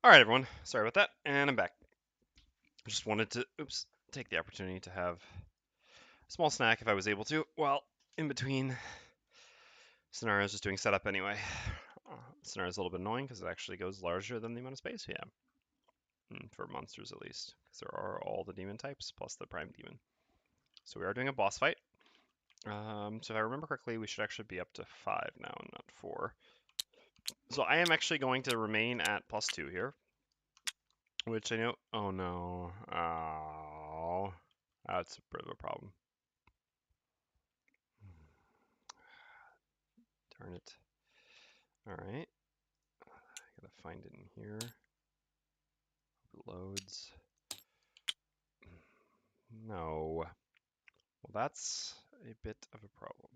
All right, everyone. Sorry about that, and I'm back. I just wanted to, take the opportunity to have a small snack if I was able to, while in between scenarios, just doing setup anyway. Scenario is a little bit annoying because it actually goes larger than the amount of space we have, for monsters at least, because there are all the demon types plus the prime demon. So we are doing a boss fight. So if I remember correctly, we should actually be up to 5 now, not 4. So I am actually going to remain at +2 here. Which I know. Oh no. Oh. That's a bit of a problem. Darn it. Alright. I gotta find it in here. It loads. No. Well, that's a bit of a problem.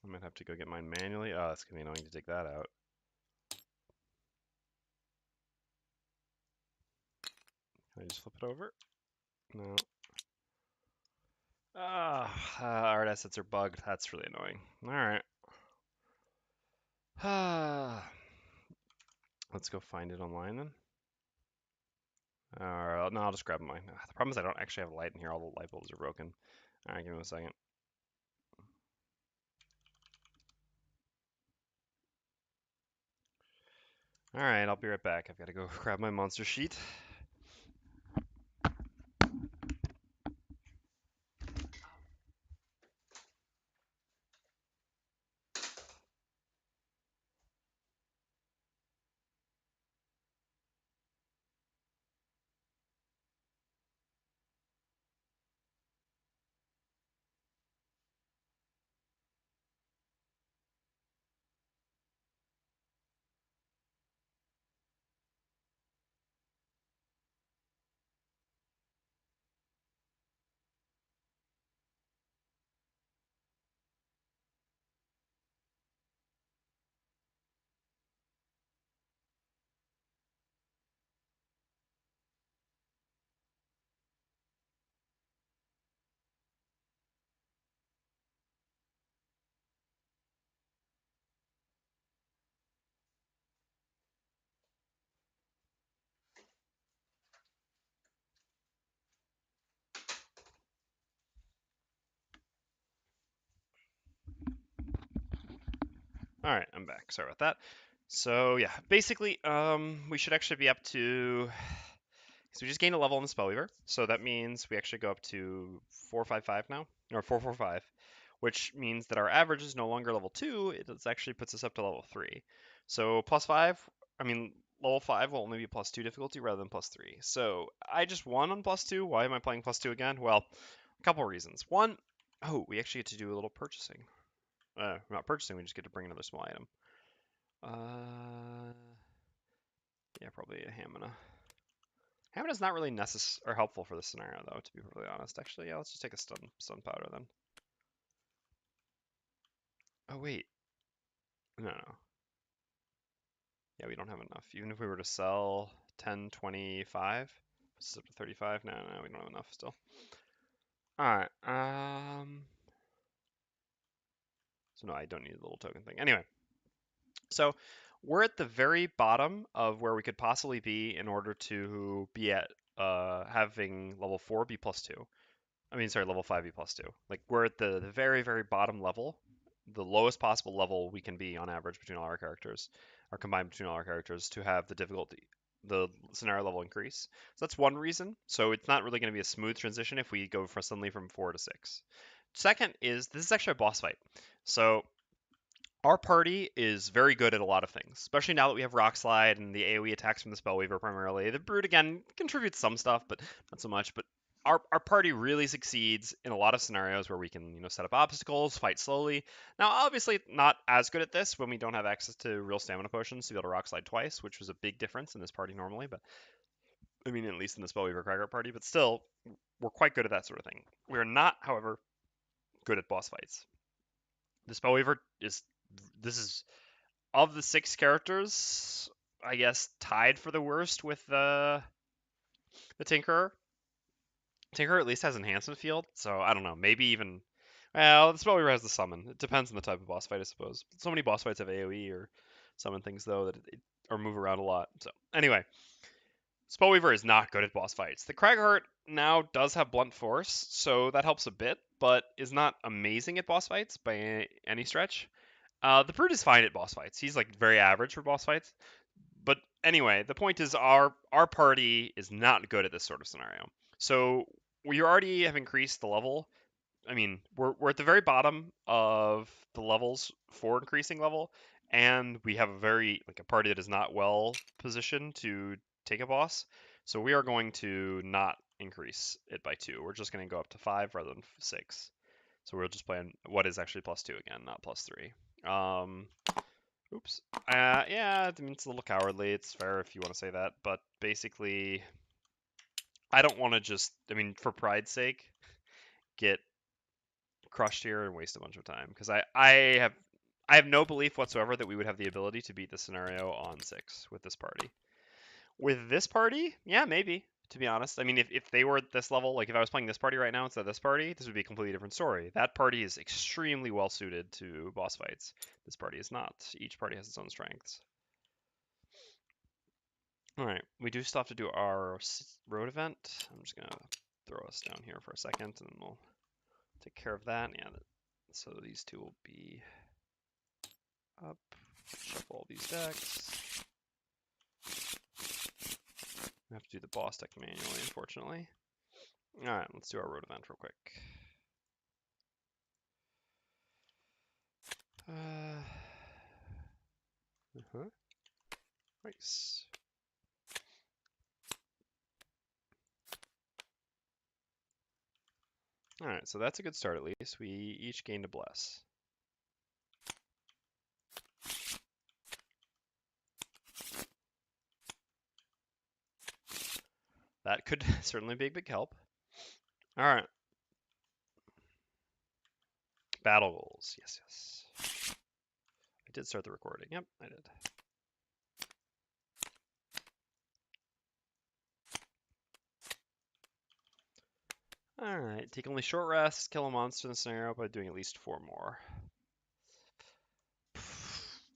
I might have to go get mine manually. Oh, that's gonna be annoying to take that out. Can I just flip it over? No. Art assets are bugged. That's really annoying. Alright. Let's go find it online then. Alright, no, I'll just grab mine. The problem is I don't actually have a light in here. All the light bulbs are broken. Alright, give me a second. Alright, I'll be right back. I've got to go grab my monster sheet. Alright, I'm back. Sorry about that. So yeah, basically, we should actually be up to. So we just gained a level in the Spellweaver, so that means we actually go up to 455 now, or 445, which means that our average is no longer level 2. It actually puts us up to level 3. So +5. I mean, level 5 will only be +2 difficulty rather than +3. So I just won on +2. Why am I playing +2 again? Well, a couple reasons. One, oh, we actually get to do a little purchasing. Not purchasing, we just get to bring another small item. Yeah, probably a Hamina. Hamina's not really necessary or helpful for this scenario, though, to be perfectly honest. Actually, yeah, let's just take a stun powder then. Oh wait, no. Yeah, we don't have enough. Even if we were to sell 10, 25, this is up to 35. No, we don't have enough still. All right. So no, I don't need a little token thing. Anyway, so we're at the very bottom of where we could possibly be in order to be at having level 4 be +2. I mean, sorry, level 5 be +2. Like we're at the very, very bottom level, the lowest possible level we can be on average between all our characters, or combined between all our characters, to have the difficulty, the scenario level increase. So that's one reason. So it's not really going to be a smooth transition if we go suddenly from 4 to 6. Second is this is actually a boss fight. So our party is very good at a lot of things, especially now that we have Rock Slide and the AoE attacks from the Spellweaver primarily. The Brood, again, contributes some stuff, but not so much. But our party really succeeds in a lot of scenarios where we can, set up obstacles, fight slowly. Now, obviously, not as good at this when we don't have access to real stamina potions to be able to Rock Slide twice, which was a big difference in this party normally. But I mean, at least in the Spellweaver Cragheart party. But still, we're quite good at that sort of thing. We are not, however, good at boss fights. The Spellweaver this is of the 6 characters, I guess tied for the worst with the Tinkerer. Tinkerer at least has enhancement field, so I don't know. Maybe even. Well, the Spellweaver has the summon. It depends on the type of boss fight, I suppose. So many boss fights have AoE or summon things though or move around a lot. So anyway, Spellweaver is not good at boss fights. The Cragheart now does have blunt force, so that helps a bit, but is not amazing at boss fights by any stretch. The Brute is fine at boss fights. He's like very average for boss fights. But anyway, the point is our party is not good at this sort of scenario. So we already have increased the level. I mean, we're at the very bottom of the levels for increasing level, and we have a party that is not well positioned to take a boss. So we are going to not increase it by 2. We're just going to go up to 5 rather than 6. So we'll just play on what is actually +2 again, not +3. Oops. Yeah, I mean, it's a little cowardly. It's fair if you want to say that, but basically, I don't want to I mean, for pride's sake, get crushed here and waste a bunch of time because I have no belief whatsoever that we would have the ability to beat the scenario on 6 with this party. With this party, yeah, maybe. To be honest, I mean, if they were at this level, like if I was playing this party right now instead of this party, this would be a completely different story. That party is extremely well suited to boss fights. This party is not. Each party has its own strengths. All right, we do still have to do our road event. I'm just gonna throw us down here for a second, and then we'll take care of that. Yeah, so these two will be up. Shuffle all these decks. We have to do the boss deck manually, unfortunately. All right, let's do our road event real quick. Nice. All right, so that's a good start at least. We each gained a bless. That could certainly be a big help. All right. Battle goals. Yes, yes. I did start the recording. Yep, I did. Alright, take only short rests, kill a monster in the scenario by doing at least 4 more.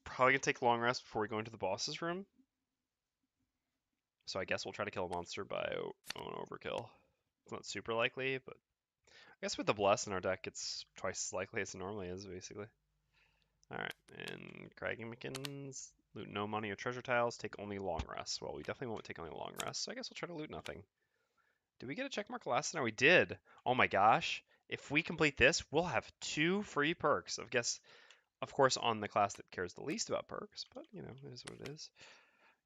Probably gonna take long rest before we go into the boss's room. So I guess we'll try to kill a monster by own overkill. It's not super likely, but I guess with the bless in our deck, it's twice as likely as it normally is, basically. Alright, and Craggeart, loot no money or treasure tiles, take only long rests. Well, we definitely won't take only long rests, so I guess we'll try to loot nothing. Did we get a check mark last time? We did. Oh my gosh. If we complete this, we'll have 2 free perks. Of course, on the class that cares the least about perks, but you know, it is what it is.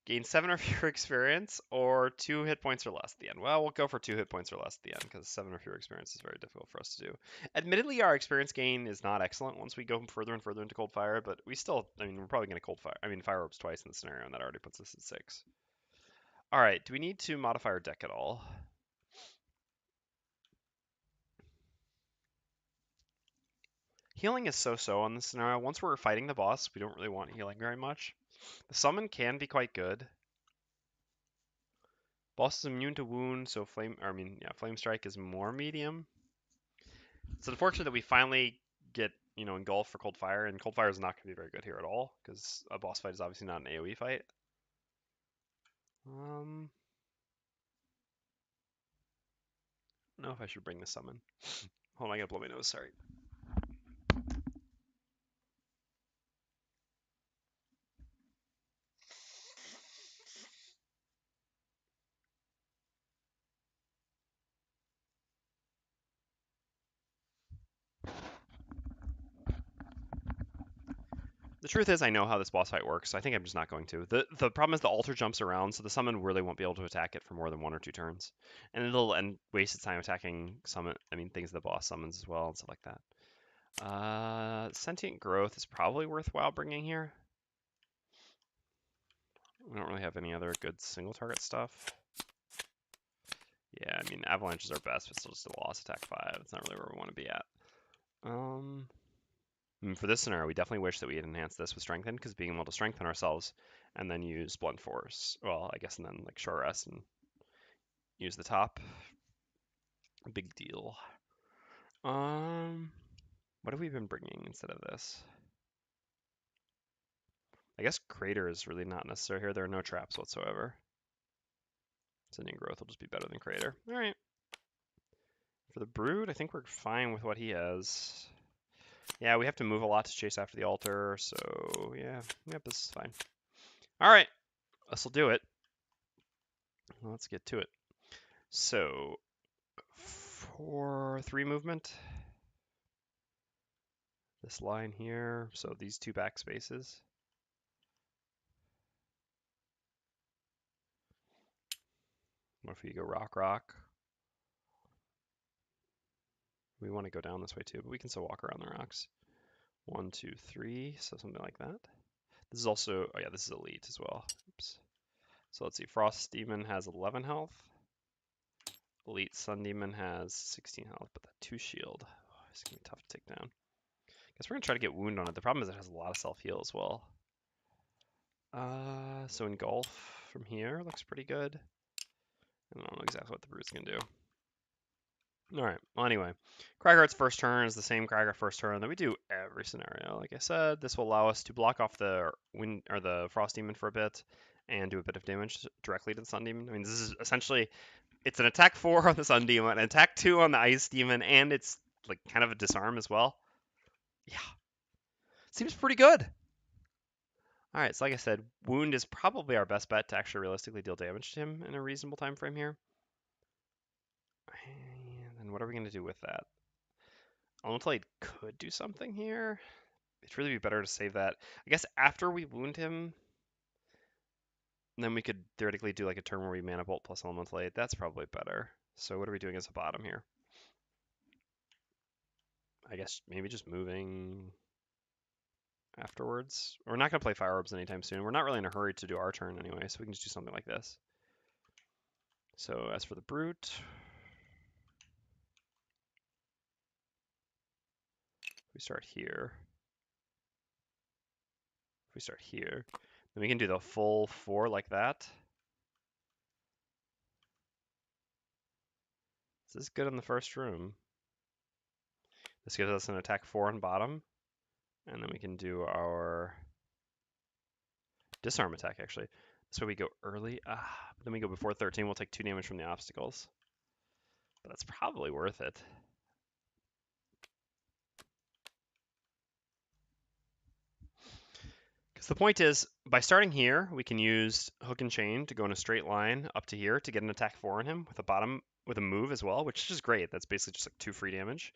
Gain 7 or fewer experience, or 2 hit points or less at the end. Well, we'll go for 2 hit points or less at the end, because 7 or fewer experience is very difficult for us to do. Admittedly, our experience gain is not excellent once we go further and further into Cold Fire, but we still, I mean, we're probably going to Fire Orbs twice in the scenario, and that already puts us at 6. Alright, do we need to modify our deck at all? Healing is so-so on this scenario. Once we're fighting the boss, we don't really want healing very much. The summon can be quite good. Boss is immune to wound, so Flame Strike is more medium. It's unfortunate that we finally get, engulfed for Cold Fire, and Cold Fire is not going to be very good here at all, because a boss fight is obviously not an AoE fight. I don't know if I should bring the summon. Hold on, I gotta blow my nose, sorry. The truth is, I know how this boss fight works, so I think I'm just not going to. The problem is the altar jumps around, so the summon really won't be able to attack it for more than 1 or 2 turns. And it'll waste its time attacking things the boss summons as well, and stuff like that. Sentient Growth is probably worthwhile bringing here. We don't really have any other good single target stuff. Yeah, I mean, Avalanche is our best, but still just a loss attack 5. It's not really where we want to be at. For this scenario, we definitely wish that we had enhanced this with Strengthen, because being able to strengthen ourselves and then use Blunt Force, well, I guess, and then like Short Rest and use the top. Big deal. What have we been bringing instead of this? I guess Crater is really not necessary here. There are no traps whatsoever. Sending Growth will just be better than Crater. All right. For the Brood, I think we're fine with what he has. Yeah, we have to move a lot to chase after the altar, so yeah, yep, this is fine. All right, this will do it. Let's get to it. So, for 3 movement, this line here, so these 2 backspaces. What if we go rock, rock? We want to go down this way too, but we can still walk around the rocks. 1, 2, 3, so something like that. This is also, oh yeah, this is elite as well. Oops. So let's see, Frost Demon has 11 health. Elite Sun Demon has 16 health, but that 2 shield, oh, it's gonna be tough to take down. Guess we're gonna try to get wound on it. The problem is it has a lot of self-heal as well. So Engulf from here looks pretty good. I don't know exactly what the Brood's gonna do. Alright, well anyway, Cragheart's first turn is the same Cragheart first turn that we do every scenario. Like I said, this will allow us to block off the wind or the Frost Demon for a bit and do a bit of damage directly to the Sun Demon. I mean, this is essentially, it's an attack 4 on the Sun Demon, an attack 2 on the Ice Demon, and it's like kind of a disarm as well. Yeah, seems pretty good. Alright, so like I said, Wound is probably our best bet to actually realistically deal damage to him in a reasonable time frame here. And then what are we going to do with that? Elemental Aid could do something here. It'd really be better to save that. I guess after we wound him, then we could theoretically do like a turn where we Mana Bolt plus Elemental Aid. That's probably better. So what are we doing as a bottom here? I guess maybe just moving afterwards. We're not going to play Fire Orbs anytime soon. We're not really in a hurry to do our turn anyway, so we can just do something like this. So as for the Brute, we start here. If we start here, then we can do the full 4 like that. This is good in the first room. This gives us an attack 4 on bottom, and then we can do our disarm attack actually. So we go early, but then we go before 13, we'll take 2 damage from the obstacles. But that's probably worth it. Because the point is, by starting here, we can use Hook and Chain to go in a straight line up to here to get an attack 4 on him with a bottom, with a move as well, which is just great. That's basically just like 2 free damage.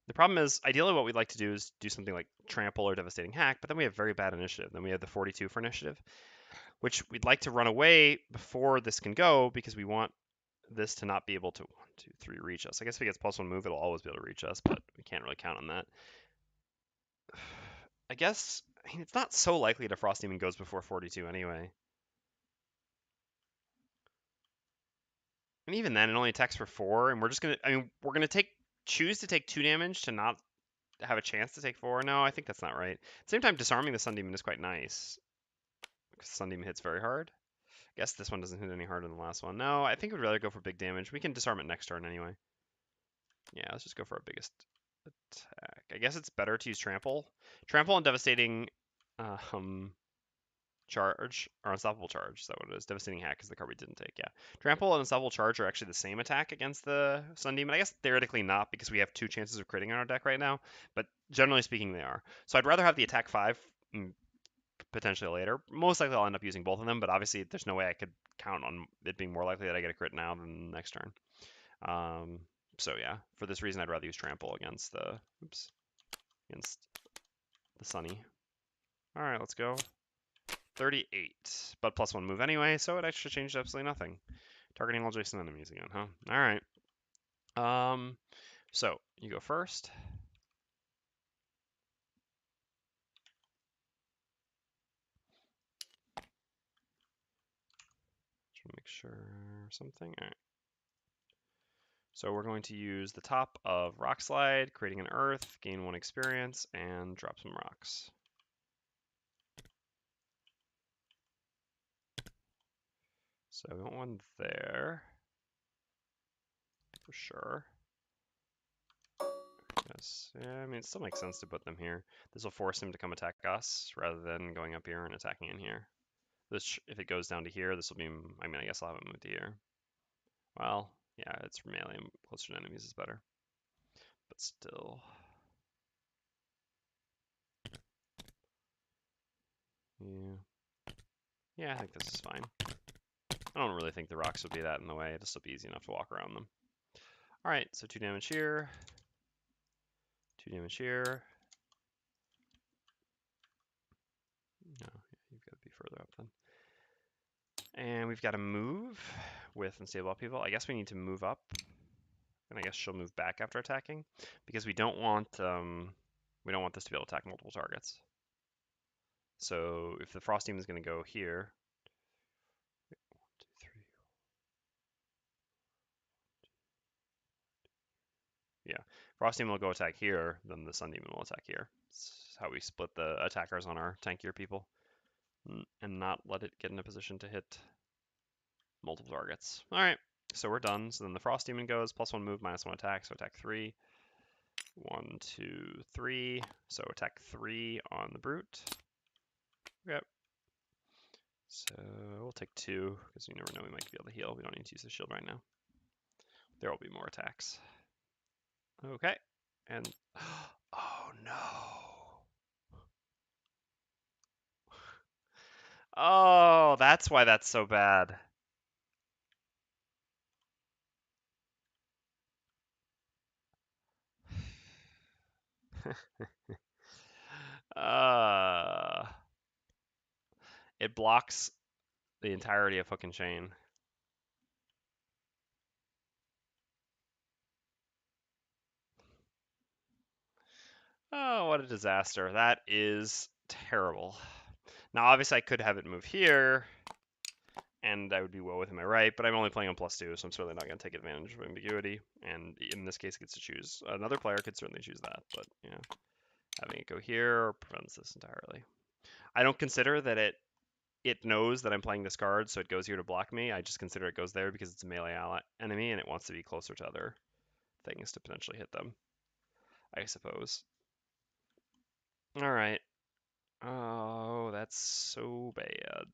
The problem is, ideally what we'd like to do is do something like Trample or Devastating Hack, but then we have very bad initiative. Then we have the 42 for initiative, which we'd like to run away before this can go because we want this to not be able to 1, 2, 3 reach us. I guess if it gets +1 move, it'll always be able to reach us, but we can't really count on that. I guess, I mean, it's not so likely that Frost Demon goes before 42 anyway. And even then, it only attacks for 4, and we're just gonna, I mean, we're gonna choose to take 2 damage to not have a chance to take 4. No, I think that's not right. At the same time, disarming the Sun Demon is quite nice, because Sun Demon hits very hard. I guess this one doesn't hit any harder than the last one. No, I think we'd rather go for big damage. We can disarm it next turn anyway. Yeah, let's just go for our biggest attack. I guess it's better to use Trample. Trample and Devastating Charge, or Unstoppable Charge, is that what it is? Devastating Hack is the card we didn't take, yeah. Trample and Unstoppable Charge are actually the same attack against the Sun Demon. I guess theoretically not, because we have 2 chances of critting on our deck right now, but generally speaking they are. So I'd rather have the attack 5 potentially later. Most likely I'll end up using both of them, but obviously there's no way I could count on it being more likely that I get a crit now than next turn. So yeah, for this reason I'd rather use Trample against the, against the Sunny. Alright, let's go. 38, but +1 move anyway, so it actually changed absolutely nothing. Targeting all adjacent enemies again, huh? Alright. So, you go first. Just make sure something. Alright. So we're going to use the top of Rock Slide, creating an Earth, gain 1 experience, and drop some rocks. So I want 1 there, for sure. Yes. Yeah, I mean, it still makes sense to put them here. This will force him to come attack us rather than going up here and attacking in here. This, if it goes down to here, this will be, I mean, I guess I'll have it moved to here. Well, yeah, it's melee and closer to enemies is better. But still. Yeah. Yeah, I think this is fine. I don't really think the rocks will be that in the way. It'll still be easy enough to walk around them. Alright, so 2 damage here. 2 damage here. No, you've got to be further up then. And we've got to move with unstable upheaval. I guess we need to move up. And I guess she'll move back after attacking. Because we don't want this to be able to attack multiple targets. So if the Frost Demon is going to go here. 1, 2, 3. Yeah, Frost Demon will go attack here, then the Sun Demon will attack here. That's how we split the attackers on our tankier people. And not let it get in a position to hit multiple targets. Alright, so we're done. So then the Frost Demon goes, +1 move, -1 attack, so attack 3. 1, 2, 3. So attack 3 on the Brute. Okay. So we'll take 2, because you never know, we might be able to heal. We don't need to use the shield right now. There will be more attacks. Okay, and oh no. Oh, that's why that's so bad. uh, it blocks the entirety of Hook and Chain. Oh, what a disaster. That is terrible. Now, obviously, I could have it move here, and I would be well within my right, but I'm only playing on +2, so I'm certainly not going to take advantage of ambiguity. And in this case, it gets to choose. Another player could certainly choose that, but, you know, having it go here prevents this entirely. I don't consider that it knows that I'm playing this card, so it goes here to block me. I just consider it goes there because it's a melee enemy, and it wants to be closer to other things to potentially hit them, I suppose. All right. Oh, that's so bad.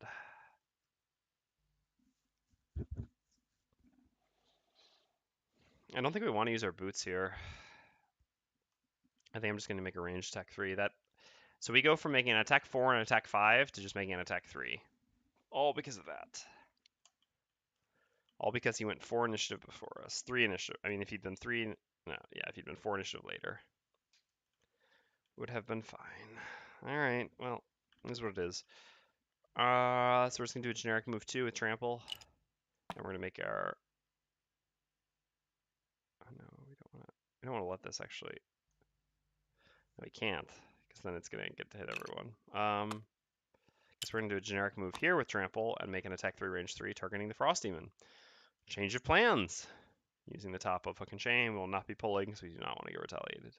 I don't think we want to use our boots here. I think I'm just going to make a range attack 3. So we go from making an attack 4 and an attack 5 to just making an attack 3. All because of that. All because he went 4 initiative before us. 3 initiative. I mean, if he'd been 3... No, yeah, if he'd been 4 initiative later, would have been fine. Alright, well, this is what it is. So we're just going to do a generic move 2 with trample. And we're going to make our... Oh, no, we don't want to let this actually... No, we can't, because then it's going to get to hit everyone. Guess we're going to do a generic move here with trample and make an attack 3 range 3 targeting the Frost Demon. Change of plans. Using the top of Hook and Chain, we will not be pulling, so we do not want to get retaliated.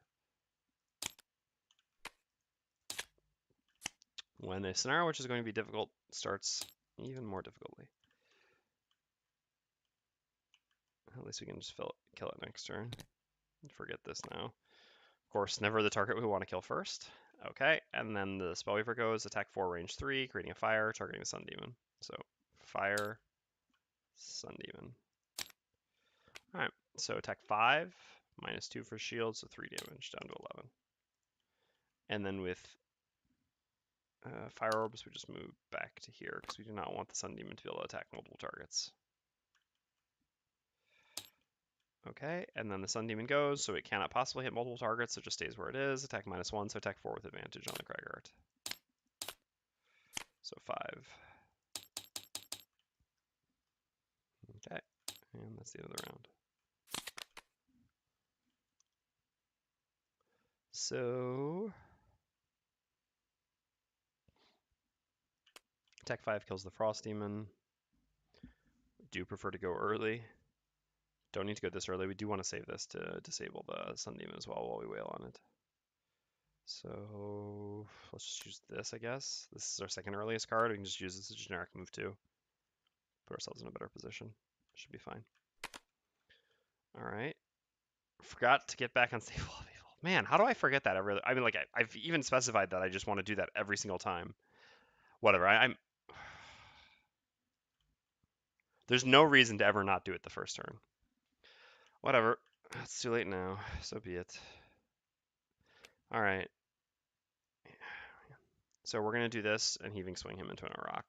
When a scenario which is going to be difficult starts even more difficultly. At least we can just kill it next turn. Forget this now. Of course, never the target we want to kill first. Okay, and then the Spellweaver goes, attack 4, range 3, creating a fire, targeting the Sun Demon. So, fire, Sun Demon. Alright, so attack 5, -2 for shield, so 3 damage, down to 11. And then with Fire Orbs, we just move back to here, because we do not want the Sun Demon to be able to attack multiple targets. Okay, and then the Sun Demon goes, so it cannot possibly hit multiple targets, so it just stays where it is. Attack -1, so attack 4 with advantage on the Cragheart. So 5. Okay, and that's the end of the round. So... Attack 5 kills the Frost Demon. Do prefer to go early. Don't need to go this early. We do want to save this to disable the Sun Demon as well while we wail on it. So let's just use this, I guess. This is our second earliest card. We can just use this as a generic move too. Put ourselves in a better position. Should be fine. All right. Forgot to get back on stable upheaval. Man, how do I forget that? I mean, like, I've even specified that I just want to do that every single time. Whatever. I'm. There's no reason to ever not do it the first turn. Whatever. It's too late now. So be it. All right. So we're gonna do this and heaving swing him into a rock,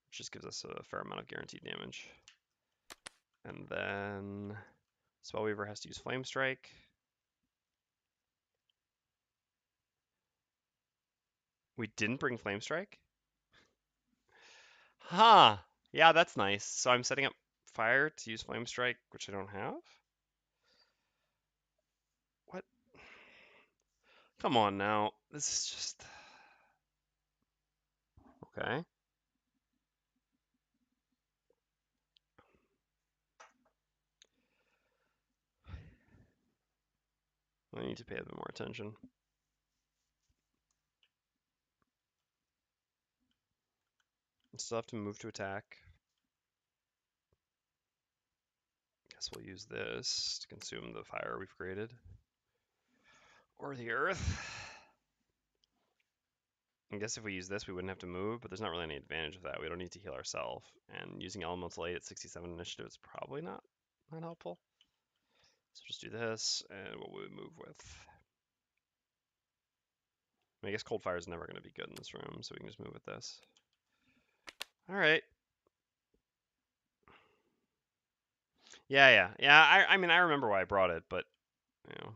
which just gives us a fair amount of guaranteed damage. And then Spellweaver has to use Flame Strike. We didn't bring Flame Strike? Huh. Yeah, that's nice. So I'm setting up fire to use Flame Strike, which I don't have? What? Come on now. This is just... Okay. I need to pay a bit more attention. I still have to move to attack. Guess we'll use this to consume the fire we've created. Or the earth. I guess if we use this, we wouldn't have to move, but there's not really any advantage of that. We don't need to heal ourselves. And using Elemental 8 at 67 initiative is probably not helpful. So just do this, and what would we move with? I guess Cold Fire is never going to be good in this room, so we can just move with this. All right. Yeah. I mean, I remember why I brought it, but, you know.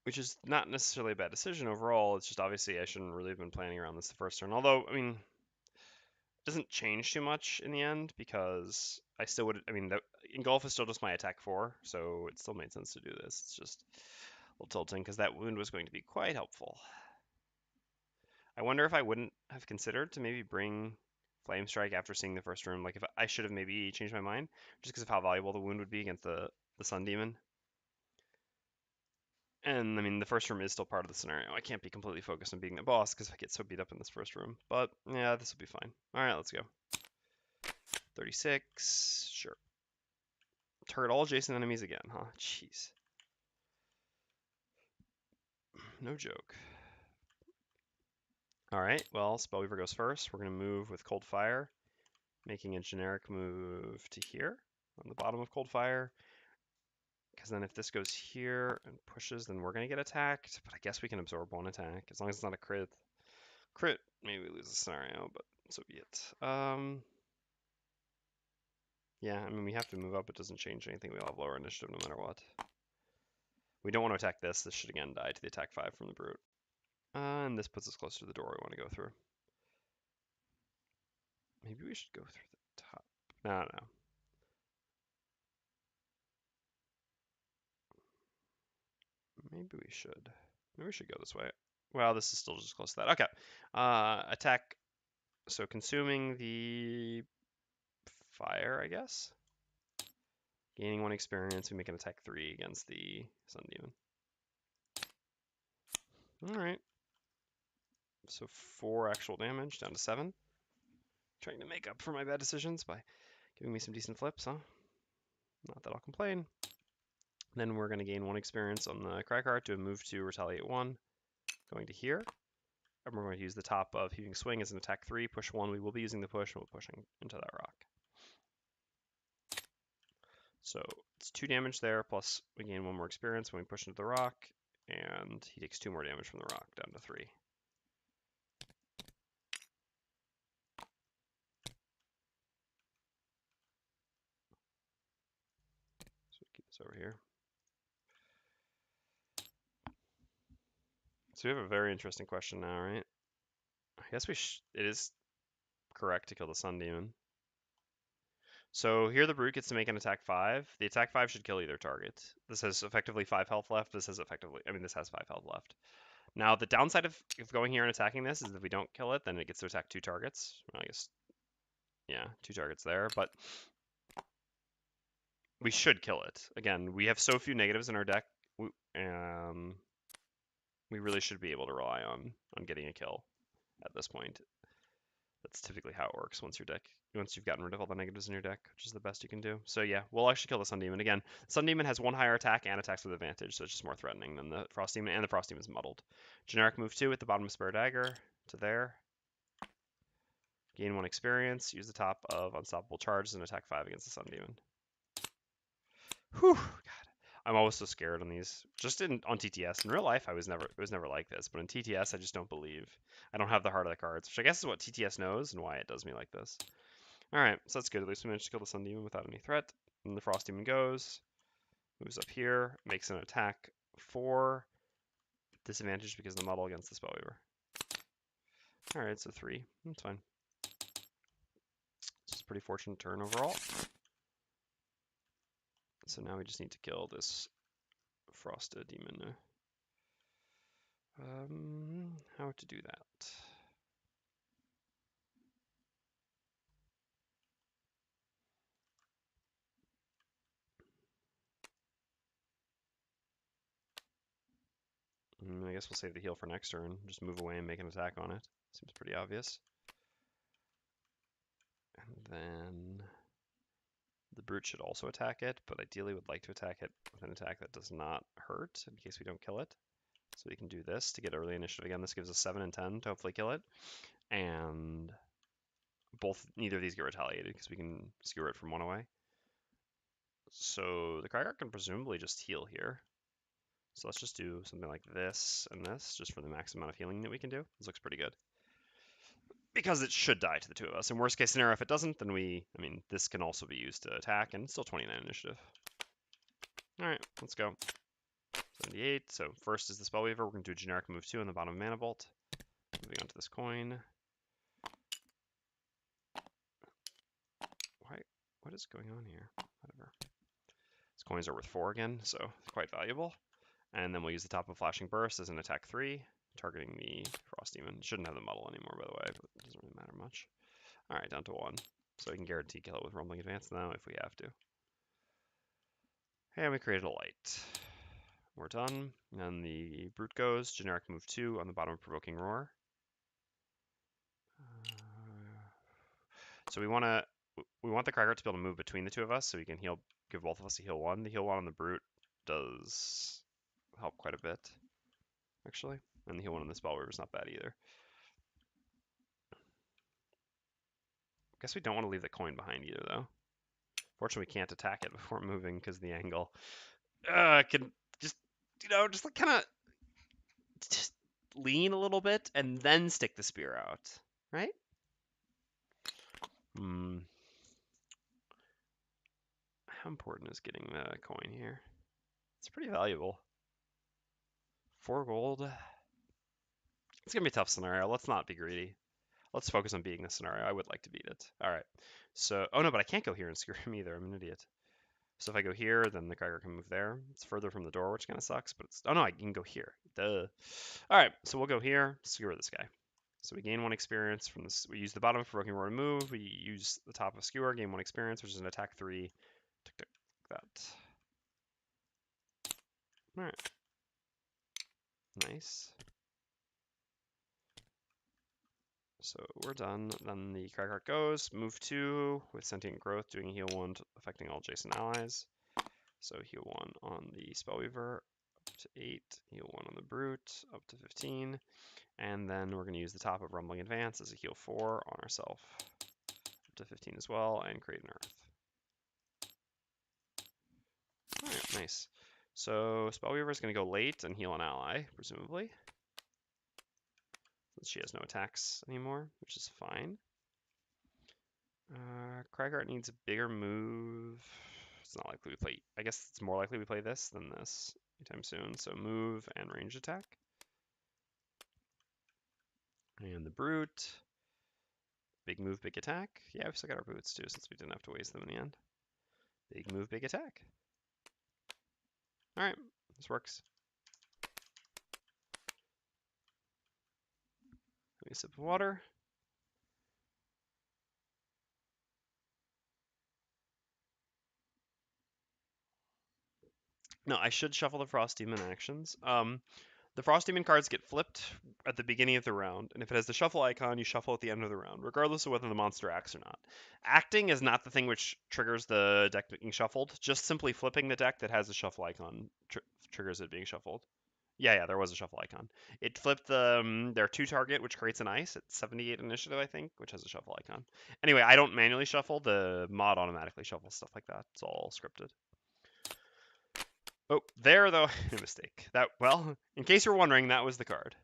Which is not necessarily a bad decision overall. It's just obviously I shouldn't really have been planning around this the first turn. Although, I mean, it doesn't change too much in the end because I still would. I mean, Engulf is still just my attack 4, so it still made sense to do this. It's just a little tilting because that wound was going to be quite helpful. I wonder if I wouldn't have considered to maybe bring Flame Strike after seeing the first room. Like if I should have maybe changed my mind just because of how valuable the wound would be against the Sun Demon. And I mean, the first room is still part of the scenario. I can't be completely focused on being the boss because I get so beat up in this first room. But yeah, this will be fine. All right, let's go. 36, sure. Target all adjacent enemies again, huh? Jeez. No joke. All right, well, Spellweaver goes first. We're going to move with Cold Fire, making a generic move to here on the bottom of Cold Fire. Because then if this goes here and pushes, then we're going to get attacked. But I guess we can absorb one attack as long as it's not a crit. Crit, maybe we lose the scenario, but so be it. Yeah, I mean, we have to move up. It doesn't change anything. We'll have lower initiative no matter what. We don't want to attack this. This should again die to the attack 5 from the Brute. And this puts us closer to the door we want to go through. Maybe we should go through the top. No. Maybe we should. Maybe we should go this way. Well, this is still just close to that. Okay. Attack. So consuming the fire, I guess. Gaining 1 experience. We make an attack 3 against the Sun Demon. Alright. So 4 actual damage down to 7. Trying to make up for my bad decisions by giving me some decent flips, huh? Not that I'll complain. Then we're going to gain 1 experience on the Cragheart to a move to retaliate 1. Going to here. And we're going to use the top of Heaving Swing as an attack 3. Push 1. We will be using the push, and we're pushing into that rock. So it's 2 damage there, plus we gain 1 more experience when we push into the rock. And he takes 2 more damage from the rock, down to 3. So keep this over here. So we have a very interesting question now, right? I guess it is correct to kill the Sun Demon. So here the Brute gets to make an attack 5. The attack 5 should kill either target. This has effectively 5 health left. This has 5 health left. Now the downside of going here and attacking this is if we don't kill it, then it gets to attack 2 targets. Well, I guess, yeah, 2 targets there, but we should kill it. Again, we have so few negatives in our deck. We really should be able to rely on getting a kill at this point. That's typically how it works once you've gotten rid of all the negatives in your deck, which is the best you can do. So yeah, we'll actually kill the Sun Demon again. Sun Demon has 1 higher attack and attacks with advantage, so it's just more threatening than the Frost Demon, and the Frost Demon is muddled. Generic move 2 at the bottom of Spare Dagger to there. Gain 1 experience. Use the top of Unstoppable Charge and attack 5 against the Sun Demon. Whew, God. I'm always so scared on these. Just on TTS. In real life, it was never like this, but in TTS, I just don't believe. I don't have the heart of the cards, which I guess is what TTS knows and why it does me like this. All right, so that's good. At least we managed to kill the Sun Demon without any threat. And the Frost Demon goes, moves up here, makes an attack 4, disadvantage because of the muddle against the Spellweaver. All right, so 3. That's fine. It's a pretty fortunate turn overall. So now we just need to kill this Frosted Demon. How to do that? I guess we'll save the heal for next turn. Just move away and make an attack on it. Seems pretty obvious. And then the Brute should also attack it, but ideally would like to attack it with an attack that does not hurt in case we don't kill it. So we can do this to get early initiative again. This gives us 7 and 10 to hopefully kill it. And neither of these get retaliated because we can skewer it from 1 away. So the Cragheart can presumably just heal here. So let's just do something like this and this, just for the max amount of healing that we can do. This looks pretty good. Because it should die to the 2 of us. In worst case scenario, if it doesn't, then this can also be used to attack, and it's still 29 initiative. Alright, let's go. 78, so first is the Spellweaver. We're going to do a generic move 2 on the bottom of Mana Bolt. Moving on to this coin. What is going on here? Whatever. These coins are worth 4 again, so it's quite valuable. And then we'll use the top of Flashing Burst as an attack 3, targeting the Frost Demon. Shouldn't have the muddle anymore, by the way, but it doesn't really matter much. Alright, down to 1. So we can guarantee kill it with Rumbling Advance now if we have to. And we created a light. We're done. And then the Brute goes. Generic move 2 on the bottom of Provoking Roar. So we want the Cragheart to be able to move between the 2 of us so we can give both of us a heal 1. The heal 1 on the Brute does help quite a bit, actually. And the heal 1 on the Spellweaver is not bad either. I guess we don't want to leave the coin behind either, though. Fortunately, we can't attack it before moving because of the angle. I can just, just like kind of just lean a little bit and then stick the spear out, right? How important is getting the coin here? It's pretty valuable. 4 gold. It's going to be a tough scenario. Let's not be greedy. Let's focus on beating this scenario. I would like to beat it. All right. So, oh no, but I can't go here and skewer him either. I'm an idiot. So if I go here, then the Cragheart can move there. It's further from the door, which kind of sucks, but it's... Oh no, I can go here. Duh. All right, so we'll go here, skewer this guy. So we gain 1 experience from this. We use the bottom of Provoking Roar to move. We use the top of Skewer, gain 1 experience, which is an attack 3. Tick, that. All right. Nice. So we're done. Then the Cragheart goes. Move 2 with Sentient Growth, doing a heal 1, affecting all adjacent allies. So heal 1 on the Spellweaver, up to 8. Heal 1 on the Brute, up to 15. And then we're going to use the top of Rumbling Advance as a heal 4 on ourselves, up to 15 as well, and create an Earth. Alright, nice. So Spellweaver is going to go late and heal an ally, presumably. Since she has no attacks anymore, which is fine. Cragheart needs a bigger move. It's not likely we play... I guess it's more likely we play this than this anytime soon. So move and range attack. And the Brute. Big move, big attack. Yeah, we've still got our boots too, since we didn't have to waste them in the end. Big move, big attack. Alright, this works. Give me a sip of water. No, I should shuffle the Frost Demon actions. The Frost Demon cards get flipped at the beginning of the round, and if it has the shuffle icon, you shuffle at the end of the round, regardless of whether the monster acts or not. Acting is not the thing which triggers the deck being shuffled. Just simply flipping the deck that has the shuffle icon triggers it being shuffled. Yeah, there was a shuffle icon. It flipped their 2 target, which creates an ice at 78 initiative, I think, which has a shuffle icon. Anyway, I don't manually shuffle. The mod automatically shuffles stuff like that. It's all scripted. Oh, there though, a mistake. Well, in case you're wondering, that was the card.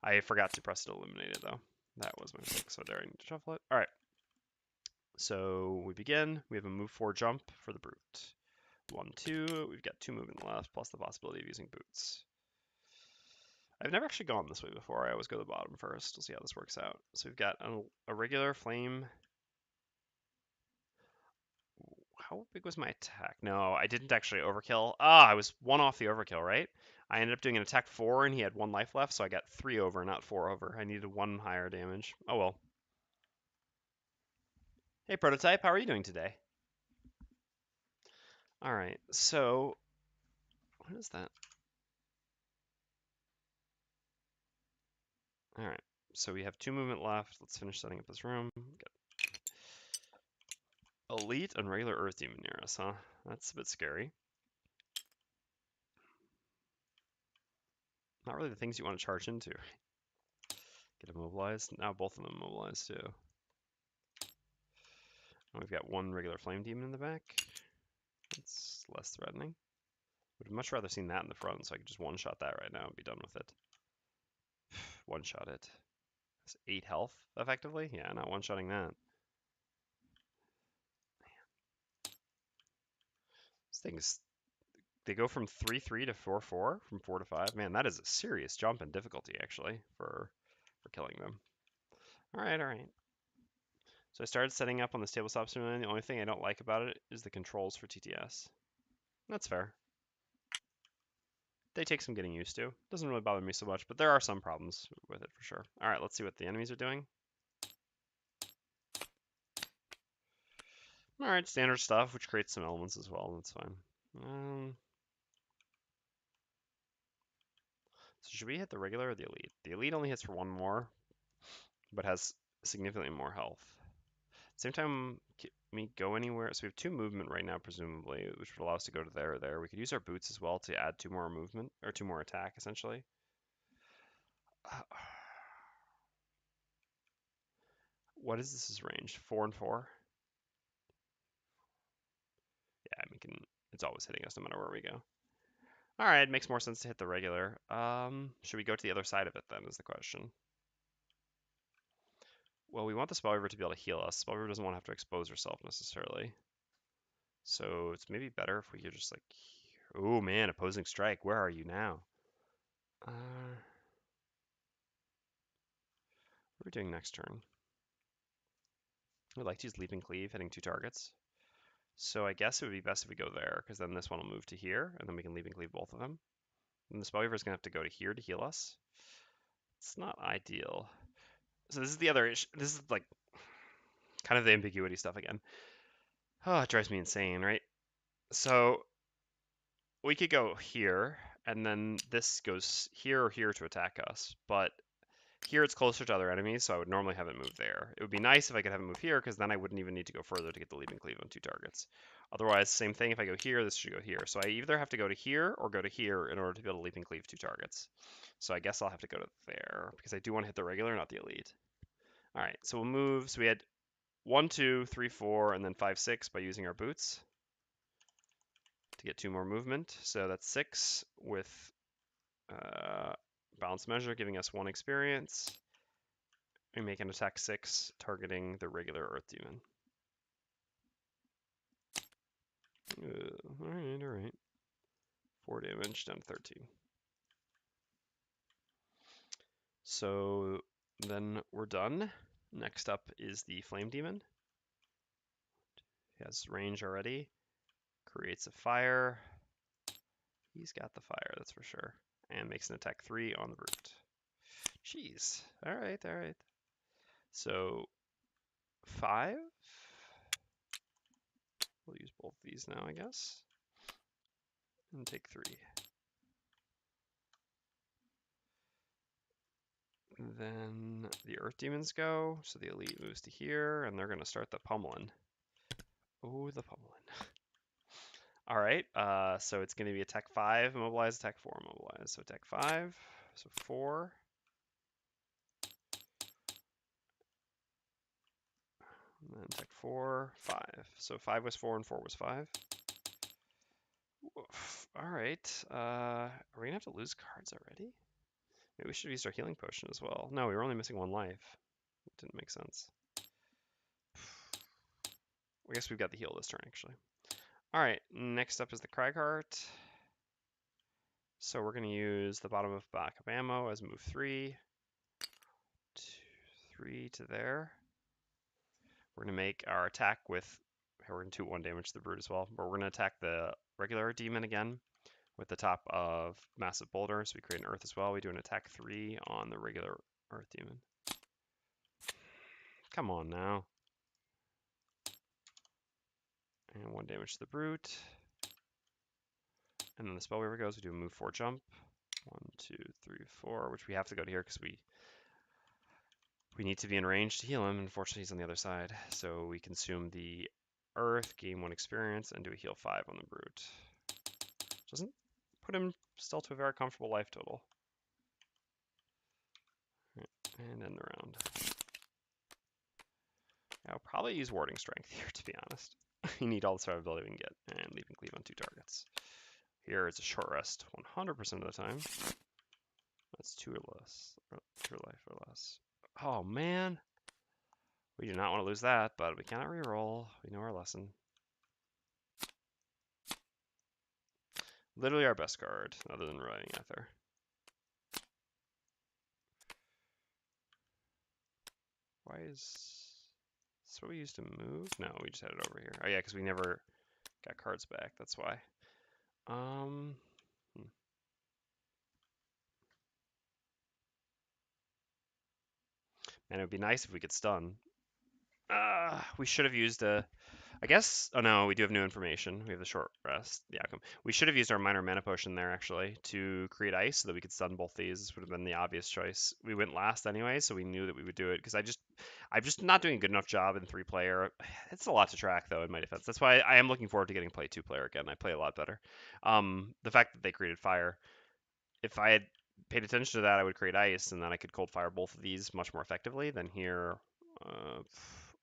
I forgot to press it to eliminate it though. That was my mistake. So there, I need to shuffle it. All right. So we begin. We have a move 4 jump for the brute. 1, 2. We've got 2 movement left, plus the possibility of using boots. I've never actually gone this way before. I always go to the bottom first. We'll see how this works out. So we've got a regular flame. How big was my attack? No, I didn't actually overkill. I was 1 off the overkill, right? I ended up doing an attack 4, and he had 1 life left, so I got 3 over, not 4 over. I needed 1 higher damage. Oh well. Hey, Prototype, how are you doing today? All right, so what is that? All right, so we have 2 movement left. Let's finish setting up this room. Got Elite and regular Earth Demon near us, huh? That's a bit scary. Not really the things you want to charge into. Get immobilized. Now both of them immobilized too. And we've got 1 regular Flame Demon in the back. It's less threatening. Would have much rather seen that in the front, so I could just one-shot that right now and be done with it. One-shot it. It's 8 health, effectively? Yeah, not one-shotting that. These things, they go from 3-3 to 4-4, from 4 to 5. Man, that is a serious jump in difficulty, actually, for killing them. All right. So I started setting up on this tabletop simulator. The only thing I don't like about it is the controls for TTS. That's fair. They take some getting used to. Doesn't really bother me so much, but there are some problems with it for sure. All right, let's see what the enemies are doing. All right, standard stuff, which creates some elements as well. That's fine. So should we hit the regular or the elite? The elite only hits for 1 more, but has significantly more health. Same time, can we go anywhere? So we have 2 movement right now, presumably, which would allow us to go to there or there. We could use our boots as well to add 2 more movement, or 2 more attack, essentially. What is this range? 4 and 4? Yeah, I mean, it's always hitting us no matter where we go. All right, it makes more sense to hit the regular. Should we go to the other side of it then, is the question. Well, we want the Spellweaver to be able to heal us. Spellweaver doesn't want to have to expose herself necessarily. So it's maybe better if we could just like... Oh man, opposing strike. Where are you now? What are we doing next turn? We'd like to use Leap and Cleave, hitting 2 targets. So I guess it would be best if we go there, because then this one will move to here, and then we can Leap and Cleave both of them. And the Spellweaver is going to have to go to here to heal us. It's not ideal. So this is the other issue. This is like kind of the ambiguity stuff again. Oh, it drives me insane, right? So we could go here, and then this goes here or here to attack us. But here it's closer to other enemies, so I would normally have it move there. It would be nice if I could have it move here, because then I wouldn't even need to go further to get the Leap and Cleave on 2 targets. Otherwise, same thing. If I go here, this should go here. So I either have to go to here or go to here in order to be able to Leap and Cleave 2 targets. So I guess I'll have to go to there, because I do want to hit the regular, not the elite. All right, so we'll move. So we had 1, 2, 3, 4, and then 5, 6 by using our boots to get 2 more movement. So that's 6 with balance measure, giving us 1 experience. We make an attack 6, targeting the regular Earth Demon. All right. 4 damage, down to 13. So then we're done. Next up is the Flame Demon. He has range already. Creates a fire. He's got the fire, that's for sure. And makes an attack 3 on the brute. Jeez. All right. So 5. We'll use both of these now, I guess. And take 3. Then the Earth Demons go, so the Elite moves to here, and they're going to start the pummeling. Oh, the pummeling. All right, so it's going to be attack 5, immobilize, attack 4, immobilize. So attack 5, so 4. And then attack 4, 5. So 5 was 4 and 4 was 5. Oof. All right, are we going to have to lose cards already? Maybe we should have used our healing potion as well. No, we were only missing 1 life. It didn't make sense. I guess we've got the heal this turn, actually. All right, next up is the Cragheart. So we're going to use the bottom of backup ammo as move 3. 2, 3 to there. We're going to make our attack with, we're going to 2-1 damage to the Brute as well, but we're going to attack the regular demon again with the top of Massive Boulder, so we create an Earth as well. We do an attack 3 on the regular Earth demon. Come on now. And 1 damage to the Brute. And then the Spellweaver goes, we do a move 4 jump. 1, 2, 3, 4, which we have to go to here because we need to be in range to heal him. Unfortunately, he's on the other side. So we consume the Earth, gain 1 experience, and do a heal 5 on the Brute. Doesn't put him still to a very comfortable life total. And end the round. I'll probably use Warding Strength here, to be honest. You need all the survivability we can get, and leave and cleave on 2 targets. Here it's a short rest 100% of the time. That's 2 or less, or 2 life or less. Oh man, we do not want to lose that, but we cannot reroll. We know our lesson. Literally our best card, other than Riding Ether. Why is this what we used to move? No, we just had it over here. Oh yeah, because we never got cards back. That's why. Man, it would be nice if we could stun. We should have used a. I guess. Oh no, we do have new information. We have the short rest, the outcome. We should have used our minor mana potion there actually to create ice so that we could stun both these. This would have been the obvious choice. We went last anyway, so we knew that we would do it because I'm just not doing a good enough job in 3-player. It's a lot to track though in my defense. That's why I am looking forward to getting play 2-player again. I play a lot better. The fact that they created fire, if I had paid attention to that, I would create ice, and then I could cold fire both of these much more effectively than here.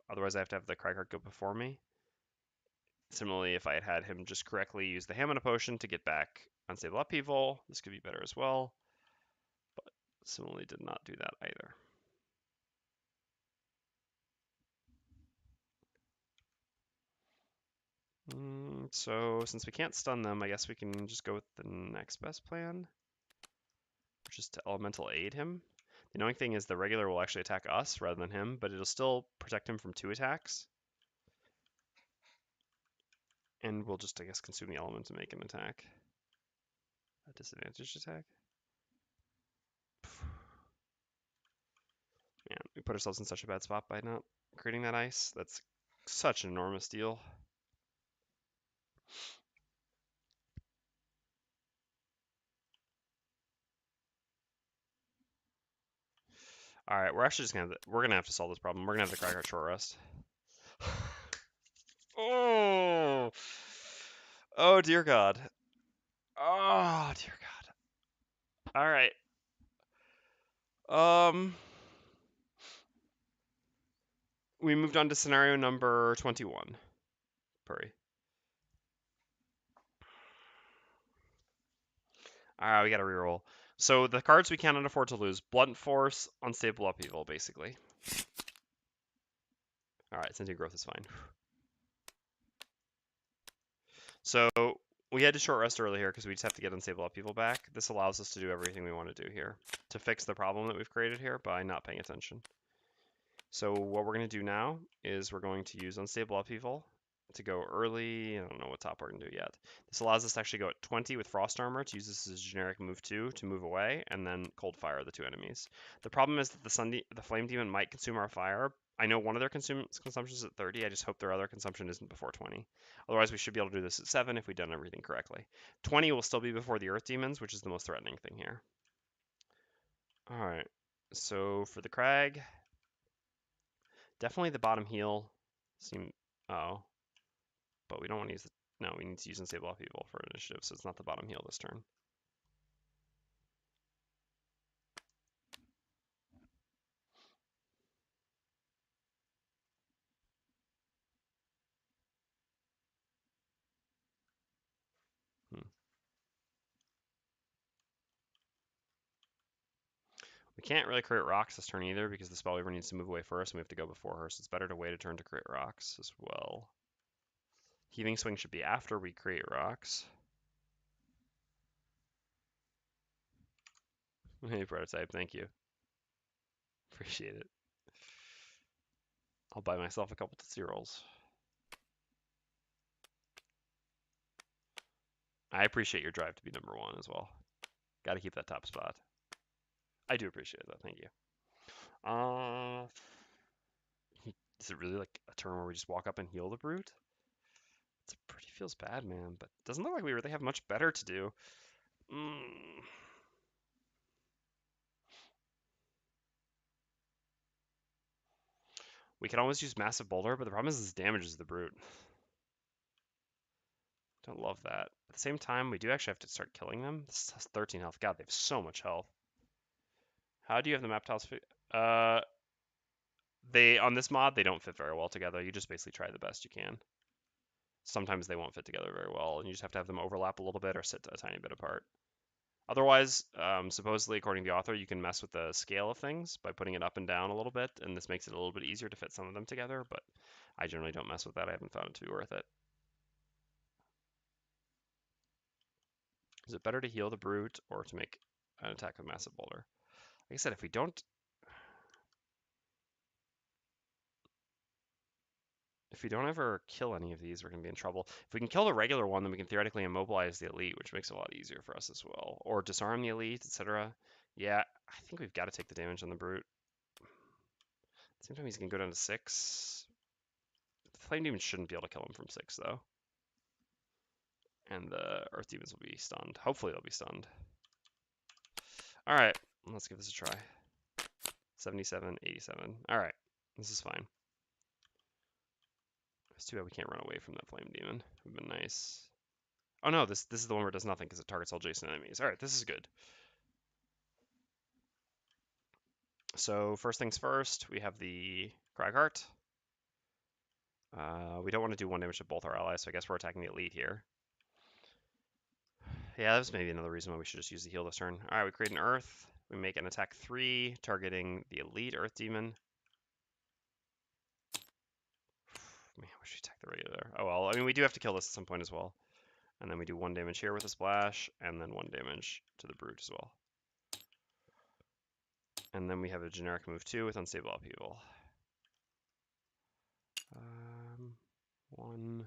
Otherwise, I have to have the Cragheart go before me. Similarly, if I had had him just correctly use the Hamina potion to get back Unstable Upheaval, this could be better as well. But similarly did not do that either. So since we can't stun them, I guess we can just go with the next best plan, which is to Elemental Aid him. The annoying thing is the regular will actually attack us rather than him, but it'll still protect him from 2 attacks. And we'll just, I guess, consume the element to make an attack. A disadvantaged attack. Man, we put ourselves in such a bad spot by not creating that ice. That's such an enormous deal. All right, we're actually just gonna have to solve this problem. We're gonna have to Cragheart short rest. Oh, oh dear God. Oh dear God. All right. We moved on to scenario number 21. Purry. All right, we got to reroll. So the cards we cannot afford to lose: Blunt Force, Unstable Upheaval, basically. All right, Sentient Growth is fine. So we had to short rest early here because we just have to get Unstable Upheaval back. This allows us to do everything we want to do here to fix the problem that we've created here by not paying attention. So what we're going to do now is we're going to use Unstable Upheaval to go early. I don't know what top we're going to do yet. This allows us to actually go at 20 with Frost Armor to use this as a generic move 2 to move away, and then Cold Fire the 2 enemies. The problem is that the Flame Demon might consume our fire. I know one of their consumptions at 30. I just hope their other consumption isn't before 20. Otherwise, we should be able to do this at 7 if we've done everything correctly. 20 will still be before the Earth Demons, which is the most threatening thing here. All right. So for the Crag, definitely the bottom heal. Oh, but we don't want to use the. No, we need to use Unstable Upheaval for initiative, so it's not the bottom heal this turn. We can't really create rocks this turn either because the Spellweaver needs to move away first and we have to go before her, so it's better to wait a turn to create rocks as well. Heaving Swing should be after we create rocks. Hey, Prototype, thank you. Appreciate it. I'll buy myself a couple Tootsie Rolls. I appreciate your drive to be number one as well. Got to keep that top spot. I do appreciate that, thank you. Is it really like a turn where we just walk up and heal the Brute? It pretty feels bad, man, but doesn't look like we really have much better to do. We can always use Massive Boulder, but the problem is this damages the Brute. Don't love that. At the same time, we do actually have to start killing them. This has 13 health. God, they have so much health. How do you have the map tiles? They on this mod they don't fit very well together. You just basically try the best you can. Sometimes they won't fit together very well, and you just have to have them overlap a little bit or sit a tiny bit apart. Otherwise, supposedly according to the author, you can mess with the scale of things by putting it up and down a little bit, and this makes it a little bit easier to fit some of them together. But I generally don't mess with that. I haven't found it to be worth it. Is it better to heal the Brute or to make an attack with Massive Boulder? Like I said, if we don't ever kill any of these, we're going to be in trouble. If we can kill the regular one, then we can theoretically immobilize the elite, which makes it a lot easier for us as well. Or disarm the elite, etc. Yeah, I think we've got to take the damage on the Brute. At the same time, he's going to go down to 6. The Flame Demons shouldn't be able to kill him from 6, though. And the Earth Demons will be stunned. Hopefully they'll be stunned. Alright, let's give this a try. 77, 87. Alright, this is fine. It's too bad we can't run away from that Flame Demon. It would have been nice. Oh no, this is the one where it does nothing because it targets all adjacent enemies. Alright, this is good. So first things first, we have the Cragheart. We don't want to do 1 damage to both our allies, so I guess we're attacking the elite here. Yeah, that was maybe another reason why we should just use the heal this turn. Alright, we create an Earth. We make an attack 3, targeting the elite Earth Demon. Man, we should attack the regular. Oh well, I mean, we do have to kill this at some point as well. And then we do 1 damage here with a splash, and then 1 damage to the Brute as well. And then we have a generic move 2 with Unstable Upheaval. 1.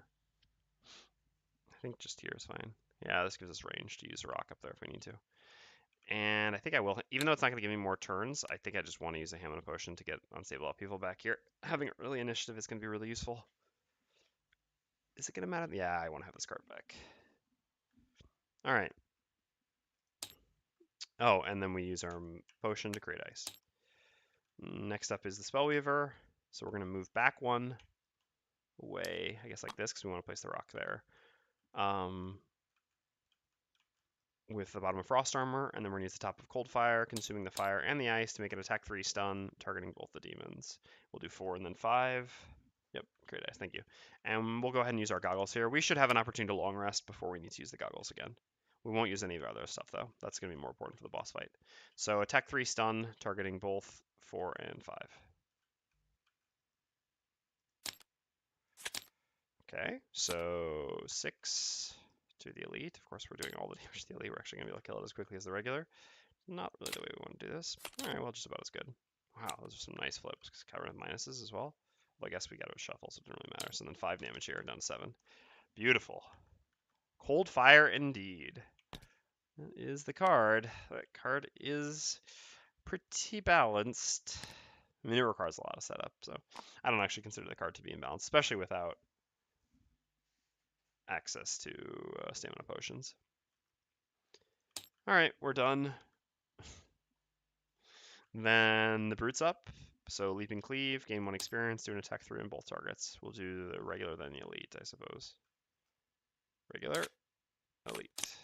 I think just here is fine. Yeah, this gives us range to use a rock up there if we need to. And I think I will, even though it's not going to give me more turns, I think I just want to use a Hammer Potion to get Unstable Upheaval back here. Having early initiative is going to be really useful. Is it going to matter? Yeah, I want to have this card back. All right. Oh, and then we use our potion to create ice. Next up is the Spellweaver. So we're going to move back 1 away, I guess like this, because we want to place the rock there. With the bottom of Frost Armor, and then we're going to use the top of Cold Fire, consuming the fire and the ice to make an attack 3 stun, targeting both the demons. We'll do 4 and then 5. Yep, great ice, thank you. And we'll go ahead and use our goggles here. We should have an opportunity to long rest before we need to use the goggles again. We won't use any of our other stuff, though. That's going to be more important for the boss fight. So attack 3 stun, targeting both 4 and 5. Okay, so 6 to the elite. Of course, we're doing all the damage to the elite. We're actually going to be able to kill it as quickly as the regular. Not really the way we want to do this. All right, well, just about as good. Wow, those are some nice flips. Covering with minuses as well. Well, I guess we got to shuffle, so it didn't really matter. So then 5 damage here, down to 7. Beautiful. Cold Fire indeed. That is the card. That card is pretty balanced. I mean, it requires a lot of setup, so I don't actually consider the card to be imbalanced, especially without access to stamina potions. All right, we're done. Then the Brute's up. So Leaping Cleave, gain 1 experience, do an attack 3 on both targets. We'll do the regular, then the elite, I suppose. Regular, elite.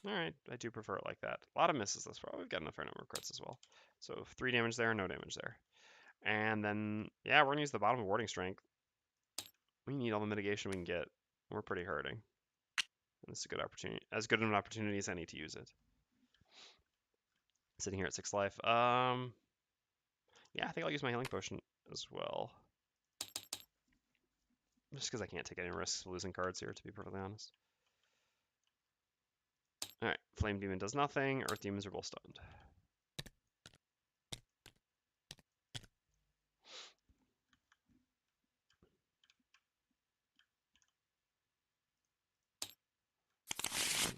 Alright, I do prefer it like that. A lot of misses thus far. We've got enough fair number of crits as well. So 3 damage there, no damage there. And then, yeah, we're going to use the bottom of Warding Strength. We need all the mitigation we can get. We're pretty hurting. And this is a good opportunity, as good of an opportunity as any to use it. Sitting here at 6 life. Yeah, I think I'll use my healing potion as well. Just because I can't take any risks of losing cards here, to be perfectly honest. Alright, Flame Demon does nothing. Earth Demons are both stunned.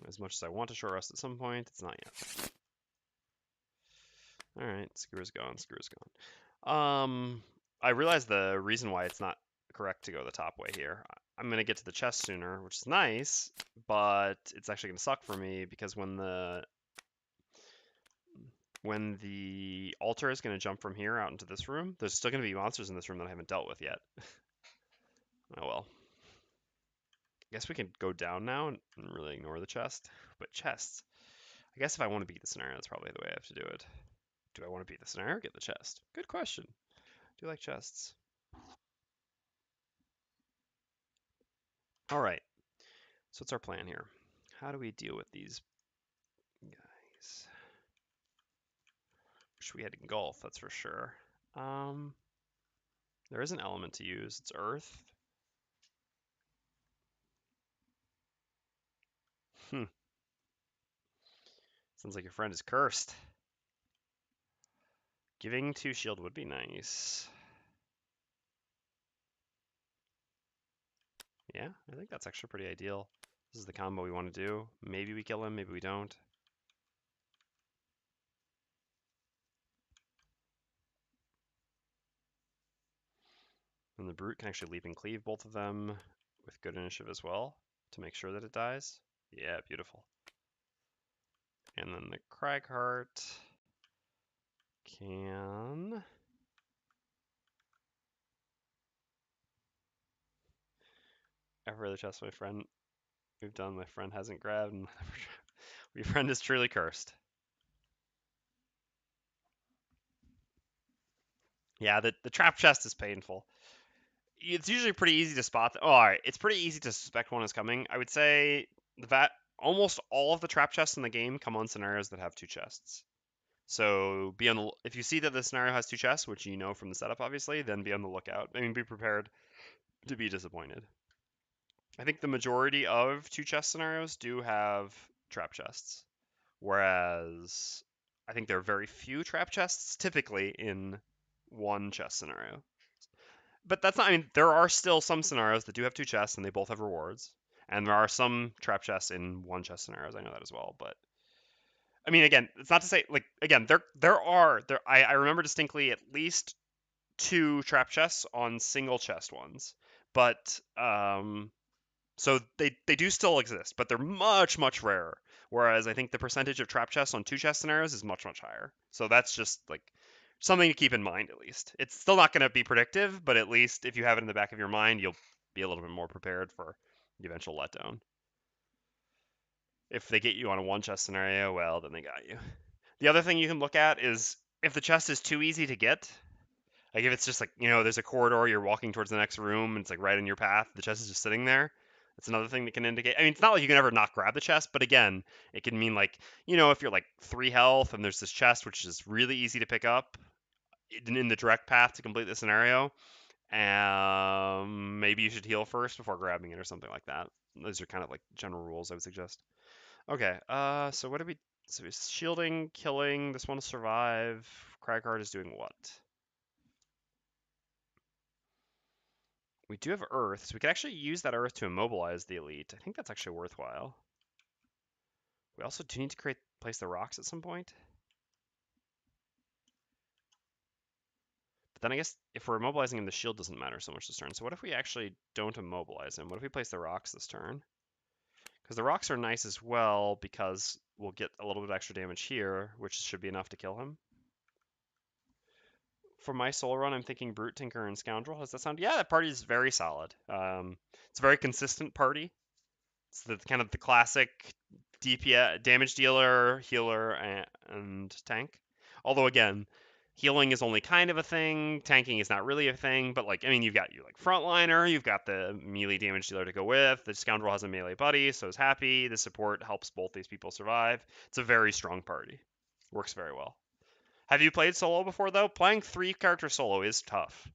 As much as I want to short rest at some point, it's not yet. Alright, Skewer's gone, Skewer's gone. I realize the reason why it's not correct to go the top way here. I'm going to get to the chest sooner, which is nice, but it's actually going to suck for me because when the altar is going to jump from here out into this room, there's still going to be monsters in this room that I haven't dealt with yet. Oh well. I guess we can go down now and really ignore the chest. But chests. I guess if I want to beat the scenario, that's probably the way I have to do it. Do I want to beat the scenario or get the chest? Good question. Do you like chests? Alright. So what's our plan here? How do we deal with these guys? Wish we had engulf, that's for sure. There is an element to use. It's earth. Sounds like your friend is cursed. Giving 2 shield would be nice. Yeah, I think that's actually pretty ideal. This is the combo we want to do. Maybe we kill him, maybe we don't. And the Brute can actually leap and cleave both of them with good initiative as well to make sure that it dies. Yeah, beautiful. And then the Cragheart can... Every other chest my friend we've done, my friend hasn't grabbed, and my friend is truly cursed. Yeah, the trap chest is painful. It's usually pretty easy to spot. Oh, all right, it's pretty easy to suspect one is coming. I would say that almost all of the trap chests in the game come on scenarios that have 2 chests. So be on the if you see that the scenario has 2 chests, which you know from the setup, obviously, then be on the lookout. I mean, be prepared to be disappointed. I think the majority of 2 chest scenarios do have trap chests, whereas I think there are very few trap chests typically in 1 chest scenario. But that's not, I mean, there are still some scenarios that do have 2 chests and they both have rewards. And there are some trap chests in 1 chest scenarios. I know that as well. But I mean, again, it's not to say, like, again, I remember distinctly at least 2 trap chests on single chest ones. But so they do still exist, but they're much, much rarer. Whereas I think the percentage of trap chests on 2 chest scenarios is much, much higher. So that's just like something to keep in mind, at least. It's still not going to be predictive, but at least if you have it in the back of your mind, you'll be a little bit more prepared for the eventual letdown. If they get you on a 1 chest scenario, well, then they got you. The other thing you can look at is if the chest is too easy to get. Like if it's just like, there's a corridor, you're walking towards the next room, and it's like right in your path, the chest is just sitting there. That's another thing that can indicate. I mean, it's not like you can ever not grab the chest, but again, it can mean like, if you're like 3 health and there's this chest which is really easy to pick up in the direct path to complete the scenario, maybe you should heal first before grabbing it or something like that. Those are kind of like general rules I would suggest. Okay, so what did we... So he's shielding, killing, this one will survive. Cragheart is doing what? We do have Earth, so we could actually use that Earth to immobilize the Elite. I think that's actually worthwhile. We also do need to place the rocks at some point. But then I guess if we're immobilizing him, the shield doesn't matter so much this turn. So what if we actually don't immobilize him? What if we place the rocks this turn? Because the rocks are nice as well, because we'll get a little bit of extra damage here, which should be enough to kill him. for my solo run, I'm thinking Brute, Tinker, and Scoundrel. Does that sound? Yeah, that party is very solid. It's a very consistent party. It's the kind of the classic DPS, damage dealer, healer, and tank. Although again, healing is only kind of a thing. Tanking is not really a thing. But like, I mean, you've got your like frontliner, you've got the melee damage dealer to go with. The Scoundrel has a melee buddy, so is happy. The support helps both these people survive. It's a very strong party. Works very well. Have you played solo before though? Playing 3 character solo is tough.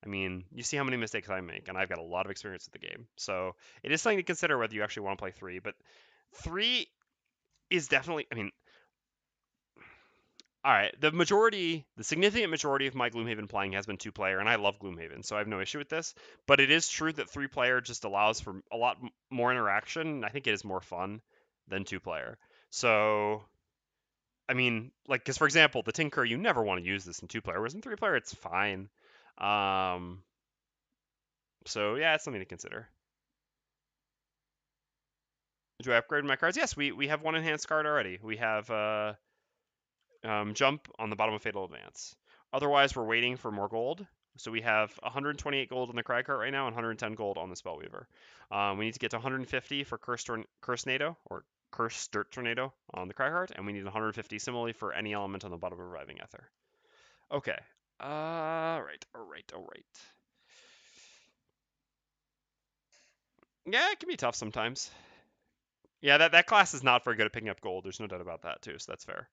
I mean, you see how many mistakes I make, and I've got a lot of experience with the game. So it is something to consider whether you actually want to play 3. But 3 is definitely, I mean, all right, the significant majority of my Gloomhaven playing has been 2-player, and I love Gloomhaven, so I have no issue with this. But it is true that 3-player just allows for a lot more interaction. I think it is more fun than 2-player. So I mean, like, because for example, the Tinker, you never want to use this in 2-player, whereas in 3-player, it's fine. Um, so yeah, it's something to consider. Do I upgrade my cards? Yes, we have one enhanced card already. We have Jump on the bottom of Fatal Advance. Otherwise, we're waiting for more gold. So we have 128 gold on the Cragheart right now and 110 gold on the Spellweaver. We need to get to 150 for Curse Tornado or Curse Dirt Tornado on the Cragheart, and we need 150 similarly for any element on the bottom of Reviving Ether. Okay. All right. Yeah, it can be tough sometimes. Yeah, that class is not very good at picking up gold. There's no doubt about that too, so that's fair.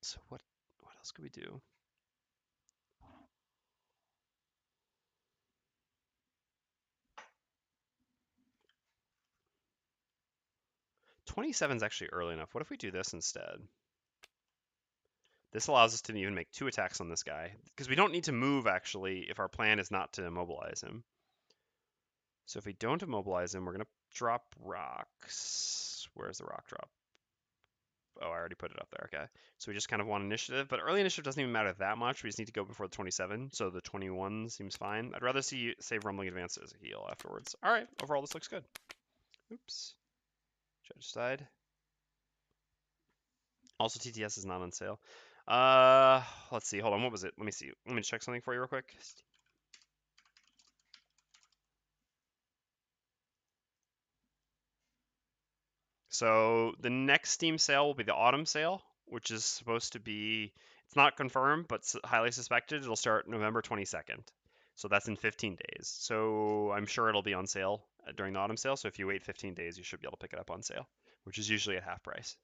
So what else could we do? 27 is actually early enough. What if we do this instead? This allows us to even make 2 attacks on this guy because we don't need to move actually if our plan is not to immobilize him. So if we don't immobilize him, we're gonna drop rocks. Where's the rock drop? Oh, I already put it up there. Okay. So we just kind of want initiative, but early initiative doesn't even matter that much. We just need to go before the 27, so the 21 seems fine. I'd rather save Rumbling Advance as a heal afterwards. All right. Overall, this looks good. Oops. Judge died. Also, TTS is not on sale. Let's see. Hold on. What was it? Let me see. Let me check something for you real quick. So the next Steam sale will be the autumn sale, which is supposed to be, it's not confirmed, but highly suspected. It'll start November 22nd. So that's in 15 days. So I'm sure it'll be on sale during the autumn sale. So if you wait 15 days, you should be able to pick it up on sale, which is usually at half price.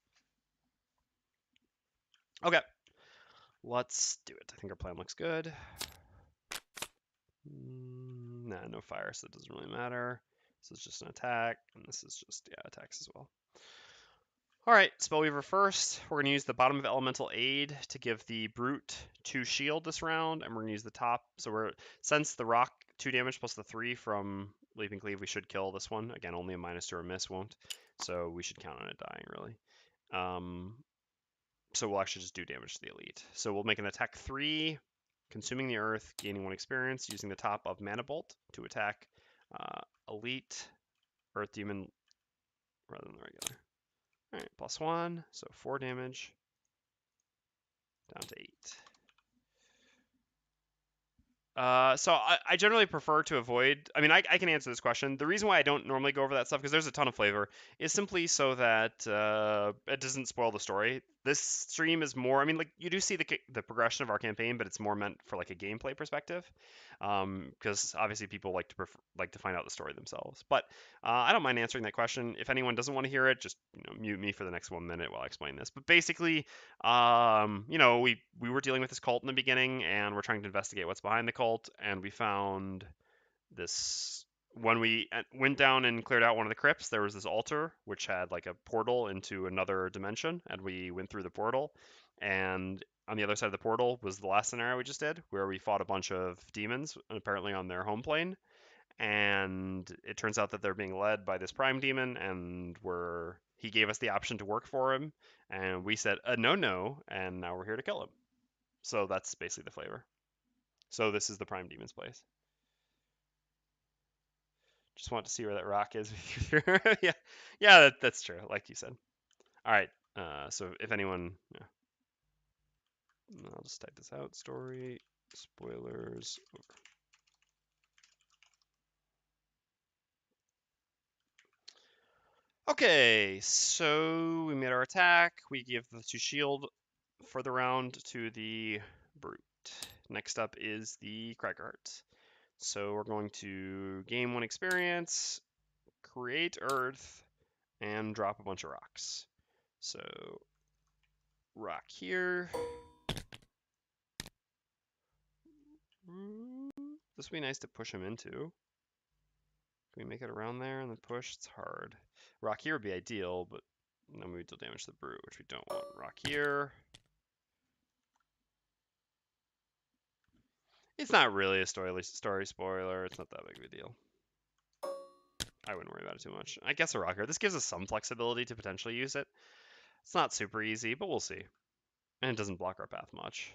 Okay, let's do it. I think our plan looks good. Nah, no fire, so it doesn't really matter. This is just an attack, and this is just, yeah, attacks as well. All right, Spellweaver first. We're going to use the bottom of Elemental Aid to give the Brute 2 shield this round, and we're going to use the top. So since the rock 2 damage plus the 3 from Leaping Cleave, we should kill this one. Again, only a -2 or miss won't, so we should count on it dying, really. So we'll actually just do damage to the Elite. So we'll make an attack 3, consuming the Earth, gaining 1 experience, using the top of Mana Bolt to attack Elite Earth Demon rather than the regular. All right, +1, so 4 damage, down to 8. So I generally prefer to avoid. I mean, I can answer this question. The reason why I don't normally go over that stuff, because there's a ton of flavor, is simply so that it doesn't spoil the story. This stream is more. I mean, like you do see the progression of our campaign, but it's more meant for like a gameplay perspective, because obviously people like to find out the story themselves. But I don't mind answering that question. If anyone doesn't want to hear it, just mute me for the next 1 minute while I explain this. But basically, we were dealing with this cult in the beginning, and we're trying to investigate what's behind the cult, and we found this. When we went down and cleared out one of the crypts, there was this altar which had like a portal into another dimension, and we went through the portal. And on the other side of the portal was the last scenario we just did, where we fought a bunch of demons, apparently on their home plane. And it turns out that they're being led by this prime demon, and he gave us the option to work for him, and we said no, and now we're here to kill him. So that's basically the flavor. So this is the prime demon's place. Just want to see where that rock is. yeah, that's true, like you said. All right. So if anyone, yeah. I'll just type this out. Story spoilers over. Okay, so we made our attack. We give the 2 shield for the round to the brute. Next up is the Cragheart. So we're going to gain 1 experience, create Earth, and drop a bunch of rocks. So rock here. This would be nice to push him into. Can we make it around there and then push? It's hard. Rock here would be ideal, but then we deal damage to the brute, which we don't want. Rock here. It's not really a story spoiler. It's not that big of a deal. I wouldn't worry about it too much. I guess a rocker. This gives us some flexibility to potentially use it. It's not super easy, but we'll see. And it doesn't block our path much.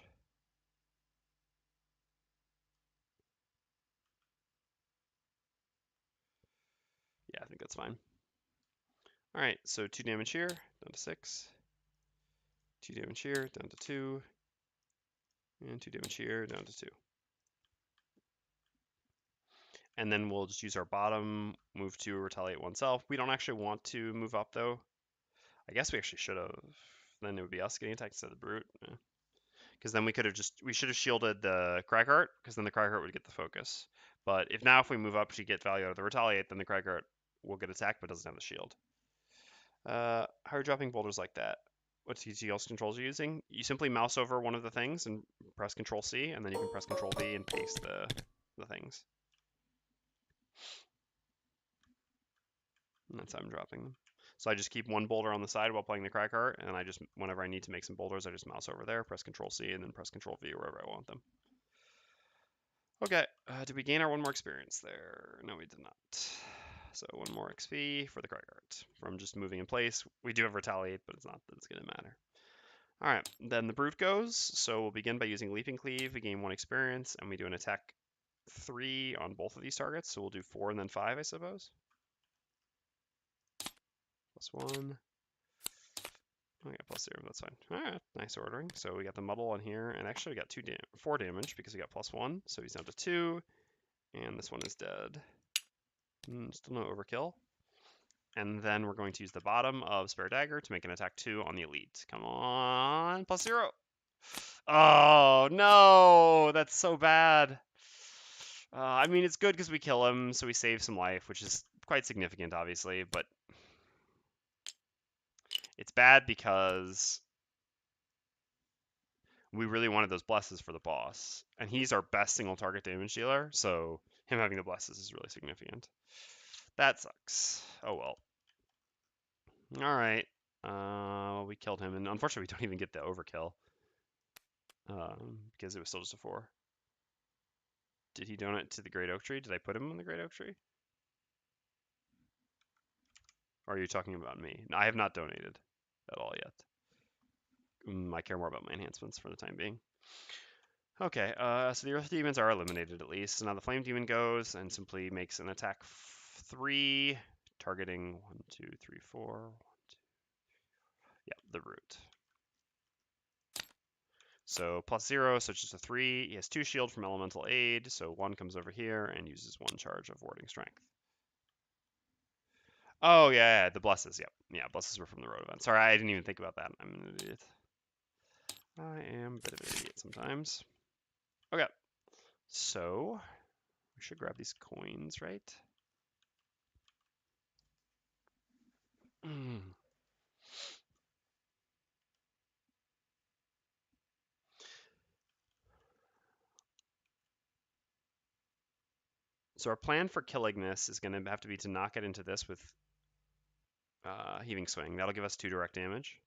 Yeah, I think that's fine. All right, so 2 damage here, down to 6. 2 damage here, down to 2. And 2 damage here, down to 2. And then we'll just use our bottom, move to retaliate oneself. We don't actually want to move up, though. I guess we actually should have. Then it would be us getting attacked instead of the brute. Because then we should have shielded the Cragheart, because then the Cragheart would get the focus. But if we move up to get value out of the retaliate, then the Cragheart will get attacked, but doesn't have the shield. How are you dropping boulders like that? What TT else controls are you using? You simply mouse over one of the things and press Control C, and then you can press Control V and paste the things. And that's how I'm dropping them. So I just keep 1 boulder on the side while playing the Cragheart, and whenever I need to make some boulders, I just mouse over there, press Control C, and then press Control V wherever I want them. Okay, did we gain our 1 more experience there? No, we did not. So 1 more XP for the Cragheart from just moving in place. We do have retaliate, but it's not that it's going to matter. All right, then the brute goes. So we'll begin by using leaping cleave. We gain 1 experience, and we do an attack 3 on both of these targets. So we'll do 4 and then 5, I suppose. +1. Oh, yeah, +0. That's fine. All right, nice ordering. So we got the muddle on here, and actually we got 4 damage because we got +1. So he's down to 2, and this one is dead. Still no overkill. And then we're going to use the bottom of Spare Dagger to make an attack 2 on the elite. Come on, +0. Oh, no, that's so bad. I mean, it's good because we kill him, so we save some life, which is quite significant, obviously, but it's bad because we really wanted those blesses for the boss, and he's our best single target damage dealer, so him having the blesses is really significant. That sucks. Oh well. All right. We killed him, and unfortunately, we don't even get the overkill because it was still just a 4. Did he donate to the Great Oak Tree? Did I put him on the Great Oak Tree? Or are you talking about me? No, I have not donated at all yet. I care more about my enhancements for the time being. Okay, so the Earth Demons are eliminated at least. So now the Flame Demon goes and simply makes an attack 3, targeting 1, 2, 3, 4. 1, 2. Yeah, the root. So +0, so it's just a 3. He has 2 shield from Elemental Aid, so 1 comes over here and uses 1 charge of Warding Strength. Oh, yeah, the blesses, yep. Yeah, blesses were from the road event. Sorry, I didn't even think about that. I'm an idiot. I am a bit of an idiot sometimes. Okay, so we should grab these coins, right? So our plan for killing this is going to have to be to knock it into this with Heaving Swing. That'll give us 2 direct damage.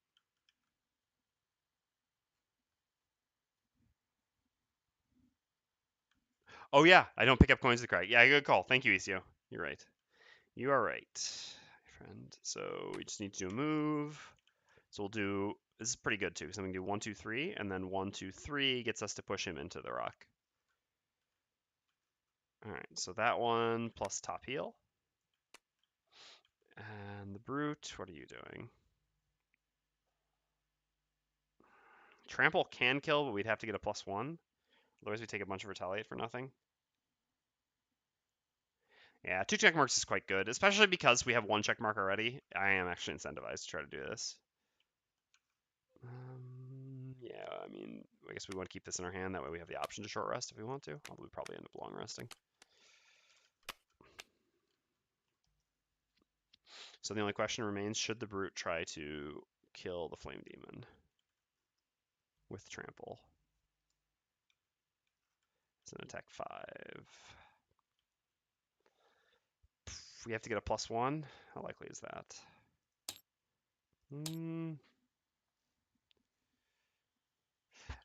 Oh yeah, I don't pick up coins to cry. Yeah, good call. Thank you, Isio. You're right. You are right, friend. So we just need to do a move. So we'll do, this is pretty good too. So we can do 1, 2, 3, and then 1, 2, 3 gets us to push him into the rock. All right, so that one plus top heal. And the brute, what are you doing? Trample can kill, but we'd have to get a +1. Otherwise, we take a bunch of Retaliate for nothing. Yeah, 2 check marks is quite good, especially because we have 1 check mark already. I am actually incentivized to try to do this. Yeah, I mean, I guess we want to keep this in our hand. That way we have the option to short rest if we want to. Although we probably end up long resting. So the only question remains, should the Brute try to kill the Flame Demon with Trample? It's an attack 5. We have to get a +1. How likely is that?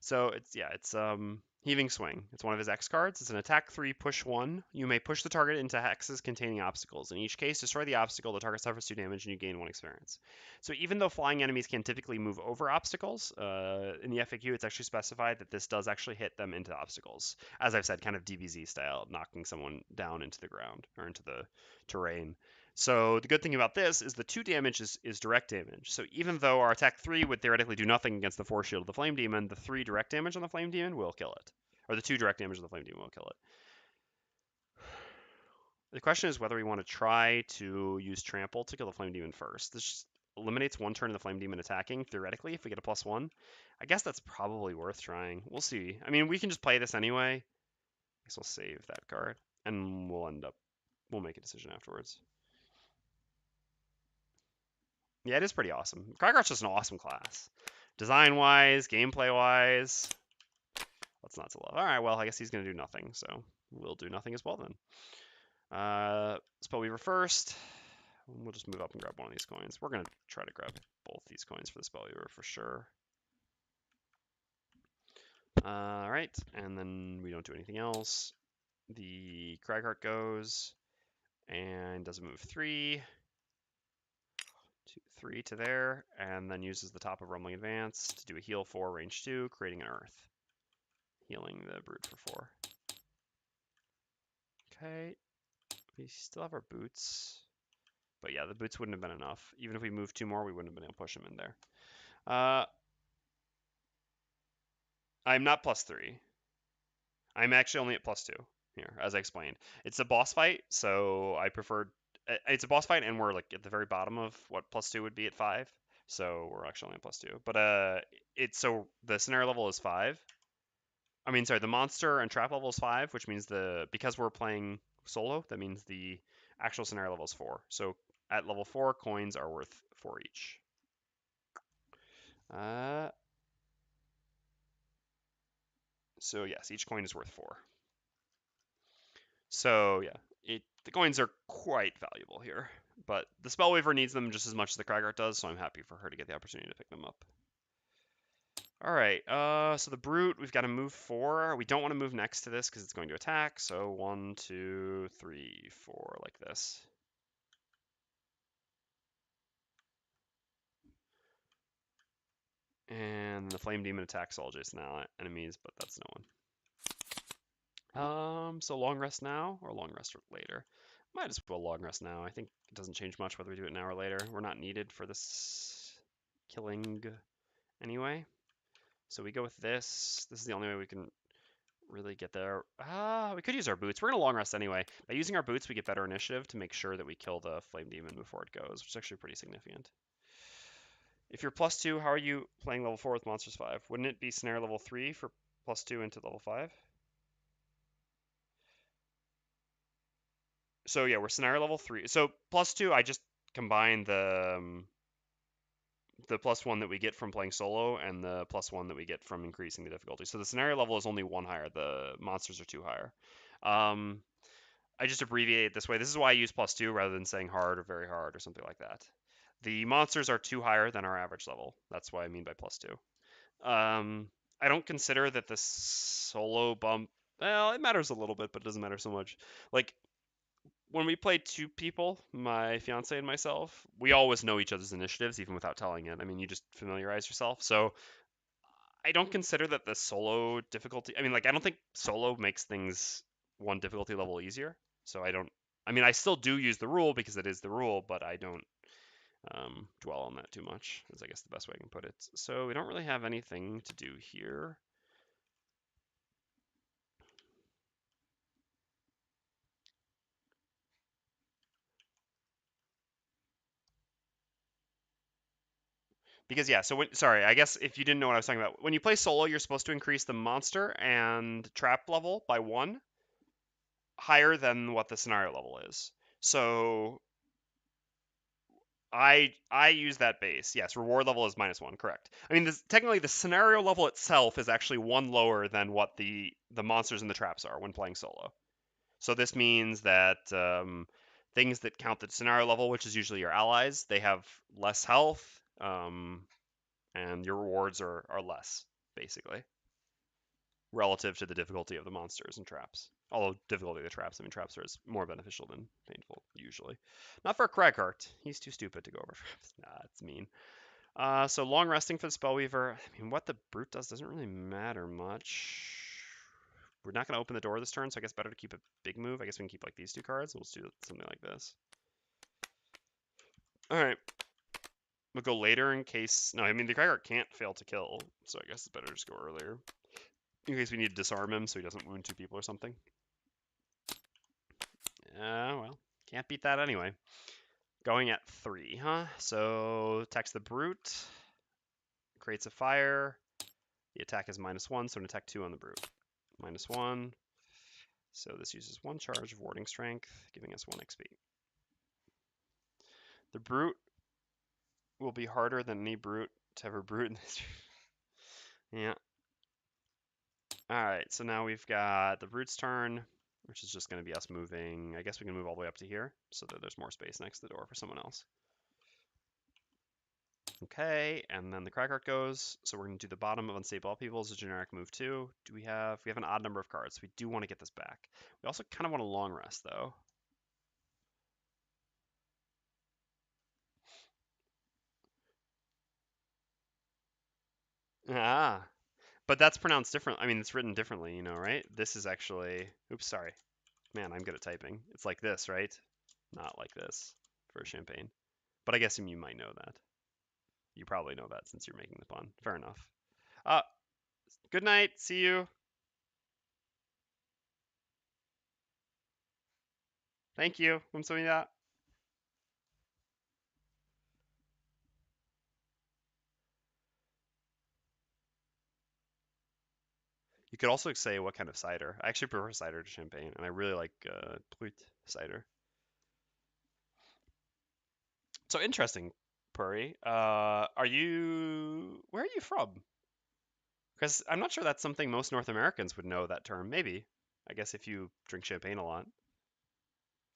So it's Heaving Swing. It's one of his X cards. It's an attack 3, push 1. You may push the target into hexes containing obstacles. In each case, destroy the obstacle. The target suffers 2 damage, and you gain 1 experience. So even though flying enemies can typically move over obstacles, in the FAQ it's actually specified that this does actually hit them into obstacles. As I've said, kind of DBZ style, knocking someone down into the ground or into the terrain. So the good thing about this is the 2 damage is direct damage. So even though our attack 3 would theoretically do nothing against the force shield of the Flame Demon, the 3 direct damage on the Flame Demon will kill it. Or the 2 direct damage on the Flame Demon will kill it. The question is whether we want to try to use Trample to kill the Flame Demon first. This just eliminates 1 turn of the Flame Demon attacking, theoretically, if we get a +1. I guess that's probably worth trying. We'll see. I mean, we can just play this anyway. I guess we'll save that card, and we'll make a decision afterwards. Yeah, it is pretty awesome. Cragheart's just an awesome class. Design-wise, gameplay-wise, what's not to love? All right, well, I guess he's going to do nothing, so we'll do nothing as well then. Spellweaver first. We'll just move up and grab one of these coins. We're going to try to grab both these coins for the Spellweaver for sure. All right, and then we don't do anything else. The Cragheart goes and does a move 3. 2, 3 to there, and then uses the top of Rumbling Advance to do a heal 4, range 2, creating an Earth. Healing the Brute for 4. Okay, we still have our boots. But yeah, the boots wouldn't have been enough. Even if we moved 2 more, we wouldn't have been able to push them in there. I'm not +3. I'm actually only at +2 here, as I explained. It's a boss fight, so I preferred... It's a boss fight, and we're like at the very bottom of what +2 would be at 5. So we're actually only at +2. But so the scenario level is 5. I mean, sorry, the monster and trap level is 5, which means because we're playing solo, that means the actual scenario level is 4. So at level 4, coins are worth 4 each. So yes, each coin is worth 4. So yeah, the coins are quite valuable here. But the Spellweaver needs them just as much as the Cragheart does, so I'm happy for her to get the opportunity to pick them up. All right, so the Brute, we've got to move 4. We don't want to move next to this because it's going to attack. So 1, 2, 3, 4, like this. And the Flame Demon attacks all Jason enemies, but that's no one. So long rest now or long rest later? Might as well long rest now. I think it doesn't change much whether we do it now or later. We're not needed for this killing anyway. So we go with this. This is the only way we can really get there. We could use our boots. We're going to long rest anyway. By using our boots, we get better initiative to make sure that we kill the Flame Demon before it goes, which is actually pretty significant. If you're +2, how are you playing level 4 with Monsters 5? Wouldn't it be Snare level 3 for +2 into level 5? So yeah, we're Snare level 3. So +2, I just combine the +1 that we get from playing solo and the +1 that we get from increasing the difficulty. So the scenario level is only 1 higher. The monsters are 2 higher. I just abbreviate it this way. This is why I use +2 rather than saying hard or very hard or something like that. The monsters are 2 higher than our average level. That's what I mean by +2. I don't consider that the solo bump... Well, it matters a little bit, but it doesn't matter so much. Like, when we play 2 people, my fiance and myself, we always know each other's initiatives, even without telling it. I mean, you just familiarize yourself. So I don't consider that the solo difficulty... I mean, like, I don't think solo makes things 1 difficulty level easier. So I don't... I mean, I still do use the rule because it is the rule, but I don't dwell on that too much, is I guess the best way I can put it. So we don't really have anything to do here. Because yeah, so sorry, I guess if you didn't know what I was talking about, when you play solo, you're supposed to increase the monster and trap level by 1 higher than what the scenario level is. So I use that base. Yes, reward level is -1, correct. I mean, technically the scenario level itself is actually 1 lower than what the monsters and the traps are when playing solo. So this means that things that count the scenario level, which is usually your allies, they have less health, and your rewards are less, basically, relative to the difficulty of the monsters and traps. Although difficulty of the traps, I mean, traps are more beneficial than painful, usually. Not for Cragheart. He's too stupid to go over traps. Nah, it's mean. So long resting for the Spellweaver. I mean, what the Brute does doesn't really matter much. We're not going to open the door this turn, so I guess better to keep a big move. I guess we can keep like these 2 cards. We'll just do something like this. All right. We'll go later in case... No, I mean, the Cragheart can't fail to kill, so I guess it's better to just go earlier. In case we need to disarm him so he doesn't wound 2 people or something. Well, can't beat that anyway. Going at 3, huh? So, attacks the Brute. Creates a fire. The attack is -1, so an attack 2 on the Brute. -1. So this uses 1 charge of warding strength, giving us 1 XP. The Brute will be harder than any Brute to ever brute in this. Yeah. Alright, so now we've got the Brute's turn, which is just going to be us moving. I guess we can move all the way up to here, so that there's more space next to the door for someone else. Okay, and then the Cragheart goes, so we're going to do the bottom of Unstable People as a generic move too. We have an odd number of cards, so we do want to get this back. We also kind of want a long rest, though. Ah, but that's pronounced different. I mean, it's written differently, you know, right? This is actually, oops, sorry. Man, I'm good at typing. It's like this, right? Not like this for champagne. But I guess you might know that. You probably know that since you're making the pun. Fair enough. Uh, good night. See you. Thank you. 감사합니다. You could also say what kind of cider. I actually prefer cider to champagne, and I really like Brut cider. So interesting, Puri. Where are you from? Because I'm not sure that's something most North Americans would know that term. Maybe. I guess if you drink champagne a lot.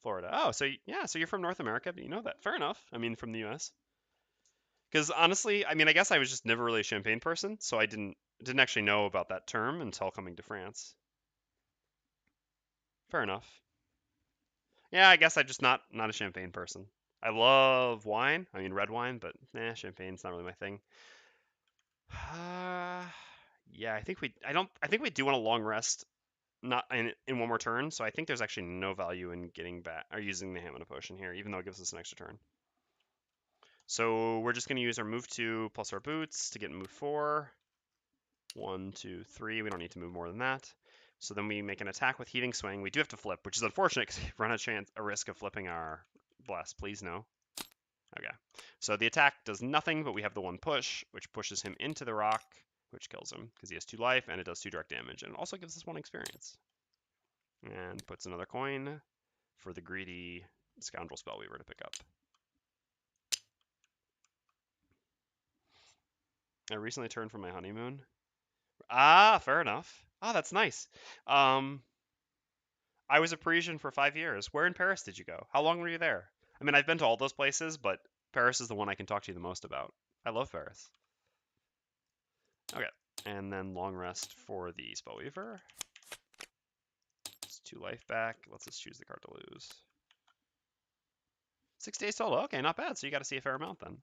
Florida. Oh, so yeah, so you're from North America, but you know that. Fair enough. I mean, from the U.S. Because honestly, I mean, I guess I was just never really a champagne person, so I didn't actually know about that term until coming to France. Fair enough. Yeah, I guess I'm just not a champagne person. I love wine. I mean, red wine, but champagne's not really my thing. Yeah, I think we do want a long rest, not in 1 more turn. So I think there's actually no value in getting back or using the Hamina potion here, even though it gives us an extra turn. So we're just going to use our move 2 plus our boots to get move 4. 1, 2, 3. We don't need to move more than that. So then we make an attack with Heaving Swing. We do have to flip, which is unfortunate because we run a risk of flipping our Bless. Please no. Okay. So the attack does nothing, but we have the 1 push, which pushes him into the rock, which kills him because he has 2 life, and it does 2 direct damage, and it also gives us 1 experience. And puts another coin for the greedy Scoundrel Spellweaver to pick up. I recently returned from my honeymoon. Ah, fair enough. Ah, that's nice. I was a Parisian for 5 years. Where in Paris did you go? How long were you there? I mean, I've been to all those places, but Paris is the one I can talk to you the most about. I love Paris. Okay, and then long rest for the Spellweaver. It's 2 life back. Let's us choose the card to lose. 6 days solo. Okay, not bad. So you got to see a fair amount then.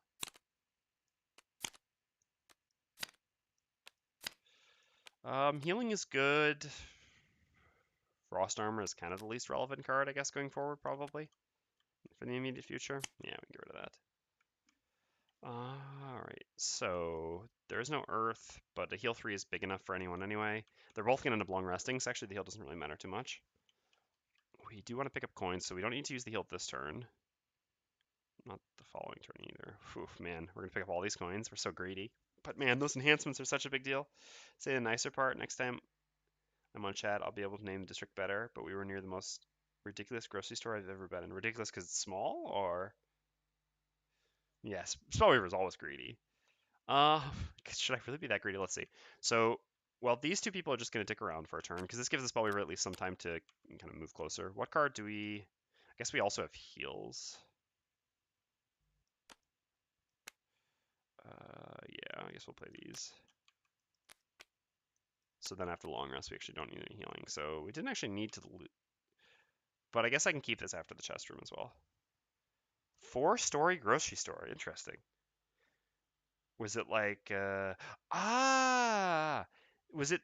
Healing is good. Frost Armor is kind of the least relevant card, I guess, going forward, probably. For the immediate future. Yeah, we can get rid of that. Alright, so there's no earth, but the heal 3 is big enough for anyone anyway. They're both going to end up long resting, so actually the heal doesn't really matter too much. We do want to pick up coins, so we don't need to use the heal this turn. Not the following turn either. Oof, man, we're going to pick up all these coins. We're so greedy. But man, those enhancements are such a big deal. Say the nicer part, next time I'm on chat, I'll be able to name the district better, but we were near the most ridiculous grocery store I've ever been in. Ridiculous because it's small, or... Yes, Spellweaver is always greedy. Uh, should I really be that greedy? Let's see. So, well, these two people are just going to dick around for a turn, because this gives the Spellweaver at least some time to kind of move closer. What card do we... I guess we also have heals. Yeah, I guess we'll play these. So then after the long rest, we actually don't need any healing. So we didn't actually need to loot. But I guess I can keep this after the chest room as well. 4-story grocery store. Interesting. Was it like was it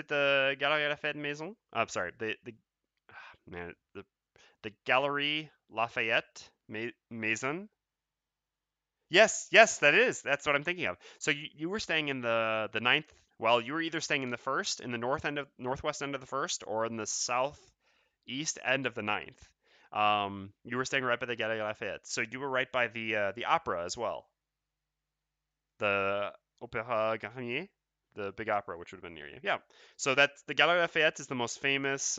the Galerie Lafayette Maison? I'm sorry, the man the Galerie Lafayette Maison. Yes, yes, that's what I'm thinking of. So you were staying in the ninth. Well, you were either staying in the first, in the northwest end of the first, or in the southeast end of the ninth. You were staying right by the Galerie Lafayette, so you were right by the opera as well. The Opéra Garnier, the big opera, which would have been near you. Yeah. So that's the Galerie Lafayette is the most famous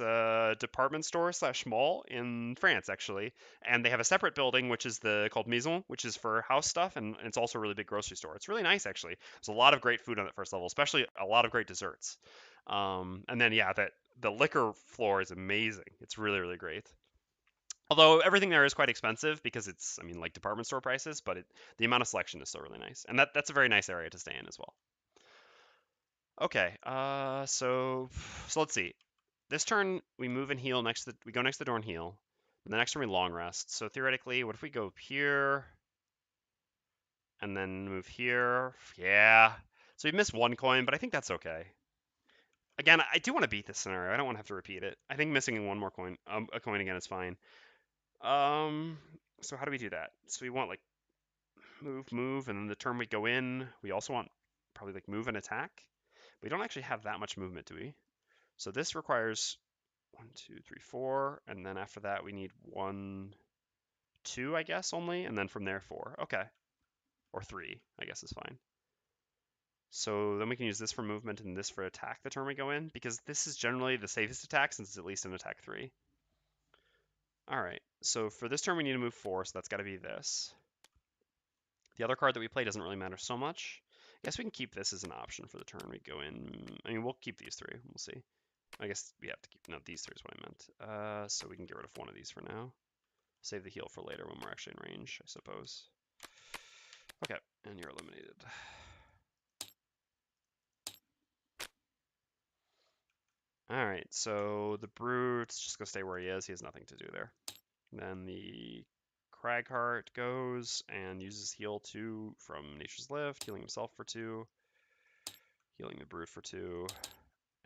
department store / mall in France, actually. And they have a separate building, which is called Maison, which is for house stuff, and it's also a really big grocery store. It's really nice, actually. There's a lot of great food on that first level, especially a lot of great desserts. And then yeah, the liquor floor is amazing. It's really, really great. Although everything there is quite expensive because it's, I mean, like department store prices, but the amount of selection is still really nice. And that's a very nice area to stay in as well. Okay, so let's see. This turn we move and heal we go next to the door and heal. And the next turn we long rest. So theoretically, what if we go here and then move here? Yeah. So we missed one coin, but I think that's okay. Again, I do want to beat this scenario. I don't want to have to repeat it. I think missing one more coin, a coin again is fine. So how do we do that? So we want like move, and then the turn we go in, we also want probably like move and attack. We don't actually have that much movement, do we? So this requires 1, 2, 3, 4, and then after that we need 1, 2, I guess only, and then from there 4. Okay, or 3, I guess is fine. So then we can use this for movement and this for attack the turn we go in, because this is generally the safest attack since it's at least an attack 3. All right, so for this turn we need to move 4, so that's got to be this. The other card that we play doesn't really matter so much. I guess we can keep this as an option for the turn we go in. I mean, we'll keep these 3. We'll see. I guess we have to keep... No, these 3 is what I meant. So we can get rid of one of these for now. Save the heal for later when we're actually in range, I suppose. Okay, and you're eliminated. Alright, so the Brute's just going to stay where he is. He has nothing to do there. And then the Cragheart goes and uses heal 2 from Nature's Lift, healing himself for 2, healing the Brute for 2,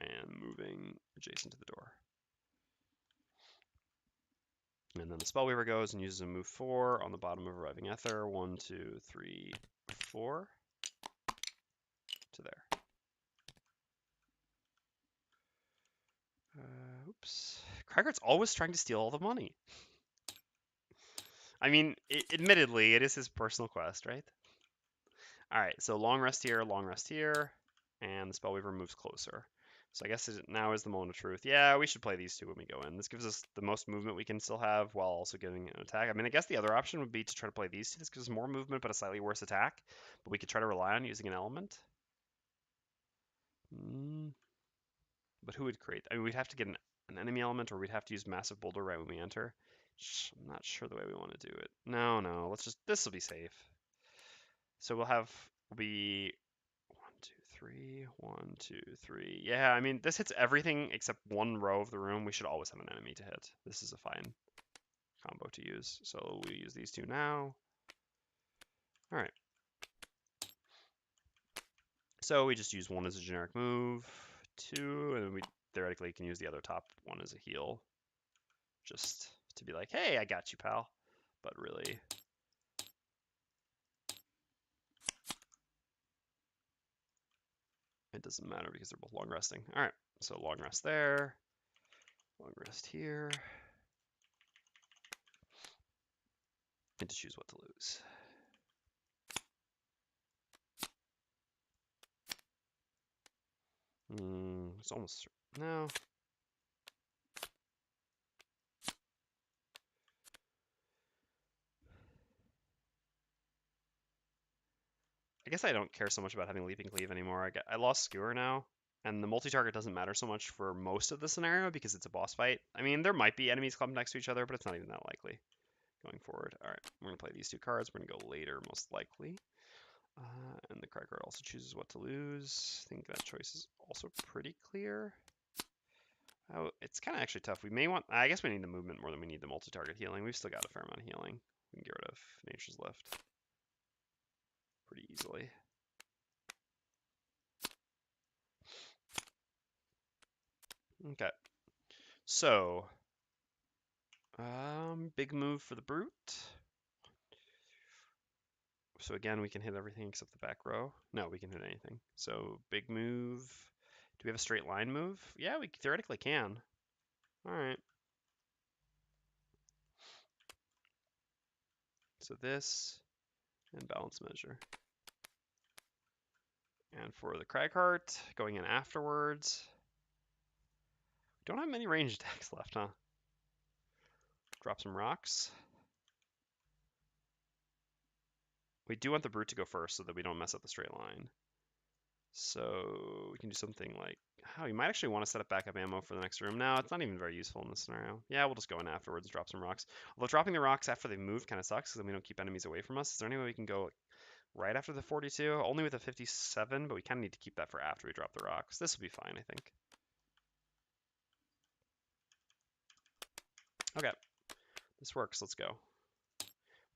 and moving adjacent to the door. And then the Spellweaver goes and uses a move 4 on the bottom of Arriving Ether. 1, 2, 3, 4 to there. Oops. Cragheart's always trying to steal all the money. I mean, admittedly, it is his personal quest, right? Alright, so long rest here, and the Spellweaver moves closer. So I guess now is the moment of truth. Yeah, we should play these 2 when we go in. This gives us the most movement we can still have while also getting an attack. I mean, I guess the other option would be to try to play these 2. This gives us more movement but a slightly worse attack. But we could try to rely on using an element. But who would create? I mean, we'd have to get an enemy element, or we'd have to use Massive Boulder right when we enter. I'm not sure the way we want to do it. No, this will be safe. So we'll be 1, 2, 3, 1, 2, 3. Yeah, I mean, this hits everything except one row of the room. We should always have an enemy to hit. This is a fine combo to use. So we use these 2 now. All right. So we just use 1 as a generic move, 2, and then we theoretically can use the other top 1 as a heal. Just to be like, hey, I got you, pal. But really, It doesn't matter because they're both long resting. All right, so long rest there, long rest here. And to choose what to lose. It's almost, no. I guess I don't care so much about having Leaping Cleave anymore. I lost Skewer now, and the multi-target doesn't matter so much for most of the scenario because it's a boss fight. I mean, there might be enemies clumped next to each other, but it's not even that likely going forward. All right, we're going to play these two cards. We're going to go later, most likely. And the Cragheart also chooses what to lose. I think that choice is also pretty clear. Oh, it's kind of actually tough. We may want, I guess we need the movement more than we need the multi-target healing. We've still got a fair amount of healing. We can get rid of Nature's Lift pretty easily. Okay. So, big move for the Brute. So again, we can hit everything except the back row. No, we can hit anything. So big move. Do we have a straight line move? Yeah, we theoretically can. All right. So this and balance measure. And for the Cragheart, going in afterwards. We don't have many range attacks left, huh? Drop some rocks. We do want the Brute to go first so that we don't mess up the straight line. So we can do something like, oh, you might actually want to set up backup ammo for the next room. No, it's not even very useful in this scenario. Yeah, we'll just go in afterwards, drop some rocks. Although dropping the rocks after they've moved kind of sucks because then we don't keep enemies away from us. Is there any way we can go right after the 42? Only with a 57, but we kind of need to keep that for after we drop the rocks. This will be fine, I think. Okay, this works. Let's go.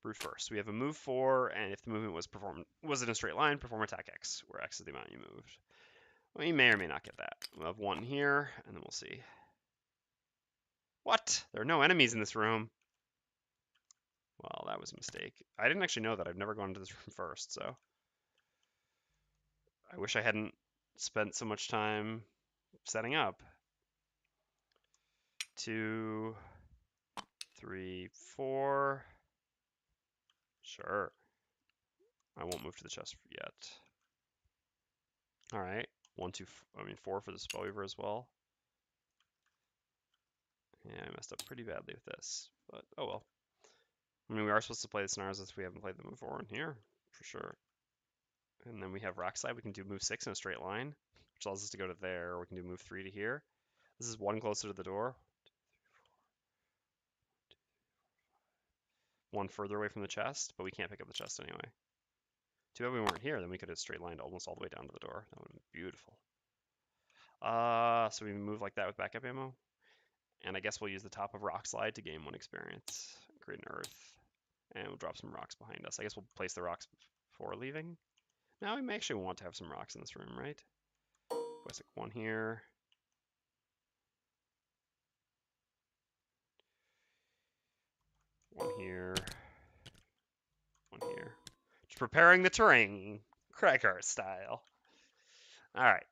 Brute first. We have a move 4, and if the movement was in a straight line, perform attack X, where X is the amount you moved. We may or may not get that. We'll have 1 here, and then we'll see. What? There are no enemies in this room. Well, that was a mistake. I didn't actually know that. I've never gone into this room first, so. I wish I hadn't spent so much time setting up. 2, 3, 4. Sure. I won't move to the chest yet. All right. 1, 2, 4 for the Spellweaver as well. Yeah, I messed up pretty badly with this, but oh well. I mean, we are supposed to play the scenarios as we haven't played the move 4 in here, for sure. And then we have rock slide. We can do move 6 in a straight line, which allows us to go to there, or we can do move 3 to here. This is 1 closer to the door. 1 further away from the chest, but we can't pick up the chest anyway. Too bad we weren't here, then we could have straight lined almost all the way down to the door. That would have been beautiful. So we move like that with backup ammo. And I guess we'll use the top of rock slide to gain 1 experience. Create an earth. And we'll drop some rocks behind us. I guess we'll place the rocks before leaving. Now we may actually want to have some rocks in this room, right? Place like 1 here. 1 here. 1 here. Just preparing the terrain, Cragheart style. All right.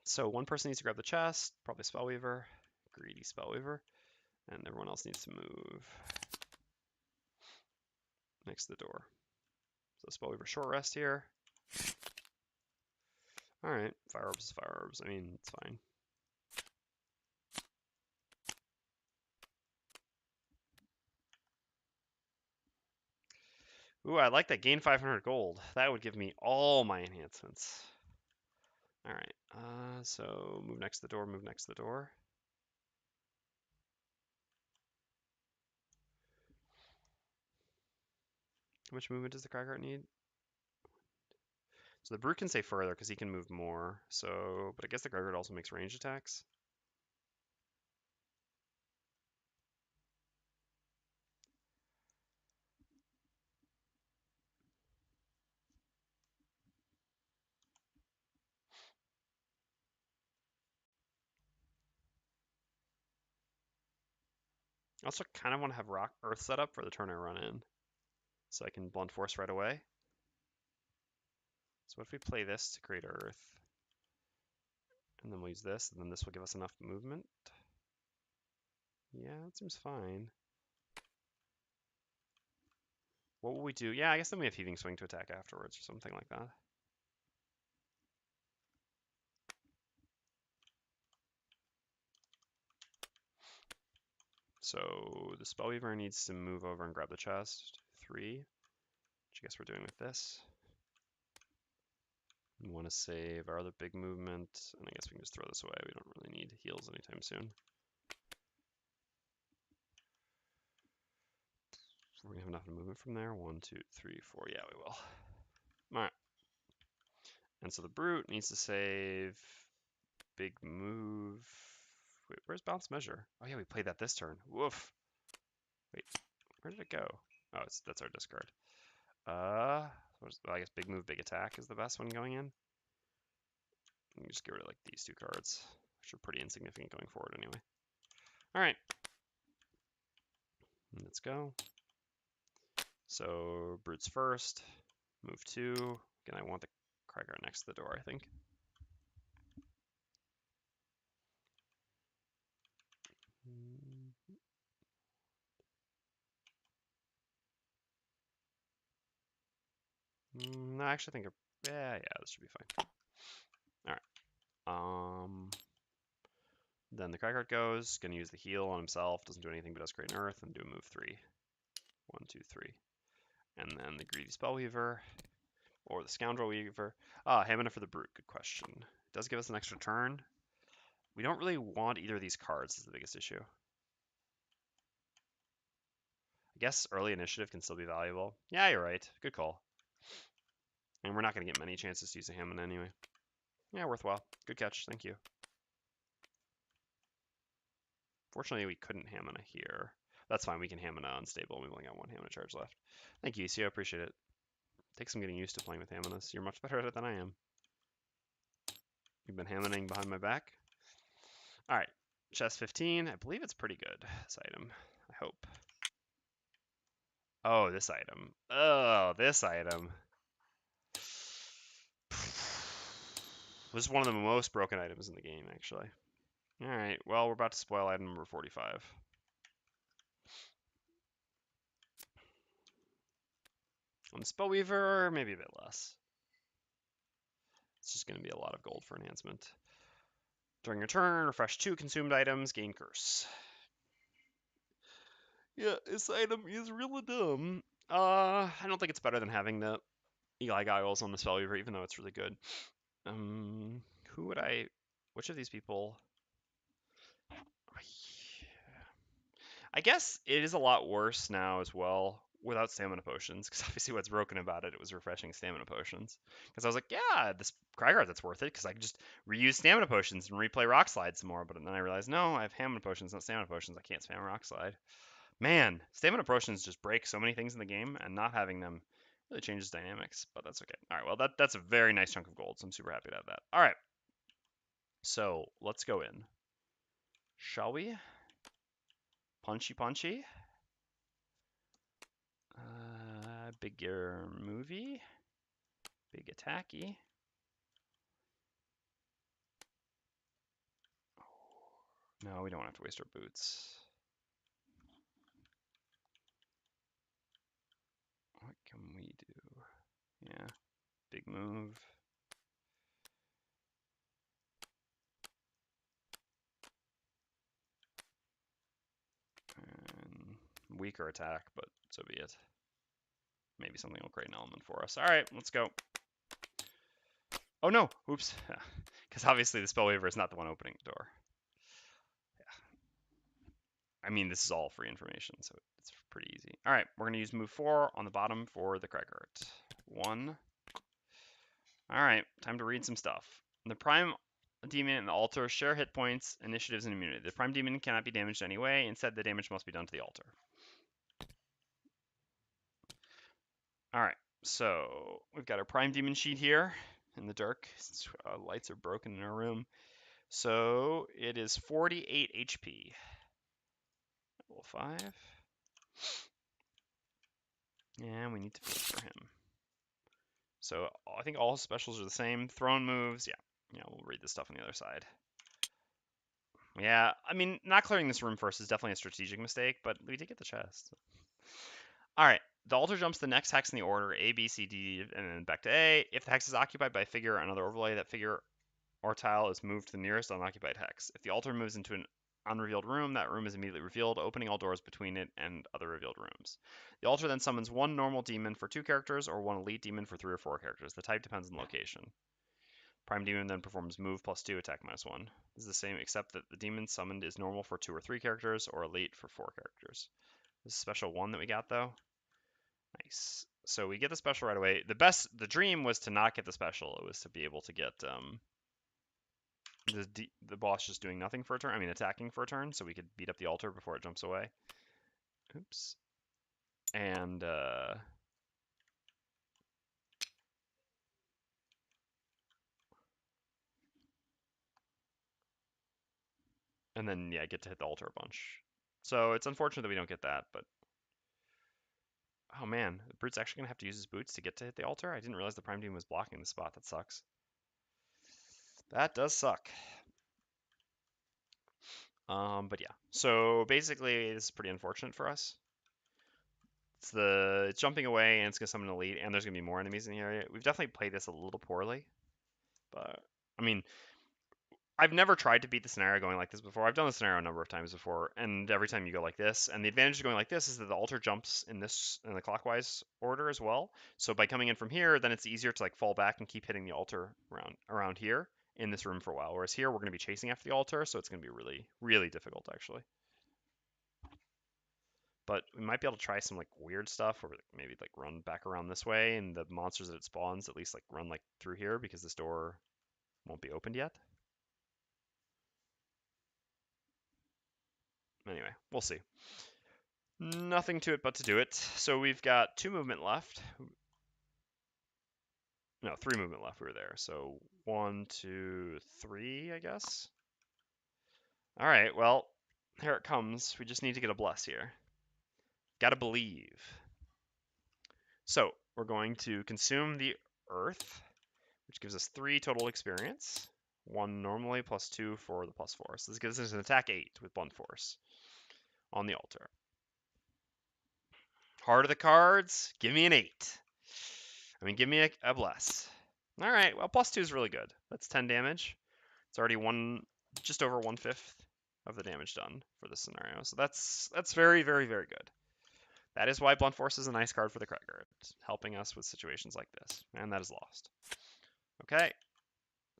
So 1 person needs to grab the chest, probably Spellweaver, greedy Spellweaver, and everyone else needs to move next to the door. So Spellweaver short rest here. All right, fire orbs is fire orbs. I mean, it's fine. Ooh, I like that. Gain 500 gold. That would give me all my enhancements. All right, so move next to the door, move next to the door. How much movement does the Cragheart need? So the Brute can stay further because he can move more. So, but I guess the Cragheart also makes range attacks. I also kind of want to have rock earth set up for the turn I run in, so I can blunt force right away. So what if we play this to create Earth? And then we'll use this, and then this will give us enough movement. Yeah, that seems fine. What will we do? Yeah, I guess then we have Heaving Swing to attack afterwards or something like that. So the Spellweaver needs to move over and grab the chest. 3, which I guess we're doing with this. We want to save our other big movement, and I guess we can just throw this away. We don't really need heals anytime soon. We're gonna have enough movement from there. 1, 2, 3, 4. Yeah, we will. All right. And so the Brute needs to save big move. Wait, where's Bounce Measure? Oh yeah, we played that this turn. Woof. Wait, where did it go? Oh, that's our discard. Well, I guess big move, big attack is the best one going in. You can just get rid of like these 2 cards, which are pretty insignificant going forward anyway. All right, let's go. So Brutes first, move 2. Again, I want the Cragheart next to the door, I think. No, I actually think, yeah, this should be fine. All right. Then the Cragheart goes, gonna use the heal on himself, doesn't do anything but does create an Earth, and do a move 3. 1, 2, 3. And then the Greedy Spellweaver, or the Scoundrel Weaver. Hamina for the Brute, good question. It does give us an extra turn. We don't really want either of these cards, is the biggest issue. I guess early initiative can still be valuable. Yeah, you're right. Good call. And we're not going to get many chances to use a Hamina anyway. Yeah, worthwhile. Good catch. Thank you. Fortunately, we couldn't Hamina here. That's fine. We can Hamina unstable. We've only got 1 Hamina charge left. Thank you, ECO. Appreciate it. Takes some getting used to playing with Haminas. You're much better at it than I am. You've been Hamining behind my back. All right. Chest 15. I believe it's pretty good, this item. I hope. Oh, this item. Oh, this item. This is one of the most broken items in the game, actually. All right, well, we're about to spoil item number 45. On the Spellweaver, maybe a bit less. It's just going to be a lot of gold for enhancement. During your turn, refresh 2 consumed items, gain curse. Yeah, this item is really dumb. I don't think it's better than having the Eli Goggles on the Spellweaver, even though it's really good. Who would I... Which of these people... I guess it is a lot worse now as well without stamina potions, because obviously what's broken about it was refreshing stamina potions. Because I was like, yeah, this Cragheart, that's worth it, because I can just reuse stamina potions and replay Rock Slide some more. But then I realized, no, I have Hamina potions, not stamina potions. I can't spam Rock Slide. Man, stamina potions just break so many things in the game, and not having them really changes dynamics, but that's okay. All right, well, that's a very nice chunk of gold, so I'm super happy to have that. All right, so let's go in. Shall we? Punchy punchy. Bigger movie. Big attacky. No, we don't have to waste our boots. What can we do? Yeah, big move. And weaker attack, but so be it. Maybe something will create an element for us. All right, let's go. Oh no, oops. Because obviously the Spellweaver is not the one opening the door. Yeah. I mean, this is all free information, so it's pretty easy. All right, we're going to use move 4 on the bottom for the Cragheart. 1. All right, time to read some stuff. The Prime Demon and the Altar share hit points, initiatives, and immunity. The Prime Demon cannot be damaged anyway. Instead, the damage must be done to the altar. All right, so we've got our Prime Demon sheet here in the dark. Lights are broken in our room. So it is 48 HP. Level 5. And we need to pay for him. So I think all specials are the same. Throne moves, yeah. Yeah, we'll read this stuff on the other side. Yeah, I mean, not clearing this room first is definitely a strategic mistake, but we did get the chest. All right, the altar jumps the next hex in the order A, B, C, D, and then back to A. If the hex is occupied by a figure or another overlay, that figure or tile is moved to the nearest unoccupied hex. If the altar moves into an unrevealed room, that room is immediately revealed, opening all doors between it and other revealed rooms. The altar then summons one normal demon for 2 characters or one elite demon for 3 or 4 characters. The type depends on the location. Prime demon then performs move +2, attack -1. This is the same except that the demon summoned is normal for 2 or 3 characters or elite for 4 characters. This is special 1 that we got though. Nice. So we get the special right away. The dream was to not get the special. It was to be able to get the boss just doing nothing for a turn. I mean, attacking for a turn, so we could beat up the altar before it jumps away. Oops. And then yeah, get to hit the altar a bunch. So it's unfortunate that we don't get that, but oh man, the brute's actually gonna have to use his boots to get to hit the altar. I didn't realize the prime demon was blocking the spot. That sucks. That does suck. But yeah. So basically, this is pretty unfortunate for us. It's jumping away and it's gonna summon an elite, and there's gonna be more enemies in the area. We've definitely played this a little poorly, but I mean, I've never tried to beat the scenario going like this before. I've done the scenario a number of times before, and every time you go like this, and the advantage of going like this is that the altar jumps in the clockwise order as well. So by coming in from here, then it's easier to like fall back and keep hitting the altar around here in this room for a while. Whereas here we're going to be chasing after the altar, so it's going to be really, really difficult actually. But we might be able to try some like weird stuff, or maybe like run back around this way, and the monsters that it spawns at least like run like through here because this door won't be opened yet. Anyway, we'll see. Nothing to it but to do it. So we've got 2 movement left. No, 3 movement left. We were there. So 1, 2, 3, I guess. All right, well, here it comes. We just need to get a bless here. Gotta believe. So we're going to consume the earth, which gives us 3 total experience. 1 normally, +2 for the +4. So this gives us an attack 8 with blunt force on the altar. Heart of the cards, give me an 8. I mean, give me a bless. All right, well, +2 is really good. That's 10 damage. It's already just over 1/5 of the damage done for this scenario. So that's very, very, very good. That is why Blunt Force is a nice card for the Cragheart, helping us with situations like this. And that is lost. Okay,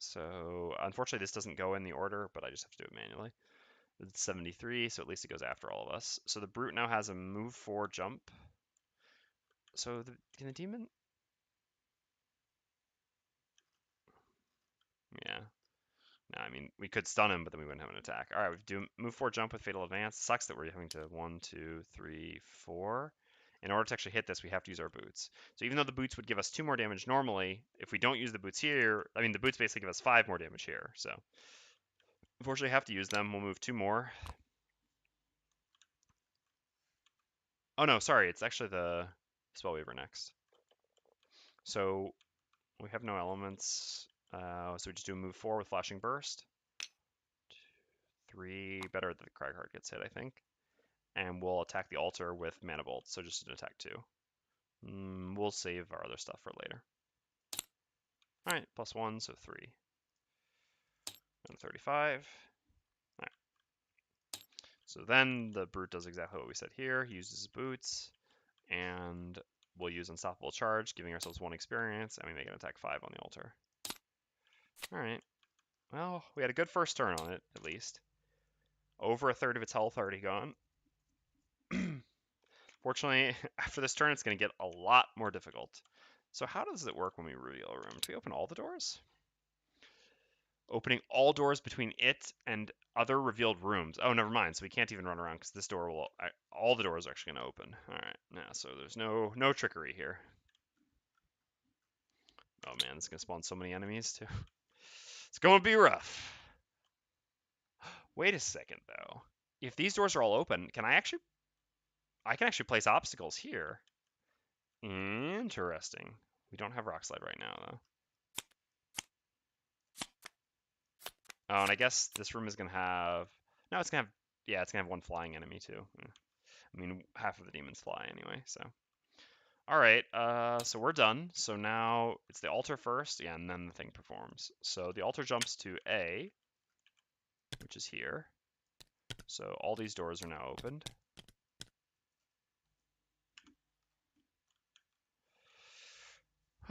so unfortunately this doesn't go in the order, but I just have to do it manually. It's 73, so at least it goes after all of us. So the Brute now has a move 4 jump. So can the Demon? Yeah. No, I mean, we could stun him, but then we wouldn't have an attack. All right, we do move 4 jump with Fatal Advance. Sucks that we're having to 1, 2, 3, 4. In order to actually hit this, we have to use our boots. So even though the boots would give us 2 more damage normally, if we don't use the boots here, I mean, the boots basically give us 5 more damage here. So unfortunately, have to use them. We'll move 2 more. Oh no, sorry, it's actually the Spellweaver next. So we have no elements, so we just do a move 4 with Flashing Burst. 3, better that the Cragheart gets hit, I think. And we'll attack the altar with Mana Bolt, so just an attack 2. We'll save our other stuff for later. Alright, +1, so 3. And 35. Alright. So then the Brute does exactly what we said here. He uses his boots, and we'll use Unstoppable Charge, giving ourselves 1 experience, and we make an attack 5 on the altar. Alright. Well, we had a good first turn on it, at least. Over a third of its health already gone. Fortunately, after this turn, it's going to get a lot more difficult. So how does it work when we reveal a room? Do we open all the doors? Opening all doors between it and other revealed rooms. Oh, never mind. So we can't even run around because this door will... all the doors are actually going to open. All right. Yeah, so there's no trickery here. Oh, man. This is going to spawn so many enemies, too. It's going to be rough. Wait a second, though. If these doors are all open, can I can actually place obstacles here. Interesting. We don't have Rock Slide right now, though. Oh, and I guess this room is going to have... No, it's going to have... Yeah, it's going to have one flying enemy, too. I mean, half of the demons fly anyway, so... Alright, so we're done. So now it's the altar first, yeah, and then the thing performs. So the altar jumps to A, which is here. So all these doors are now opened.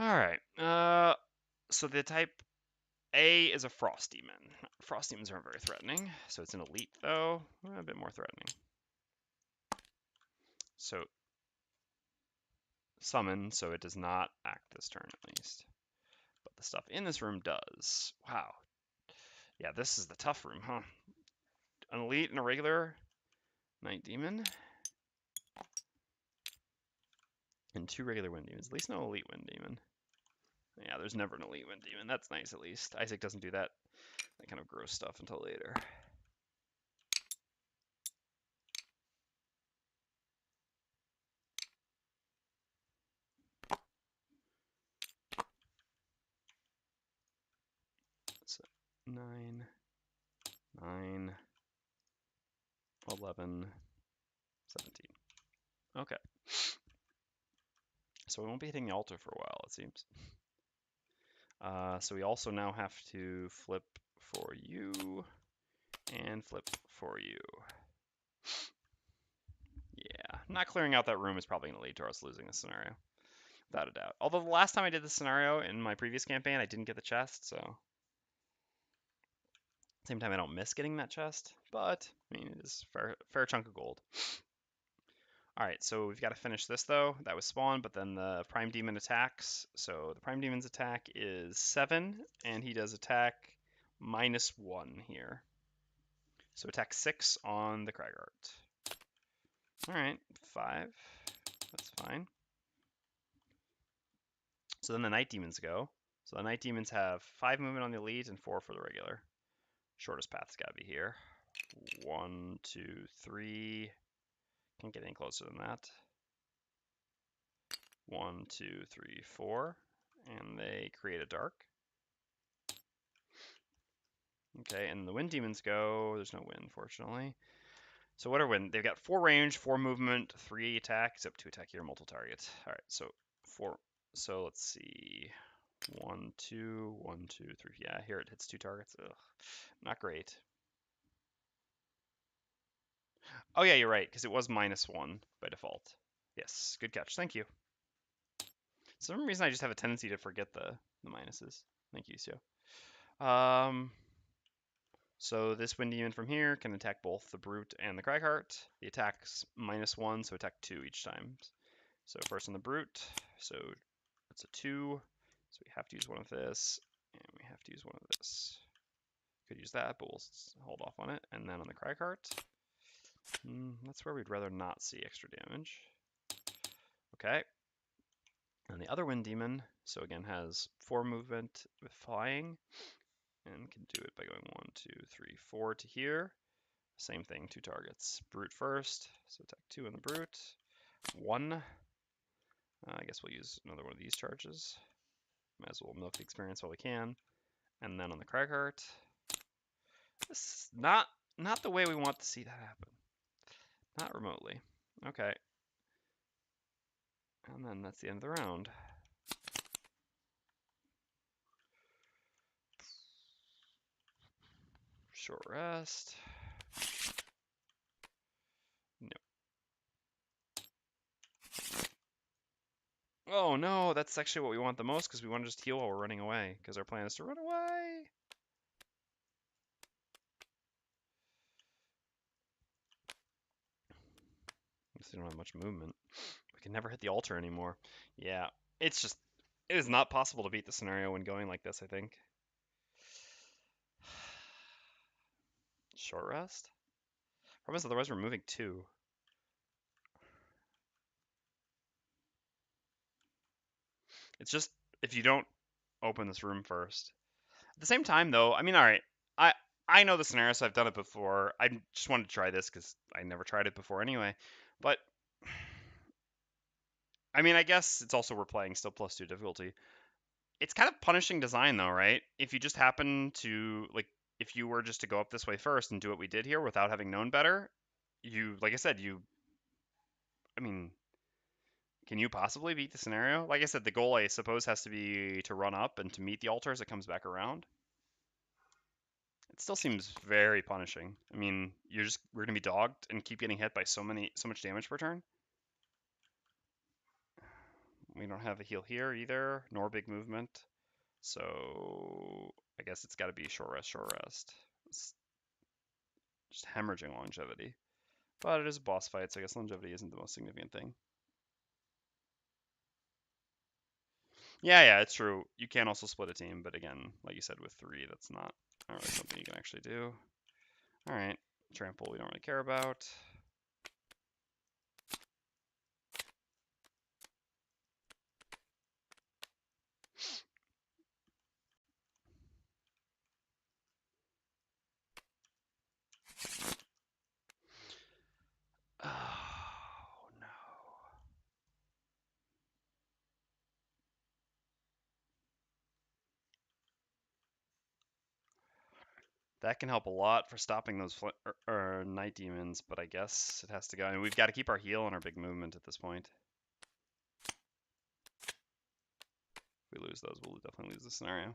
Alright, so the type A is a Frost Demon. Frost Demons aren't very threatening, so it's an elite, though. A bit more threatening. So summon, so it does not act this turn at least. But the stuff in this room does. Wow. Yeah, this is the tough room, huh? An elite and a regular Night Demon. And 2 regular Wind Demons. At least no elite Wind Demon. Yeah, there's never an elite Wind Demon. That's nice at least. Isaac doesn't do that kind of gross stuff until later. So 9, 9, 11, 17. Okay. So we won't be hitting the altar for a while, it seems. So we also now have to flip for you and flip for you. Yeah, not clearing out that room is probably going to lead to us losing this scenario, without a doubt. Although the last time I did this scenario in my previous campaign, I didn't get the chest, so... Same time, I don't miss getting that chest, but, I mean, it is a fair chunk of gold. Alright, so we've got to finish this, though. That was spawn, but then the Prime Demon attacks. So the Prime Demon's attack is 7, and he does attack -1 here. So attack 6 on the Cragheart. Alright, 5. That's fine. So then the Night Demons go. So the Night Demons have 5 movement on the elite and 4 for the regular. Shortest path's got to be here. 1, 2, 3. Can't get any closer than that. 1, 2, 3, 4. And they create a dark. Okay, and the Wind Demons go. There's no wind, fortunately. So what are wind? They've got 4 range, 4 movement, 3 attack, except 2 attack here, multiple targets. Alright, so 4. So let's see. 1, 2, 1, 2, 3. Yeah, here it hits 2 targets. Ugh, not great. Oh yeah, you're right, because it was -1 by default. Yes, good catch. Thank you. For some reason I just have a tendency to forget the minuses. Thank you, Sio. So this Wind Demon from here can attack both the Brute and the Cragheart. The attack's -1, so attack 2 each time. So first on the Brute, so it's a 2, so we have to use one of this, and we have to use one of this. Could use that, but we'll hold off on it. And then on the Cragheart, that's where we'd rather not see extra damage. Okay. And the other Wind Demon, so again has 4 movement with flying, and can do it by going 1, 2, 3, 4 to here. Same thing, 2 targets. Brute first, so attack 2 on the Brute. 1. I guess we'll use another one of these charges. Might as well milk the experience while we can. And then on the Cragheart, this is not the way we want to see that happen. Not remotely. Okay. And then that's the end of the round. Short rest. No. Oh no, that's actually what we want the most, because we want to just heal while we're running away, because our plan is to run away. We don't have much movement. We can never hit the altar anymore. Yeah, it is not possible to beat the scenario when going like this, I think. Short rest? Problem is, otherwise we're moving 2. It's just, if you don't open this room first. At the same time, though, I mean, alright, I know the scenario, so I've done it before. I just wanted to try this, because I never tried it before anyway. But I mean, I guess it's also we're playing still +2 difficulty. It's kind of punishing design though, right? If you just happen to like, if you were just to go up this way first and do what we did here without having known better, you, like I said, I mean, can you possibly beat the scenario? Like I said, the goal I suppose has to be to run up and to meet the altar as it comes back around. It still seems very punishing. I mean, we're gonna be dogged and keep getting hit by so much damage per turn. We don't have a heal here either, nor big movement. So I guess it's got to be short rest, short rest. It's just hemorrhaging longevity. But it is a boss fight, so I guess longevity isn't the most significant thing. Yeah, it's true. You can also split a team, but again, like you said, with 3, that's not really something you can actually do. All right, trample we don't really care about. Oh no. That can help a lot for stopping those night demons, but I guess it has to go. I mean, we've got to keep our heal and our big movement at this point. If we lose those, we'll definitely lose the scenario.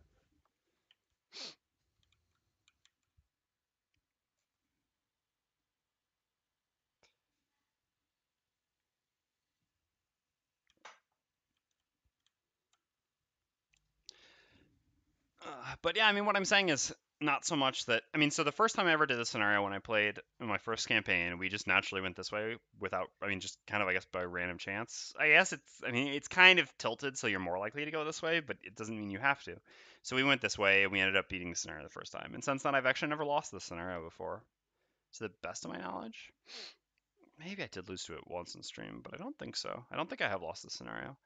But yeah, I mean, what I'm saying is not so much that. I mean, so the first time I ever did this scenario when I played in my first campaign, we just naturally went this way without. I mean, just kind of, I guess, by random chance. I guess it's. I mean, it's kind of tilted, so you're more likely to go this way, but it doesn't mean you have to. So we went this way, and we ended up beating the scenario the first time. And since then, I've actually never lost this scenario before, to the best of my knowledge. Maybe I did lose to it once in stream, but I don't think so. I don't think I have lost this scenario,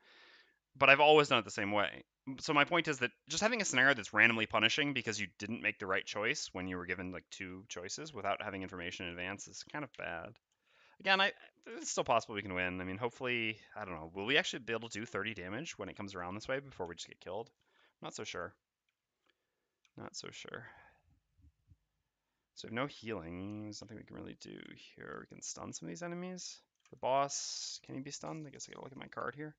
but I've always done it the same way. So my point is that just having a scenario that's randomly punishing because you didn't make the right choice when you were given like 2 choices without having information in advance is kind of bad. Again, it's still possible we can win. I mean, hopefully, I don't know. Will we actually be able to do 30 damage when it comes around this way before we just get killed? Not so sure. Not so sure. So we have no healing. There's nothing we can really do here. We can stun some of these enemies. The boss, can he be stunned? I guess I gotta look at my card here.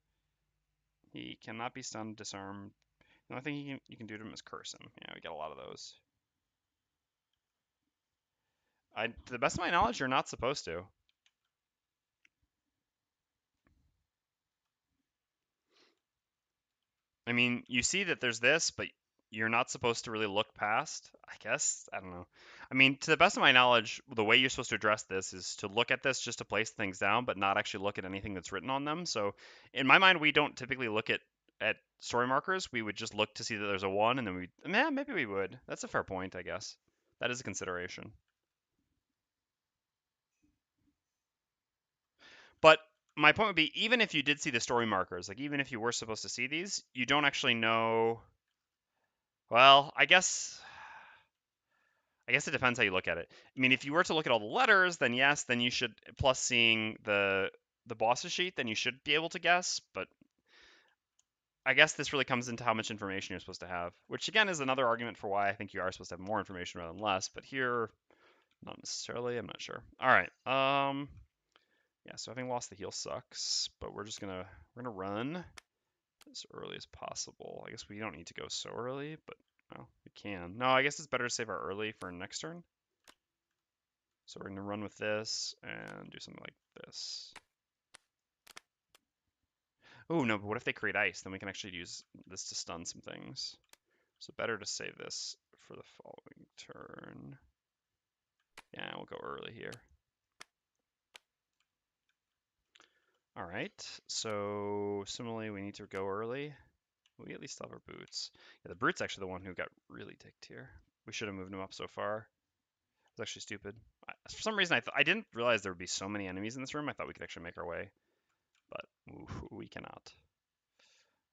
He cannot be stunned, disarmed. The only thing you can do to him is curse him. Yeah, we got a lot of those. To the best of my knowledge, you're not supposed to. I mean, you see that there's this, but you're not supposed to really look past. I guess I don't know. I mean, to the best of my knowledge, the way you're supposed to address this is to look at this just to place things down, but not actually look at anything that's written on them. So, in my mind, we don't typically look at story markers. We would just look to see that there's a 1, and then maybe we would. That's a fair point, I guess. That is a consideration. But my point would be, even if you did see the story markers, like even if you were supposed to see these, you don't actually know. Well, I guess it depends how you look at it. I mean, if you were to look at all the letters, then yes, then you should, plus seeing the boss's sheet, then you should be able to guess. But I guess this really comes into how much information you're supposed to have, which again is another argument for why I think you are supposed to have more information rather than less. But here, not necessarily. I'm not sure. All right. Yeah. So having lost the heal sucks, but we're gonna run as early as possible. I guess we don't need to go so early, but well, we can. No, I guess it's better to save our early for next turn. So we're going to run with this and do something like this. Oh, no, but what if they create ice? Then we can actually use this to stun some things. So better to save this for the following turn. Yeah, we'll go early here. All right, so similarly, we need to go early. We at least have our boots. Yeah, the brute's actually the one who got really ticked here. We should have moved him up so far. It's actually stupid. For some reason, I didn't realize there would be so many enemies in this room. I thought we could actually make our way, but we cannot.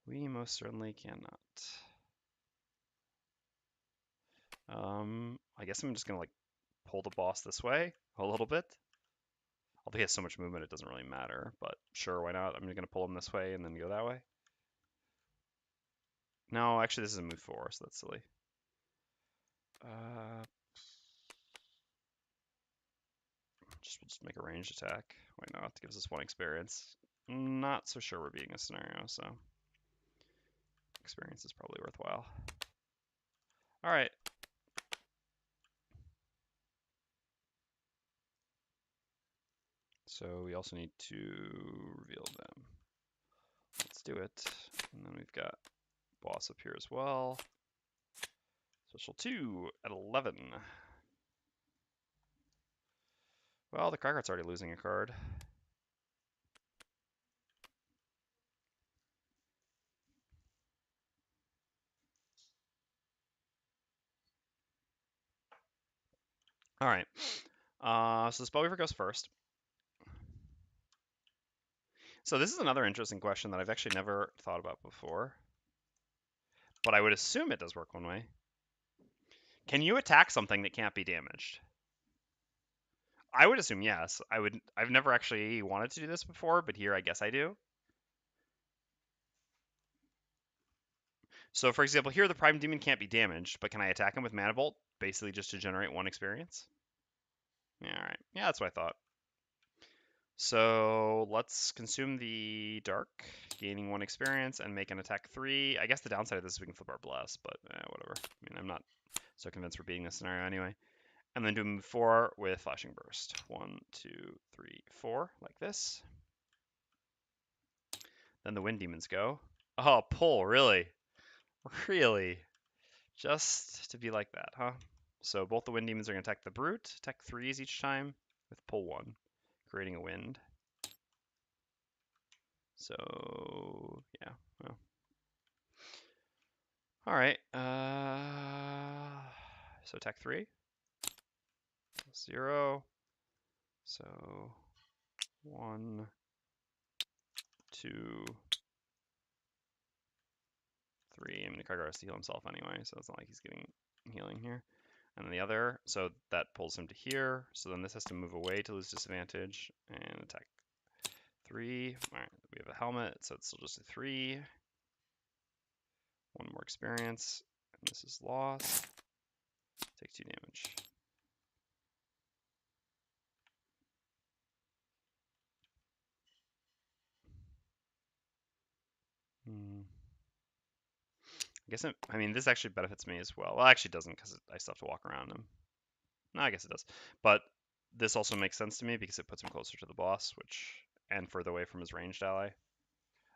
We most certainly cannot. I guess I'm just gonna like pull the boss this way a little bit. Although he has so much movement, it doesn't really matter. But sure, why not? I'm just going to pull him this way and then go that way. No, actually, this is a move 4, so that's silly. We'll just make a ranged attack. Why not? It gives us 1 experience. Not so sure we're beating this scenario, so experience is probably worthwhile. All right. So we also need to reveal them. Let's do it. And then we've got boss up here as well. Special 2 at 11. Well, the Cragheart's already losing a card. All right. So the Spellweaver goes first. So this is another interesting question that I've actually never thought about before. But I would assume it does work one way. Can you attack something that can't be damaged? I would assume yes. I've never actually wanted to do this before, but here I guess I do. So for example, here the Prime Demon can't be damaged, but can I attack him with Mana Bolt, basically just to generate 1 experience? Yeah, all right. Yeah, that's what I thought. So let's consume the Dark, gaining 1 experience, and make an attack 3. I guess the downside of this is we can flip our Bless, but whatever. I mean, I'm not so convinced we're beating this scenario anyway. And then do move 4 with Flashing Burst. 1, 2, 3, 4, like this. Then the Wind Demons go. Oh, pull, really? Really? Just to be like that, huh? So both the Wind Demons are going to attack the Brute, attack 3s each time with pull 1, creating a wind. So, yeah, well. All right. So attack 3. 0. So 1, 2, 3. I mean, the Cragheart has to heal himself anyway, so it's not like he's getting healing here. And then the other, so that pulls him to here. So then this has to move away to lose disadvantage and attack 3. All right, we have a helmet, so it's still just a 3. 1 more experience, and this is lost. Take 2 damage. I guess I mean, this actually benefits me as well. Well, it actually doesn't because I still have to walk around him. No, I guess it does. But this also makes sense to me because it puts him closer to the boss, and further away from his ranged ally.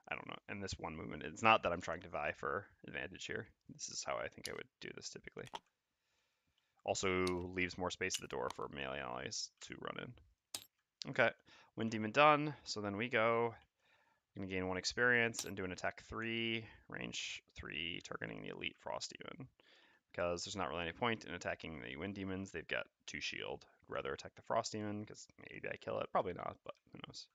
I don't know. And this 1 movement, it's not that I'm trying to vie for advantage here. This is how I think I would do this typically. Also leaves more space at the door for melee allies to run in. Okay, Wind Demon done. So then we go. I'm going to gain 1 experience and do an attack 3, range 3, targeting the Elite Frost Demon. Because there's not really any point in attacking the Wind Demons. They've got 2 shield. I'd rather attack the Frost Demon because maybe I kill it. Probably not, but who knows.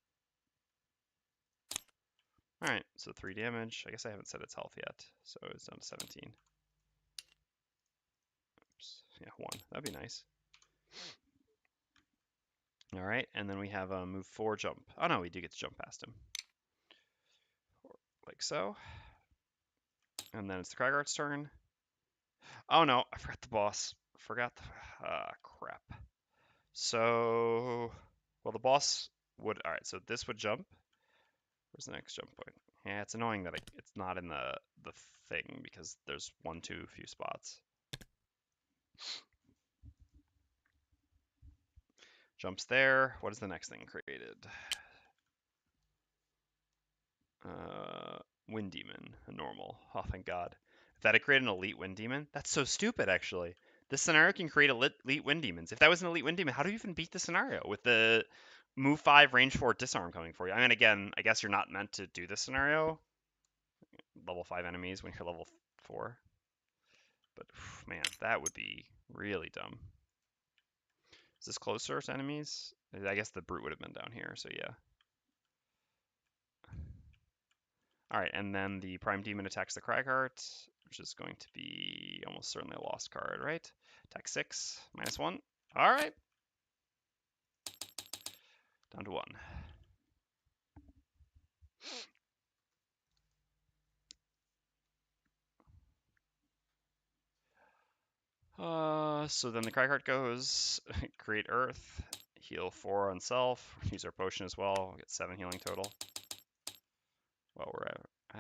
Alright, so 3 damage. I guess I haven't set its health yet, so it's down to 17. Oops. Yeah, 1. That'd be nice. Alright, and then we have a move 4 jump. Oh no, we do get to jump past him. Like so. And then it's the Cragheart's turn. Oh no, I forgot the boss. Forgot the... crap. So... Well, the boss would... Alright, so this would jump. Where's the next jump point? Yeah, it's annoying that it's not in the thing because there's 1 too few spots. Jumps there. What is the next thing created? Wind Demon, a normal. Oh, thank God. If that had created an elite Wind Demon, that's so stupid, actually. This scenario can create elite Wind Demons. If that was an elite Wind Demon, how do you even beat the scenario with the move 5, range 4 disarm coming for you? I mean, again, I guess you're not meant to do this scenario. Level 5 enemies when you're level 4. But, man, that would be really dumb. Is this closer to enemies? I guess the Brute would have been down here, so yeah. Alright, and then the Prime Demon attacks the Cragheart, which is going to be almost certainly a lost card, right? Attack 6, -1. Alright. Down to 1. So then the Cragheart goes, create Earth, heal 4 on self, use our potion as well, we'll get 7 healing total while we're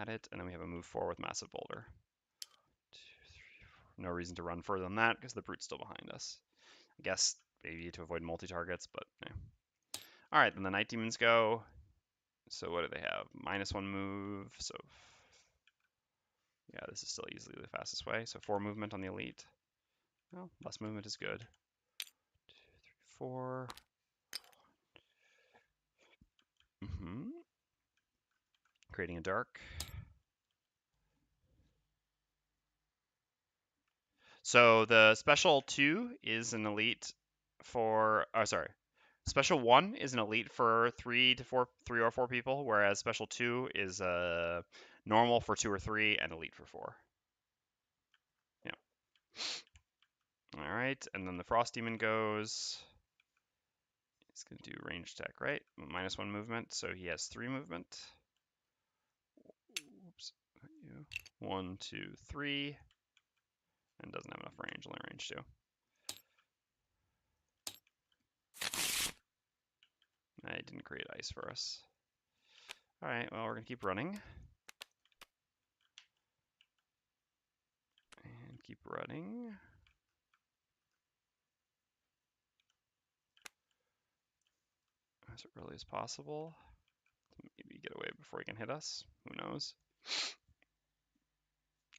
at it, and then we have a move 4 with Massive Boulder. 2, 3, 4. No reason to run further than that because the Brute's still behind us. I guess maybe to avoid multi-targets, but yeah. Alright, then the Night Demons go. So what do they have? -1 move, so yeah, this is still easily the fastest way. So 4 movement on the Elite. Well, less movement is good. 2, 3, 4. Creating a dark. So the special 2 is an elite for, special 1 is an elite for 3 or 4 people, whereas special 2 is normal for 2 or 3 and elite for 4. Yeah. All right, and then the Frost Demon goes. He's going to do range attack, right? -1 movement, so he has 3 movement. Oops. 1, 2, 3. And doesn't have enough range, only range 2. I didn't create ice for us. All right, well, we're going to keep running. And keep running. As early as possible. Maybe get away before he can hit us. Who knows?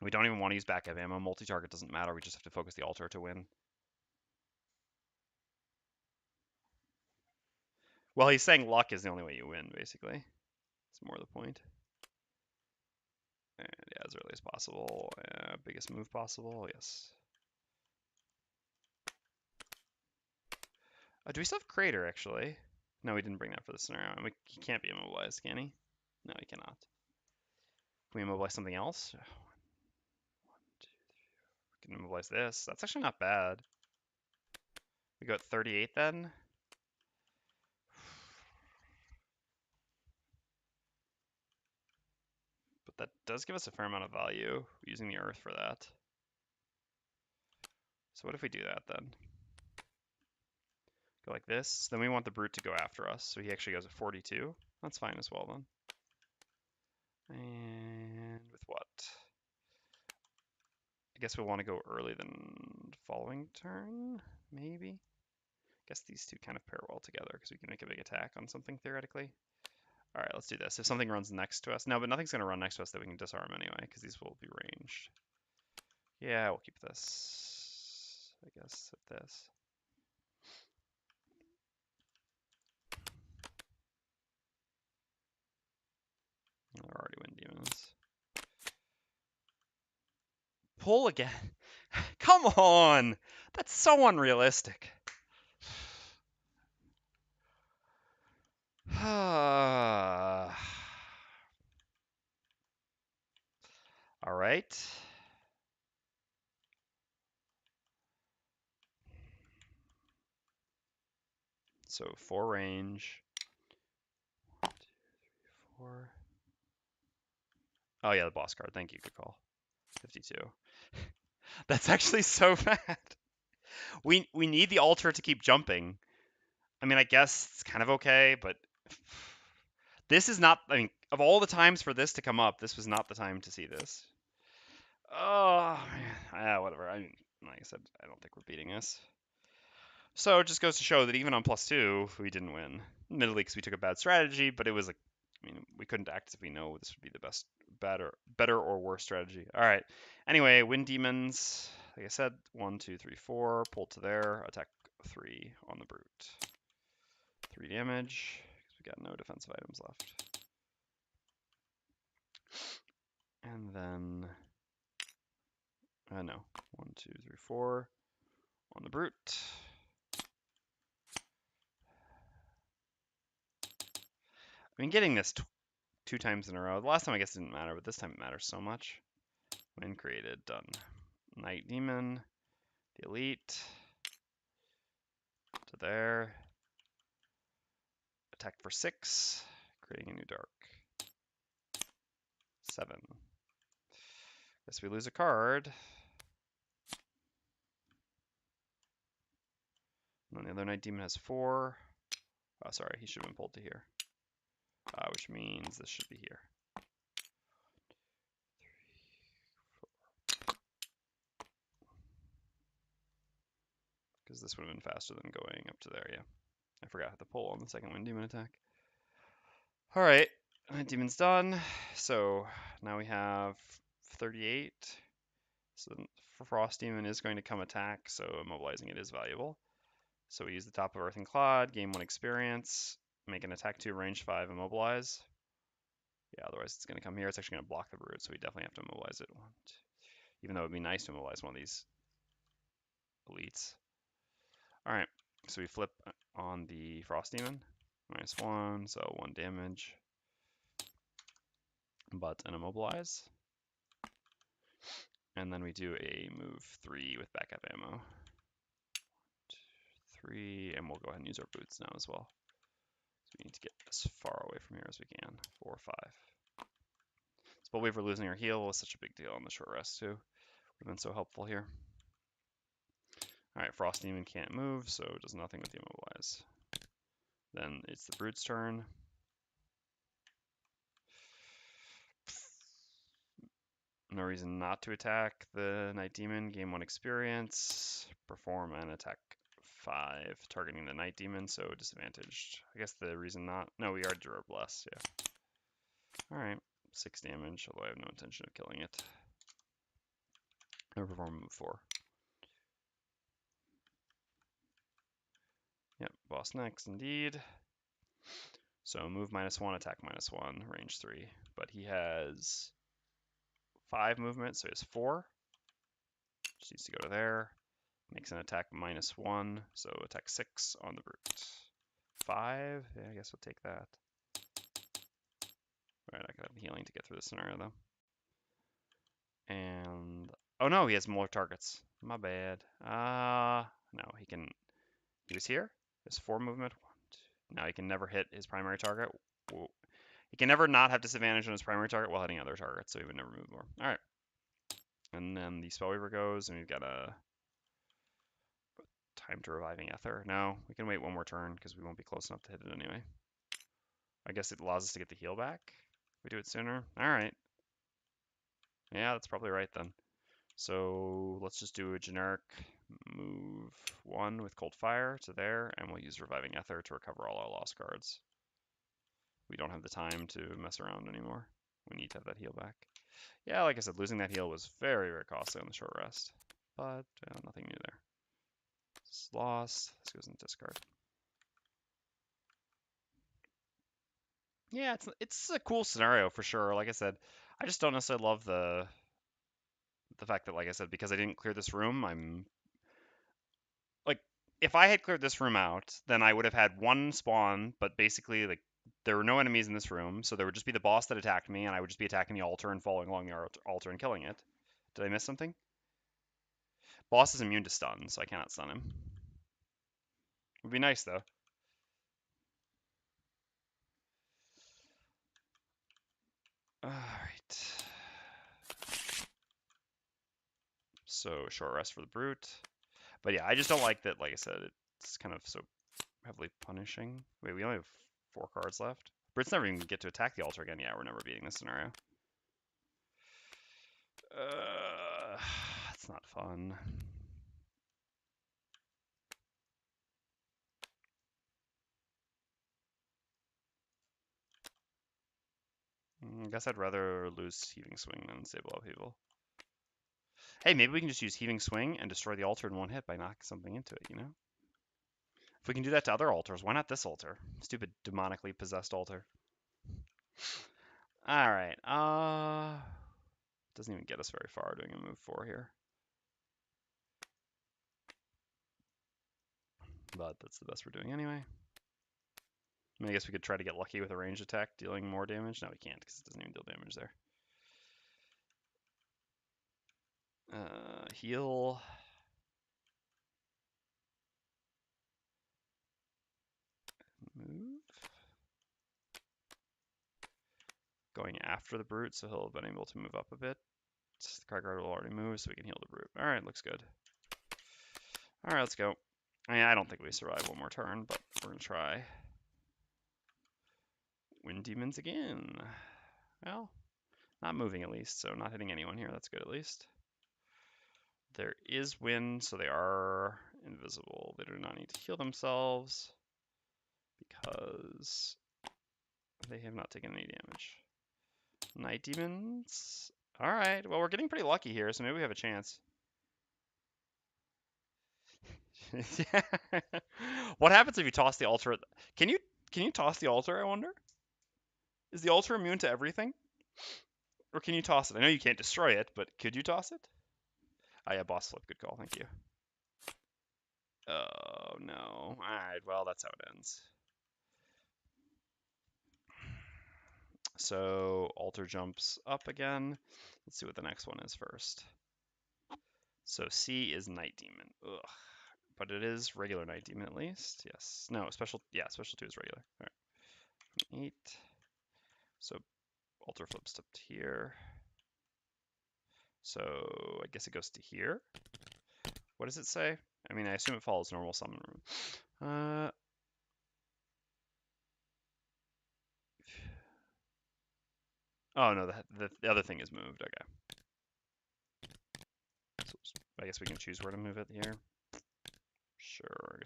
We don't even want to use backup ammo. Multi-target doesn't matter. We just have to focus the altar to win. Well, he's saying luck is the only way you win, basically. That's more the point. And yeah, as early as possible. Biggest move possible, yes. Do we still have Crater, actually? No, we didn't bring that for the scenario. He can't be immobilized, can he? No, he cannot. Can we immobilize something else? 1, 2, 3. We can immobilize this. That's actually not bad. We go at 38 then. But that does give us a fair amount of value using the Earth for that. So what if we do that then? Go like this. Then we want the Brute to go after us. So he actually goes at 42. That's fine as well then. And with what? I guess we'll want to go early than following turn, maybe? I guess these two kind of pair well together because we can make a big attack on something theoretically. All right, let's do this. If something runs next to us, no, but nothing's going to run next to us that we can disarm anyway because these will be ranged. Yeah, we'll keep this, I guess, at this. They're already wind demons. Pull again. Come on! That's so unrealistic. All right. So 4 range. 1, 2, 3, 4. Oh yeah, the boss card. Thank you. Good call. 52. That's actually so bad. We need the altar to keep jumping. I mean, I guess it's kind of okay, but this is not. I mean, of all the times for this to come up, this was not the time to see this. Oh man, whatever. I mean, like I said, I don't think we're beating this. So it just goes to show that even on +2, we didn't win. Admittedly, because we took a bad strategy, but it was like, I mean, we couldn't act as if we know this would be the best, better or worse strategy. All right. Anyway, Wind Demons. Like I said, 1, 2, 3, 4. Pull to there. Attack 3 on the Brute. 3 damage. Because we got no defensive items left. And then, no. 1, 2, 3, 4 on the Brute. I mean, getting this 2 times in a row. The last time I guess didn't matter, but this time it matters so much. When created, done. Night Demon, the Elite, to there. attack for 6, creating a new dark. 7. Guess we lose a card. And then the other Night Demon has 4. Oh, sorry, he should have been pulled to here. Which means this should be here. 3, 4. Because this would have been faster than going up to there, yeah. I forgot how to pull on the second Wind Demon attack. Alright, Night Demon's done. So now we have 38. So Frost Demon is going to come attack, so immobilizing it is valuable. So we use the top of Earth and Clod, gain 1 experience, make an attack 2, range 5, immobilize. Yeah, otherwise it's going to come here. It's actually going to block the Brood, so we definitely have to immobilize it. Even though it would be nice to immobilize one of these elites. Alright, so we flip on the Frost Demon. -1, so 1 damage. But an immobilize. And then we do a move 3 with backup ammo. 1, 2, 3, and we'll go ahead and use our boots now as well. So we need to get as far away from here as we can. 4, 5. Spellweaver losing her heal was such a big deal on the short rest too. Would have been so helpful here. Alright, Frost Demon can't move, so it does nothing with the immobilize. Then it's the Brood's turn. No reason not to attack the Night Demon. Gain 1 experience. Perform an attack 5, targeting the Night Demon, so disadvantaged. I guess the reason not... No, we are Durab less, yeah. Alright, 6 damage, although I have no intention of killing it. I'll perform move 4. Yep, boss next, indeed. So move -1, attack -1, range 3. But he has 5 movement, so he has 4. Just needs to go to there. Makes an attack -1, so attack 6 on the Brute. 5? Yeah, I guess we'll take that. Alright, I could have healing to get through this scenario, though. And... Oh no, he has more targets. My bad. No, he can... He was here. There's 4 movement. 1, 2. Now he can never hit his primary target. Whoa. He can never not have disadvantage on his primary target while hitting other targets, so he would never move more. Alright. And then the Spellweaver goes, and we've got a... Time to Reviving Ether. No, we can wait 1 more turn, because we won't be close enough to hit it anyway. I guess it allows us to get the heal back. We do it sooner. Alright. Yeah, that's probably right then. So let's just do a generic move 1 with Cold Fire to there, and we'll use Reviving Ether to recover all our lost cards. We don't have the time to mess around anymore. We need to have that heal back. Yeah, like I said, losing that heal was very, very costly on the short rest. But nothing new there. This is lost. This goes into discard. Yeah, it's a cool scenario for sure. Like I said, I just don't necessarily love the fact that, like I said, because I didn't clear this room, I'm like, if I had cleared this room out, then I would have had 1 spawn, but basically, like, there were no enemies in this room, so there would just be the boss that attacked me, and I would just be attacking the altar and following along the altar and killing it. Did I miss something? Boss is immune to stun, so I cannot stun him. Would be nice, though. Alright. So, short rest for the Brute. But yeah, I just don't like that, like I said, it's kind of so heavily punishing. Wait, we only have 4 cards left? Brutes never even get to attack the altar again. Yeah, we're never beating this scenario. It's not fun. I guess I'd rather lose Heaving Swing than Stable Upheaval. Hey, maybe we can just use Heaving Swing and destroy the altar in 1 hit by knocking something into it, you know? If we can do that to other altars, why not this altar? Stupid demonically possessed altar. Alright, doesn't even get us very far doing a move 4 here. But that's the best we're doing anyway. I mean, I guess we could try to get lucky with a ranged attack, dealing more damage. No, we can't, because it doesn't even deal damage there. Heal. Move. going after the brute, so he'll have been able to move up a bit. The Cragheart will already move, so we can heal the brute. All right, looks good. All right, let's go. I mean, I don't think we survive one more turn, but we're gonna try. Wind demons again. Well, not moving at least, so not hitting anyone here. That's good at least. There is wind, so they are invisible. They do not need to heal themselves because they have not taken any damage. Night demons. All right. Well, we're getting pretty lucky here, so maybe we have a chance. What happens if you toss the altar? Can you toss the altar? I wonder. Is the altar immune to everything, or can you toss it? I know you can't destroy it, but could you toss it? Oh yeah, boss flip. Good call. Thank you. Oh no. All right. Well, that's how it ends. So altar jumps up again. Let's see what the next one is first. So C is Night Demon. Ugh. But it is regular Night Demon at least. Yes. No, special. Yeah, special 2 is regular. All right. 8. So altar flips up to here. So I guess it goes to here. What does it say? I mean, I assume it follows normal summon room. Oh no, the other thing is moved. Okay. So I guess we can choose where to move it here. Sure. I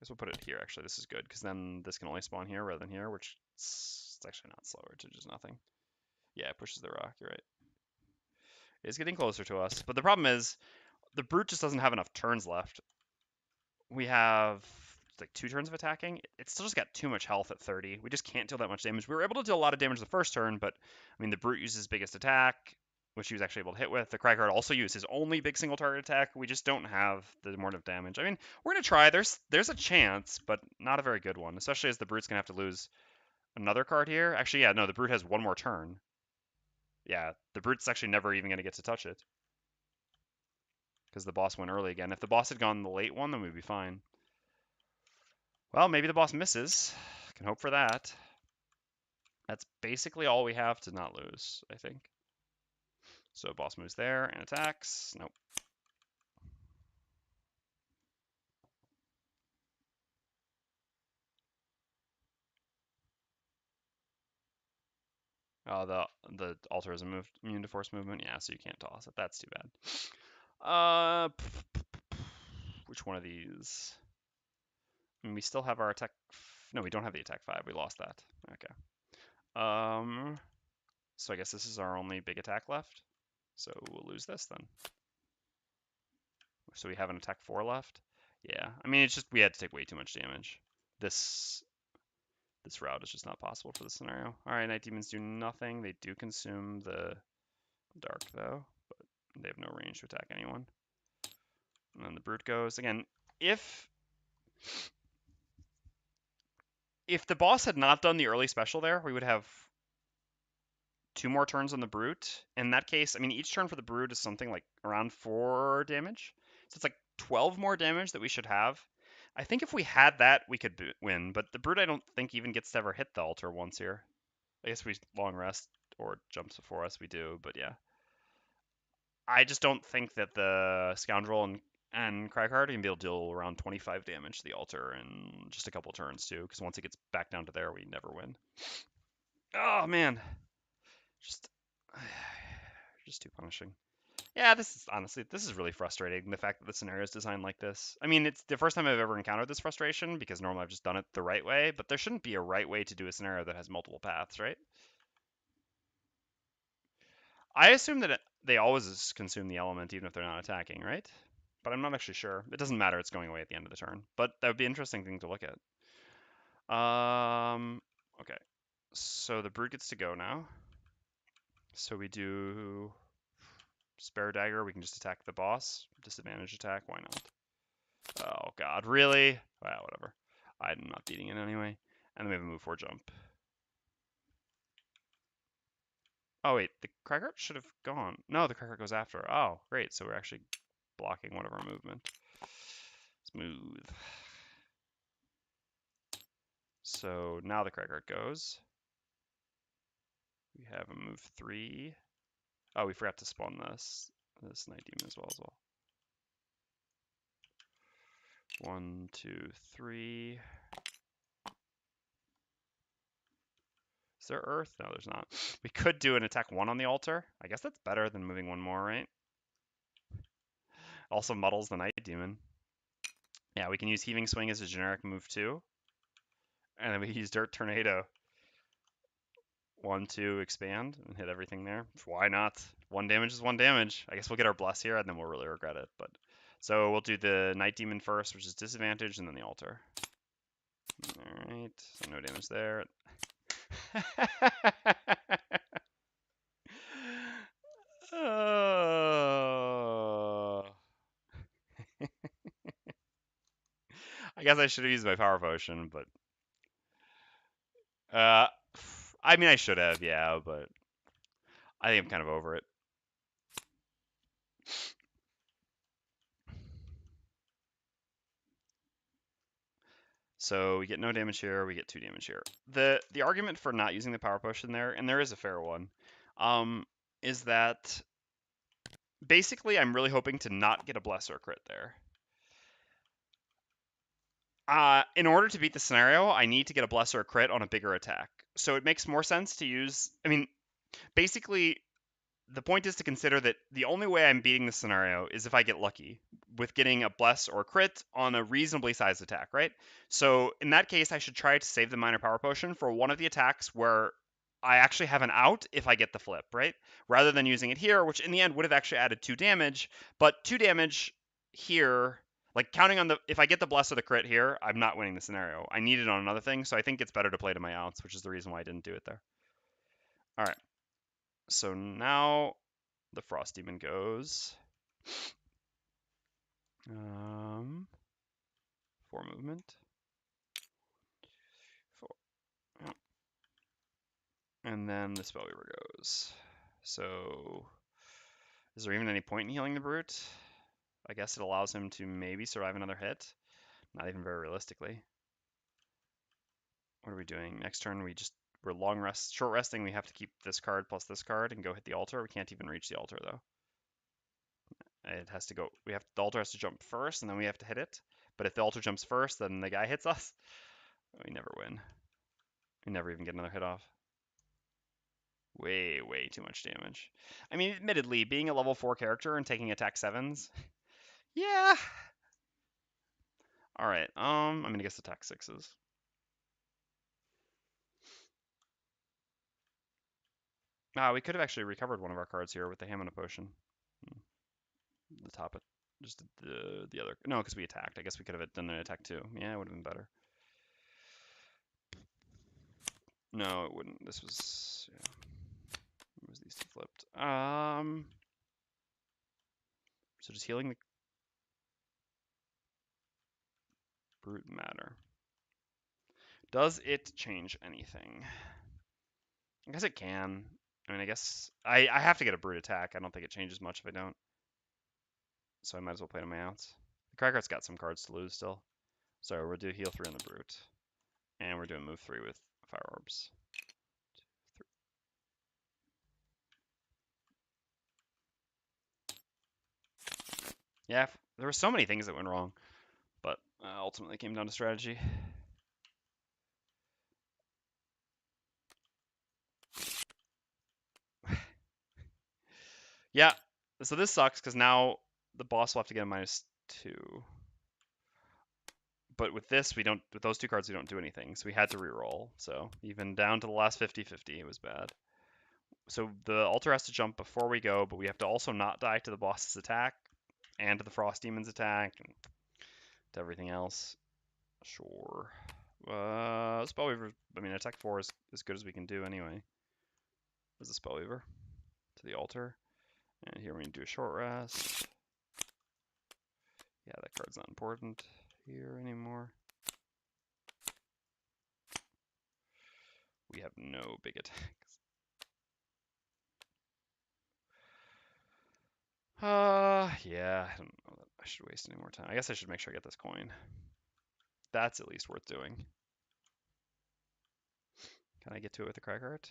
guess we'll put it here. Actually, this is good because then this can only spawn here rather than here, which it's actually not slower to just nothing. Yeah, it pushes the rock. You're right. It's getting closer to us, but the problem is the brute just doesn't have enough turns left. We have like 2 turns of attacking. It's still just got too much health at 30. We just can't deal that much damage. We were able to deal a lot of damage the first turn, but I mean the brute uses his biggest attack, which he was actually able to hit with. The Cragheart also used his only big single target attack. We just don't have the amount damage. I mean, we're gonna try. There's a chance, but not a very good one, especially as the brute's gonna have to lose another card here. Actually, yeah, no, the brute has one more turn. Yeah, the brute's actually never even gonna get to touch it because the boss went early again. If the boss had gone the late one, then we'd be fine. Well, maybe the boss misses. Can hope for that. That's basically all we have to not lose, I think. So boss moves there and attacks. Nope. Oh, the altar is immune to force movement. Yeah, so you can't toss it. That's too bad. Which one of these? I mean, we still have our attack. No, we don't have the attack 5. We lost that. Okay. So I guess this is our only big attack left. So we'll lose this then. So we have an attack 4 left. Yeah, I mean, it's just we had to take way too much damage. This route is just not possible for this scenario. All right, Night Demons do nothing. They do consume the Dark, though, but they have no range to attack anyone. And then the Brute goes. Again, if the boss had not done the early special there, we would have 2 more turns on the Brute. In that case, I mean, each turn for the Brute is something like around 4 damage. So it's like 12 more damage that we should have. I think if we had that, we could win, but the Brute I don't think even gets to ever hit the altar once here. I guess we long rest or jumps before us, we do, but yeah. I just don't think that the Scoundrel and Cragheart are going to be able to deal around 25 damage to the altar in just a couple turns too, because once it gets back down to there, we never win. Oh man, just too punishing. Yeah, this is really frustrating. The fact that the scenario is designed like this. I mean, it's the first time I've ever encountered this frustration because normally I've just done it the right way, but there shouldn't be a right way to do a scenario that has multiple paths, right? I assume that they always consume the element even if they're not attacking, right? But I'm not actually sure. It doesn't matter. It's going away at the end of the turn. But that would be an interesting thing to look at. Okay. So the brute gets to go now. So we do spare dagger. We can just attack the boss. Disadvantage attack. Why not? Oh god, really? Well, whatever. I'm not beating it anyway. And then we have a move 4 jump. Oh wait, the Cragheart should have gone. No, the Cragheart goes after. Oh, great. So we're actually blocking one of our movement. Smooth. So now the Cragheart goes. We have a move 3. Oh, we forgot to spawn this Night Demon as well. 1, 2, 3. Is there Earth? No, there's not. We could do an attack 1 on the altar. I guess that's better than moving 1 more, right? Also muddles the Night Demon. Yeah, we can use Heaving Swing as a generic move 2. And then we use Dirt Tornado. 1, 2, expand, and hit everything there. Why not? 1 damage is 1 damage. I guess we'll get our Bless here, and then we'll really regret it. But so we'll do the Night Demon first, which is disadvantage, and then the altar. Alright, so no damage there. Oh. I guess I should have used my power potion, but uh, I mean I should have, yeah, but I think I'm kind of over it. So we get no damage here, we get 2 damage here. The argument for not using the power potion there, and there is a fair one, is that basically I'm really hoping to not get a bless or crit there. In order to beat the scenario, I need to get a bless or a crit on a bigger attack. So it makes more sense to use. I mean, basically, the point is to consider that the only way I'm beating the scenario is if I get lucky with getting a bless or a crit on a reasonably sized attack, right? So in that case, I should try to save the minor power potion for one of the attacks where I actually have an out if I get the flip, right? Rather than using it here, which in the end would have actually added 2 damage, but 2 damage here, like counting on if I get the bless or the crit here, I'm not winning the scenario. I need it on another thing, so I think it's better to play to my outs, which is the reason why I didn't do it there. All right. So now the Frost Demon goes. 4 movement. 4. Yep. And then the Spellweaver goes. So is there even any point in healing the Brute? I guess it allows him to maybe survive another hit. Not even very realistically. What are we doing? Next turn we're short resting. We have to keep this card plus this card and go hit the altar. We can't even reach the altar though. It has to go. The altar has to jump first, and then we have to hit it. But if the altar jumps first, then the guy hits us. We never win. We never even get another hit off. Way, way too much damage. I mean, admittedly, being a level 4 character and taking attack 7s, yeah. All right. I'm gonna guess attack 6s. We could have actually recovered one of our cards here with the Hamina potion. The top, just the other. No, because we attacked. I guess we could have done an attack 2. Yeah, it would have been better. No, it wouldn't. This was, yeah. It was these two flipped. So just healing the Brute matter. Does it change anything? I guess it can. I mean, I guess I have to get a Brute attack. I don't think it changes much if I don't. So I might as well play to my outs. The Cragheart's got some cards to lose still. So we'll do heal 3 on the Brute. And we're doing move 3 with Fire Orbs. 2, 3. Yeah, there were so many things that went wrong. But ultimately came down to strategy. Yeah, so this sucks because now the boss will have to get a -2. But with this, with those 2 cards, we don't do anything. So we had to reroll. So even down to the last 50-50, it was bad. So the altar has to jump before we go, but we have to also not die to the boss's attack and to the Frost Demon's attack and to everything else. Sure. Spellweaver, I mean, attack 4 is as good as we can do anyway. As a Spellweaver to the altar. And here we need to do a short rest. Yeah, that card's not important here anymore. We have no big attacks. Yeah, I don't know that I should waste any more time. I guess I should make sure I get this coin. That's at least worth doing. Can I get to it with the Cragheart?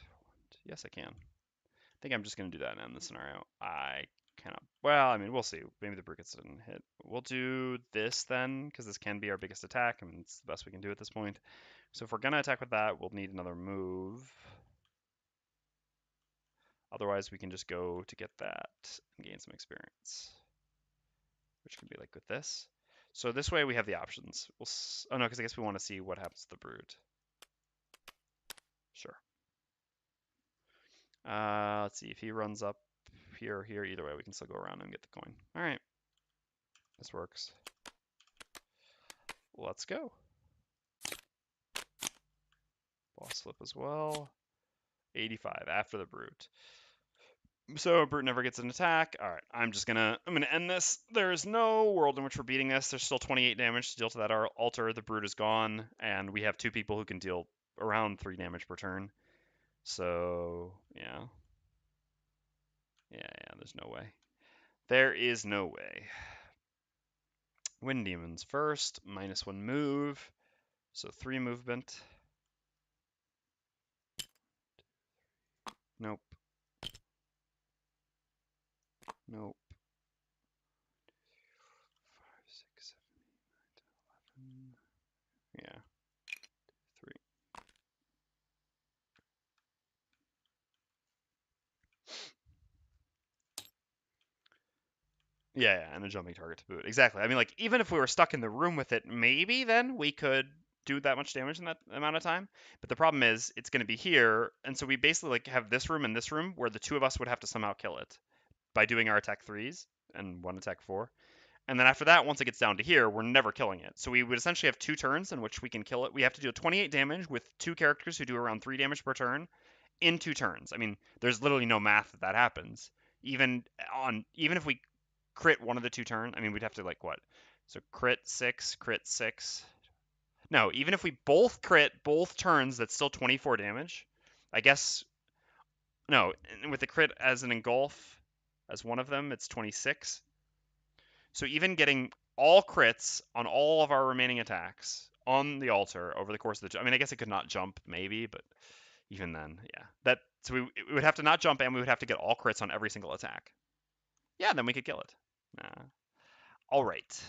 Yes, I can. I think I'm just going to do that in the scenario. I cannot. Well, I mean, we'll see. Maybe the brute gets didn't hit. We'll do this then, because this can be our biggest attack. I mean, it's the best we can do at this point. So if we're going to attack with that, we'll need another move. Otherwise, we can just go to get that and gain some experience, which could be like with this. So this way we have the options. Oh no, because I guess we want to see what happens to the brute. Sure. Let's see if he runs up here or here. Either way, we can still go around and get the coin. All right, this works. Let's go. Boss flip as well. 85 after the brute. So brute never gets an attack. All right, I'm gonna end this. There's no world in which we're beating this. There's still 28 damage to deal to that altar. The brute is gone, and we have 2 people who can deal around 3 damage per turn. So yeah. There's no way. There is no way. Wind demons first, -1 move, so 3 movement. Nope. Nope. 5, 6, 7, 8, 9, 10, 11. Yeah. 3. Yeah, and a jumping target to boot. Exactly. I mean, like, even if we were stuck in the room with it, maybe then we could do that much damage in that amount of time. But the problem is, it's going to be here, and so we basically like have this room and this room where the 2 of us would have to somehow kill it by doing our attack 3s and 1 attack 4. And then after that, once it gets down to here, we're never killing it. So we would essentially have 2 turns in which we can kill it. We have to do 28 damage with 2 characters who do around 3 damage per turn in 2 turns. I mean, there's literally no math that happens. Even if we crit one of the 2 turns, I mean, we'd have to like what? So crit 6, crit 6. No, even if we both crit both turns, that's still 24 damage. I guess no, with the crit as an engulf as one of them, it's 26. So even getting all crits on all of our remaining attacks on the altar over the course of the, I mean, I guess it could not jump maybe, but even then, yeah. So we would have to not jump and we would have to get all crits on every single attack. Yeah, then we could kill it. All right.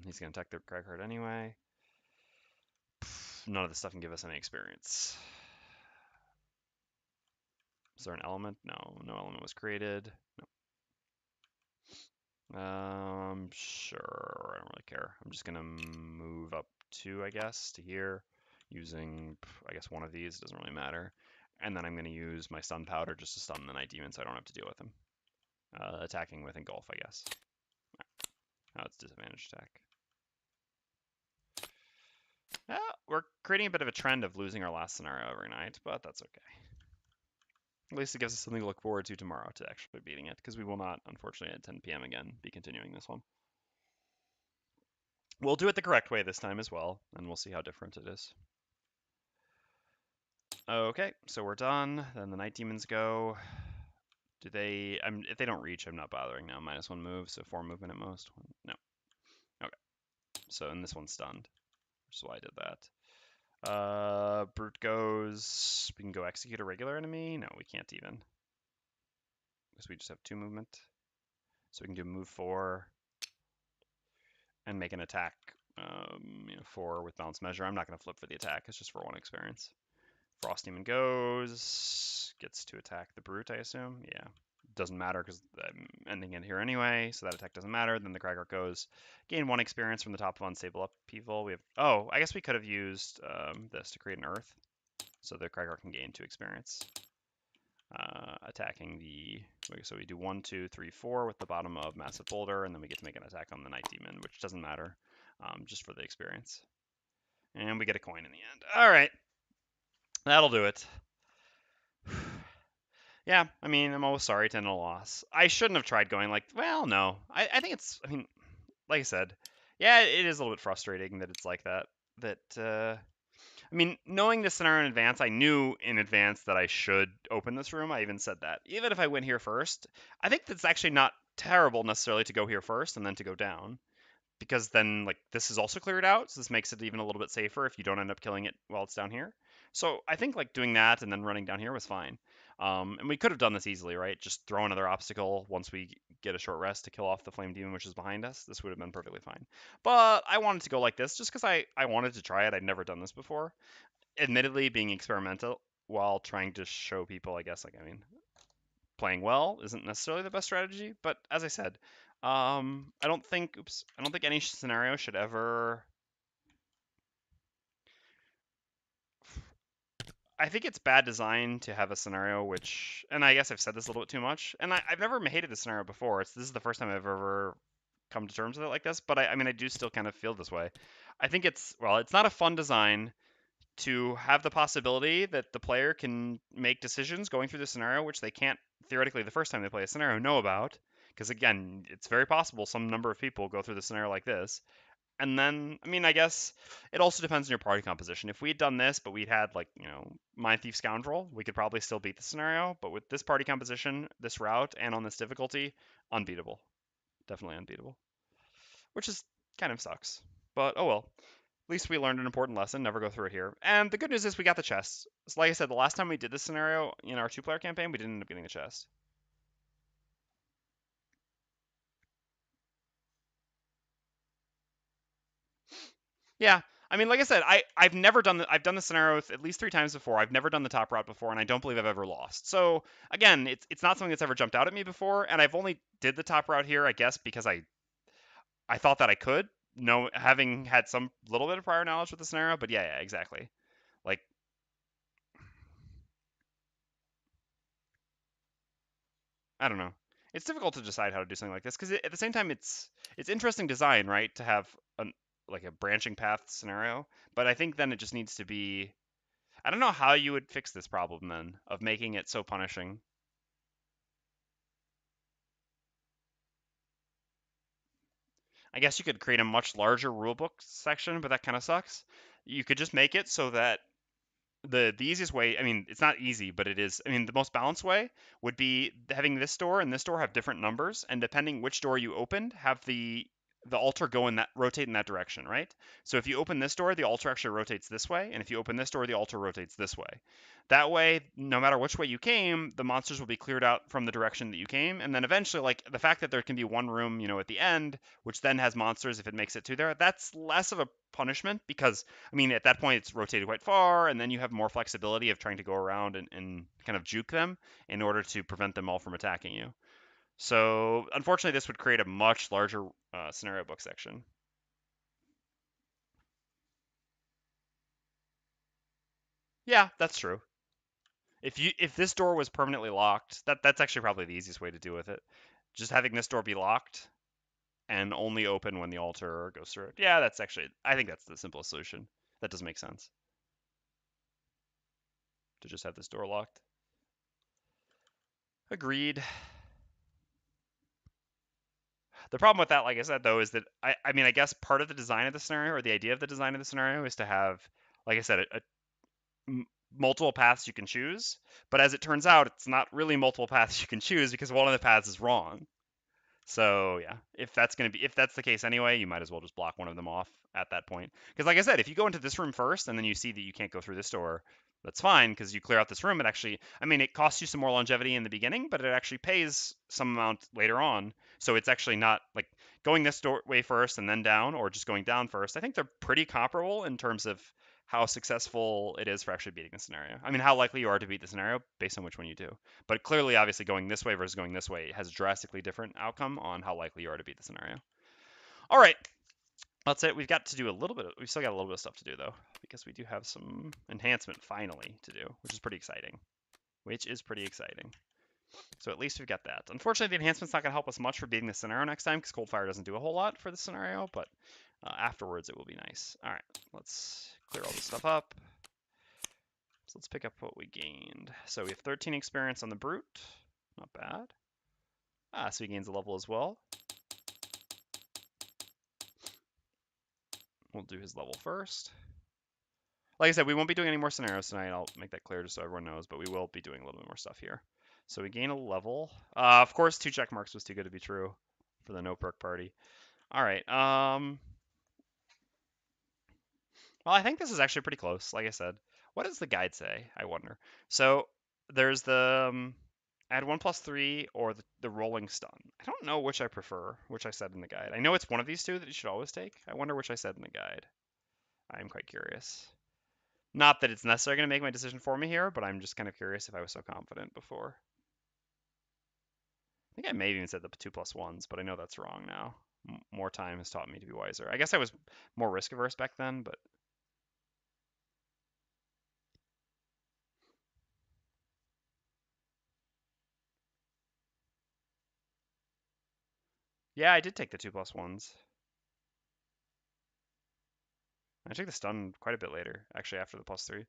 He's gonna attack the Cragheart anyway. None of this stuff can give us any experience. Is there an element? No, no element was created. No. Sure, I don't really care. I'm just gonna move up 2, I guess, to here, using, I guess, one of these. Doesn't really matter. And then I'm gonna use my stun powder just to stun the Night Demon, so I don't have to deal with him. Attacking with engulf, I guess. Now it's disadvantage attack. We're creating a bit of a trend of losing our last scenario every night, but that's okay. At least it gives us something to look forward to tomorrow to actually beating it, because we will not, unfortunately, at 10 p.m. again, be continuing this one. We'll do it the correct way this time as well, and we'll see how different it is. Okay, so we're done. Then the Night Demons go. If they don't reach, I'm not bothering now. -1 move, so 4 movement at most. No. Okay. So, and this one's stunned, which is why I did that. Brute goes. We can go execute a regular enemy. No, we can't even, because we just have 2 movement. So we can do move 4 and make an attack 4 with balance measure. I'm not going to flip for the attack. It's just for 1 experience. Frost Demon goes. Gets to attack the brute, I assume. Yeah. Doesn't matter because I'm ending it here anyway, so that attack doesn't matter. Then the Cragheart goes. Gain 1 experience from the top of unstable upheaval. We have. Oh, I guess we could have used this to create an earth, so the Cragheart can gain 2 experience. Attacking the. So we do 1, 2, 3, 4 with the bottom of Massive Boulder, and then we get to make an attack on the Night Demon, which doesn't matter, just for the experience. And we get a coin in the end. All right. That'll do it. Yeah, I mean, I'm always sorry to end a loss. I shouldn't have tried going like, well, no. I think it's, I mean, like I said, yeah, it is a little bit frustrating that it's like that. I mean, knowing this scenario in advance, I knew in advance that I should open this room. I even said that. Even if I went here first, I think that's actually not terrible necessarily to go here first and then to go down, because then like this is also cleared out, so this makes it even a little bit safer if you don't end up killing it while it's down here. So I think like doing that and then running down here was fine. And we could have done this easily, right? Just throw another obstacle once we get a short rest to kill off the flame demon, which is behind us. This would have been perfectly fine. But I wanted to go like this just because I wanted to try it. I'd never done this before. Admittedly, being experimental while trying to show people, I guess, like, I mean, playing well isn't necessarily the best strategy, but as I said, I don't think any scenario should ever. I think it's bad design to have a scenario which, and I guess I've said this a little bit too much, and I've never hated the scenario before. This is the first time I've ever come to terms with it like this, but I mean, I do still kind of feel this way. I think it's not a fun design to have the possibility that the player can make decisions going through the scenario which they can't theoretically the first time they play a scenario know about, because again it's very possible some number of people go through the scenario like this. And then I mean, I guess it also depends on your party composition. If we had done this but we'd had like, Mind Thief Scoundrel, we could probably still beat the scenario, but with this party composition, this route, and on this difficulty, unbeatable. Definitely unbeatable, which is kind of sucks, but oh well. At least we learned an important lesson. Never go through it here. And the good news is we got the chest. So like I said, the last time we did this scenario in our two-player campaign, we didn't end up getting the chest. Yeah, I mean, like I said, I've never done I've done the scenario at least 3 times before. I've never done the top route before, and I don't believe I've ever lost. So again, it's not something that's ever jumped out at me before, and I've only did the top route here, I guess, because I thought that I could, having had some little bit of prior knowledge with the scenario. But yeah, exactly. Like I don't know. It's difficult to decide how to do something like this because at the same time it's interesting design, right? To have an like a branching path scenario, but I think then it just needs to be. I don't know how you would fix this problem then of making it so punishing. I guess you could create a much larger rulebook section, but that kind of sucks. You could just make it so that the easiest way, I mean, it's not easy, but it is, I mean, the most balanced way would be having this door and this door have different numbers, and depending which door you opened, have the altar go in that rotate in that direction, right? So if you open this door, the altar actually rotates this way, and if you open this door, the altar rotates this way. That way, no matter which way you came, the monsters will be cleared out from the direction that you came, and then eventually, like the fact that there can be one room, at the end, which then has monsters if it makes it to there, that's less of a punishment because I mean, at that point, it's rotated quite far, and then you have more flexibility of trying to go around and kind of juke them in order to prevent them all from attacking you. So, unfortunately, this would create a much larger scenario book section. Yeah, that's true. If this door was permanently locked, that's actually probably the easiest way to deal with it. Just having this door be locked and only open when the altar goes through it. Yeah, that's actually I think that's the simplest solution. That does make sense to just have this door locked. Agreed. The problem with that, like I said, though, is that I mean, I guess part of the design of the scenario or the idea of the design of the scenario is to have, like I said, multiple paths you can choose. But as it turns out, it's not really multiple paths you can choose because one of the paths is wrong. So yeah, if that's the case anyway, you might as well just block one of them off at that point. Because like I said, if you go into this room first and then you see that you can't go through this door, that's fine because you clear out this room. It actually, I mean, it costs you some more longevity in the beginning, but it actually pays some amount later on. So it's actually not like going this doorway first and then down, or just going down first. I think they're pretty comparable in terms of how successful it is for actually beating the scenario. I mean, how likely you are to beat the scenario based on which one you do. But clearly, obviously, going this way versus going this way has a drastically different outcome on how likely you are to beat the scenario. All right, that's it. We've got to do a little bit. We've still got a little bit of stuff to do though, because we do have some enhancement finally to do, which is pretty exciting. So at least we've got that. Unfortunately, the enhancement's not going to help us much for beating the scenario next time because Cold Fire doesn't do a whole lot for the scenario, but afterwards it will be nice. All right, let's clear all this stuff up. So let's pick up what we gained. So we have 13 experience on the Brute. Not bad. So he gains a level as well. We'll do his level first. Like I said, we won't be doing any more scenarios tonight. I'll make that clear just so everyone knows, but we will be doing a little bit more stuff here. So we gain a level. Of course, 2 check marks was too good to be true for the no perk party. All right. Well, I think this is actually pretty close. Like I said, what does the guide say? I wonder. So there's the add 1+3 or the rolling stun. I don't know which I prefer, which I said in the guide. I know it's one of these two that you should always take. I wonder which I said in the guide. I'm quite curious. Not that it's necessarily going to make my decision for me here, but I'm just kind of curious if I was so confident before. I think I may have even said the 2+1s, but I know that's wrong now. More time has taught me to be wiser. I guess I was more risk averse back then, but yeah, I did take the 2+1s. I took the stun quite a bit later, actually, after the +3.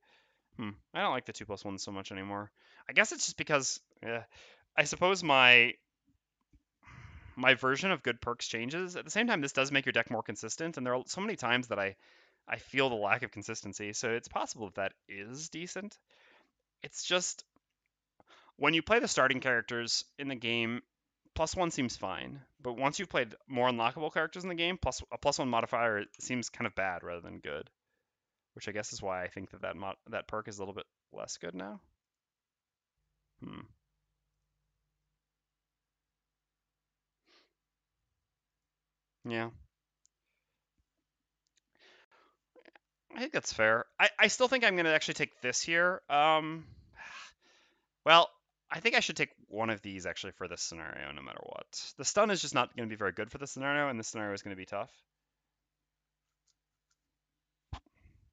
I don't like the 2+1s so much anymore. I guess it's just because, yeah, I suppose my version of good perks changes. At the same time, this does make your deck more consistent, and there are so many times that I feel the lack of consistency. So it's possible that is decent. It's just when you play the starting characters in the game, +1 seems fine. But once you've played more unlockable characters in the game, plus a +1 modifier seems kind of bad rather than good. Which I guess is why I think that perk is a little bit less good now. Hmm. Yeah, I think that's fair. I still think I'm gonna actually take this here. Well, I think I should take one of these actually for this scenario, no matter what. The stun is just not gonna be very good for this scenario, and this scenario is gonna be tough.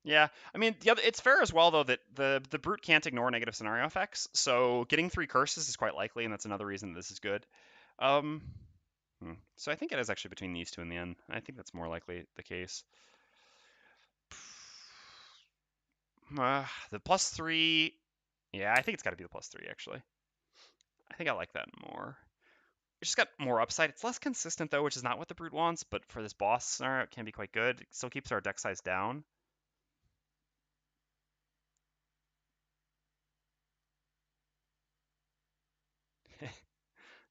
Yeah, I mean the other, it's fair as well though that the brute can't ignore negative scenario effects, so getting 3 curses is quite likely, and that's another reason that this is good. Um, so I think it is actually between these two in the end. I think that's more likely the case. The +3, yeah, I think it's got to be the +3 actually. I think I like that more. It's just got more upside. It's less consistent though, which is not what the brute wants, but for this boss scenario, it can be quite good. It still keeps our deck size down.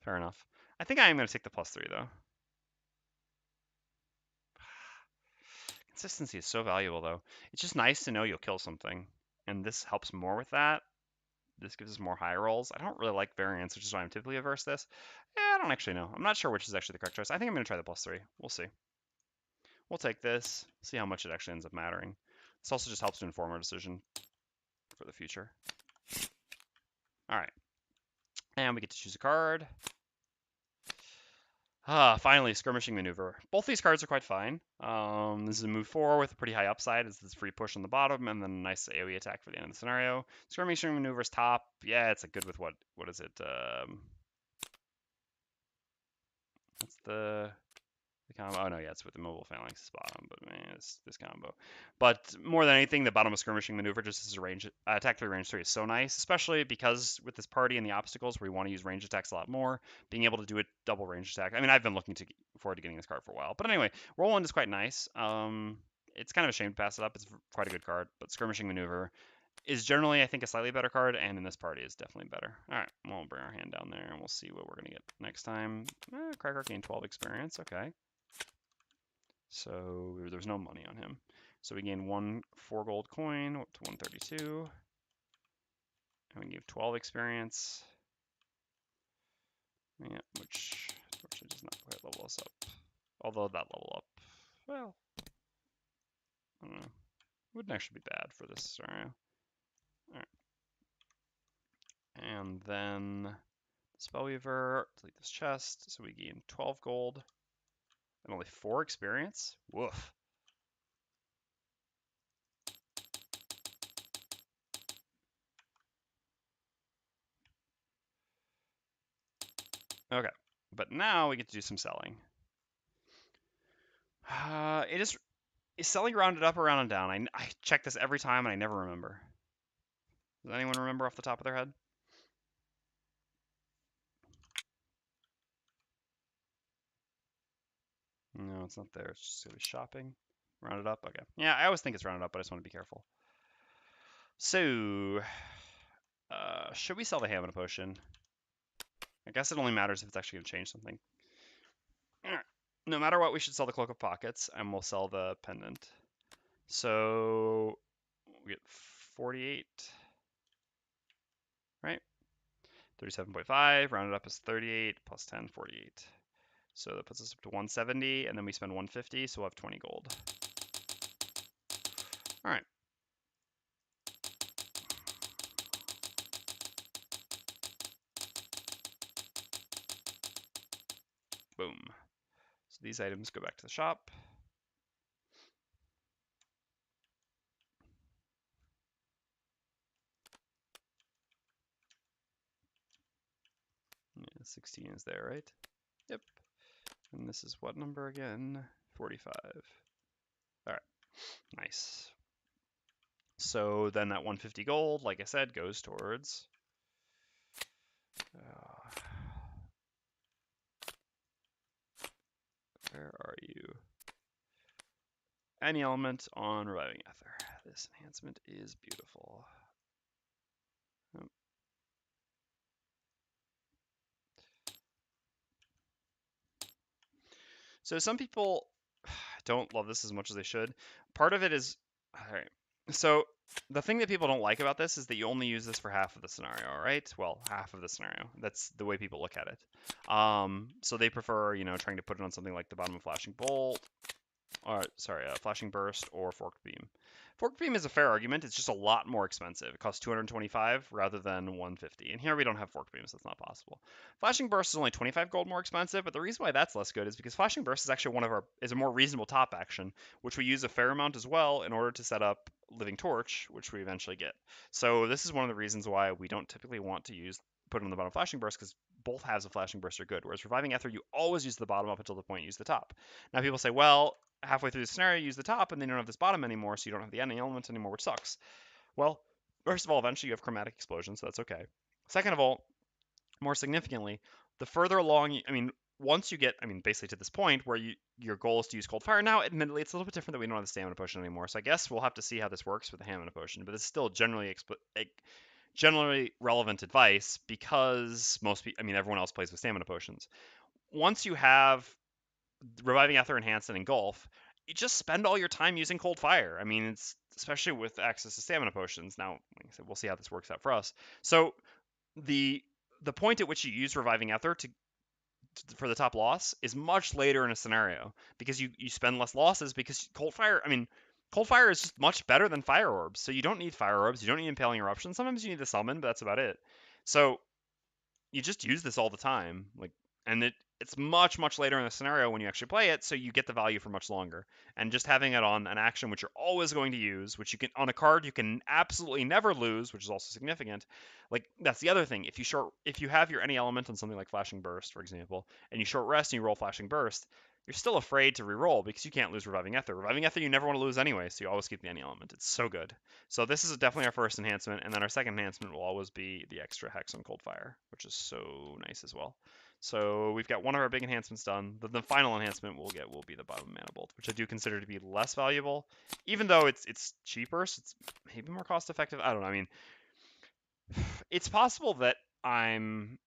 Fair enough. I think I am going to take the +3 though. Consistency is so valuable though. It's just nice to know you'll kill something, and this helps more with that. This gives us more high rolls. I don't really like variance, which is why I'm typically averse to this. Yeah, I don't actually know. I'm not sure which is actually the correct choice. I think I'm going to try the +3. We'll see. We'll take this, see how much it actually ends up mattering. This also just helps to inform our decision for the future. All right, and we get to choose a card. Finally, Skirmishing Maneuver. Both these cards are quite fine. This is a move 4 with a pretty high upside. It's this free push on the bottom, and then a nice AoE attack for the end of the scenario. Skirmishing Maneuver's top. Yeah, it's a good with what is it? What's the combo? Oh no, yeah, it's with the mobile phalanx bottom, but man, it's this combo. But more than anything, the bottom of skirmishing maneuver just as a range attack 3 range 3 is so nice, especially because with this party and the obstacles where we want to use range attacks a lot more, being able to do a double range attack. I mean, I've been looking forward to getting this card for a while. But anyway, roll 1 is quite nice. It's kind of a shame to pass it up. It's quite a good card, but skirmishing maneuver is generally, I think, a slightly better card, and in this party is definitely better. All right, we'll bring our hand down there, and we'll see what we're gonna get next time. Cragheart gained 12 experience. Okay. So there's no money on him. So we gain 4 gold coin up to 132. And we give 12 experience. Yeah, which unfortunately does not quite level us up. Although that level up, well, I don't know. Wouldn't actually be bad for this scenario. Alright. And then Spellweaver, delete this chest. So we gain 12 gold and only 4 experience. Woof. Okay. But now we get to do some selling. Is selling rounded up or rounded down? I check this every time and I never remember. Does anyone remember off the top of their head? No, it's not there. It's just gonna be shopping. Rounded up. Okay. Yeah, I always think it's rounded up, but I just want to be careful. So, should we sell the Hamina potion? I guess it only matters if it's actually going to change something. Alright. No matter what, we should sell the Cloak of Pockets, and we'll sell the pendant. So we get 48, right? 37.5, rounded up is 38, plus 10, 48. So that puts us up to 170, and then we spend 150, so we'll have 20 gold. All right. Boom. So these items go back to the shop. Yeah, 16 is there, right? Yep. And this is what number again? 45. All right. Nice. So then that 150 gold, like I said, goes towards where are you? Any element on Reviving Ether. This enhancement is beautiful. So some people don't love this as much as they should. Part of it is, all right. So the thing that people don't like about this is that you only use this for half of the scenario, right? Well, half of the scenario. That's the way people look at it. So they prefer, trying to put it on something like the bottom of Flashing Bolt, or sorry, Flashing Burst or Forked Beam. Forked Beam is a fair argument. It's just a lot more expensive. It costs 225 rather than 150. And here we don't have Forked Beam, so that's not possible. Flashing Burst is only 25 gold more expensive, but the reason why that's less good is because Flashing Burst is actually is a more reasonable top action, which we use a fair amount as well in order to set up Living Torch, which we eventually get. So this is one of the reasons why we don't typically want to put it on the bottom Flashing Burst, because both halves of Flashing Burst are good. Whereas Reviving Ether, you always use the bottom up until the point you use the top. Now people say, well, halfway through the scenario, you use the top, and then you don't have this bottom anymore, so you don't have the ending element anymore, which sucks. Well, first of all, eventually you have chromatic explosion, so that's okay. Second of all, more significantly, the further along, once you get, basically to this point where your goal is to use cold fire. Now, admittedly, it's a little bit different that we don't have the stamina potion anymore, so I guess we'll have to see how this works with the stamina potion, but it's still generally relevant advice because everyone else plays with stamina potions. Once you have Reviving Ether, Enhance, and Engulf, you just spend all your time using Cold Fire. It's especially with access to stamina potions. Now, like I said, we'll see how this works out for us. So the point at which you use Reviving Ether for the top loss is much later in a scenario because you spend less losses because Cold Fire is just much better than Fire Orbs. So you don't need Fire Orbs, you don't need Impaling Eruption. Sometimes you need the Summon, but that's about it. So you just use this all the time, and it's much later in the scenario when you actually play it, so you get the value for much longer. And just having it on an action which you're always going to use, which you can on a card you can absolutely never lose, which is also significant. That's the other thing. If you have your any element on something like Flashing Burst, for example, and you short rest and you roll Flashing Burst, you're still afraid to reroll because you can't lose Reviving Ether. Reviving Ether you never want to lose anyway, so you always keep the any element. It's so good. So this is definitely our first enhancement, and then our second enhancement will always be the extra Hex on Cold Fire, which is so nice as well. So we've got one of our big enhancements done. The final enhancement we'll get will be the bottom Mana Bolt, which I do consider to be less valuable, even though it's cheaper, so it's maybe more cost effective. I don't know. It's possible that I'm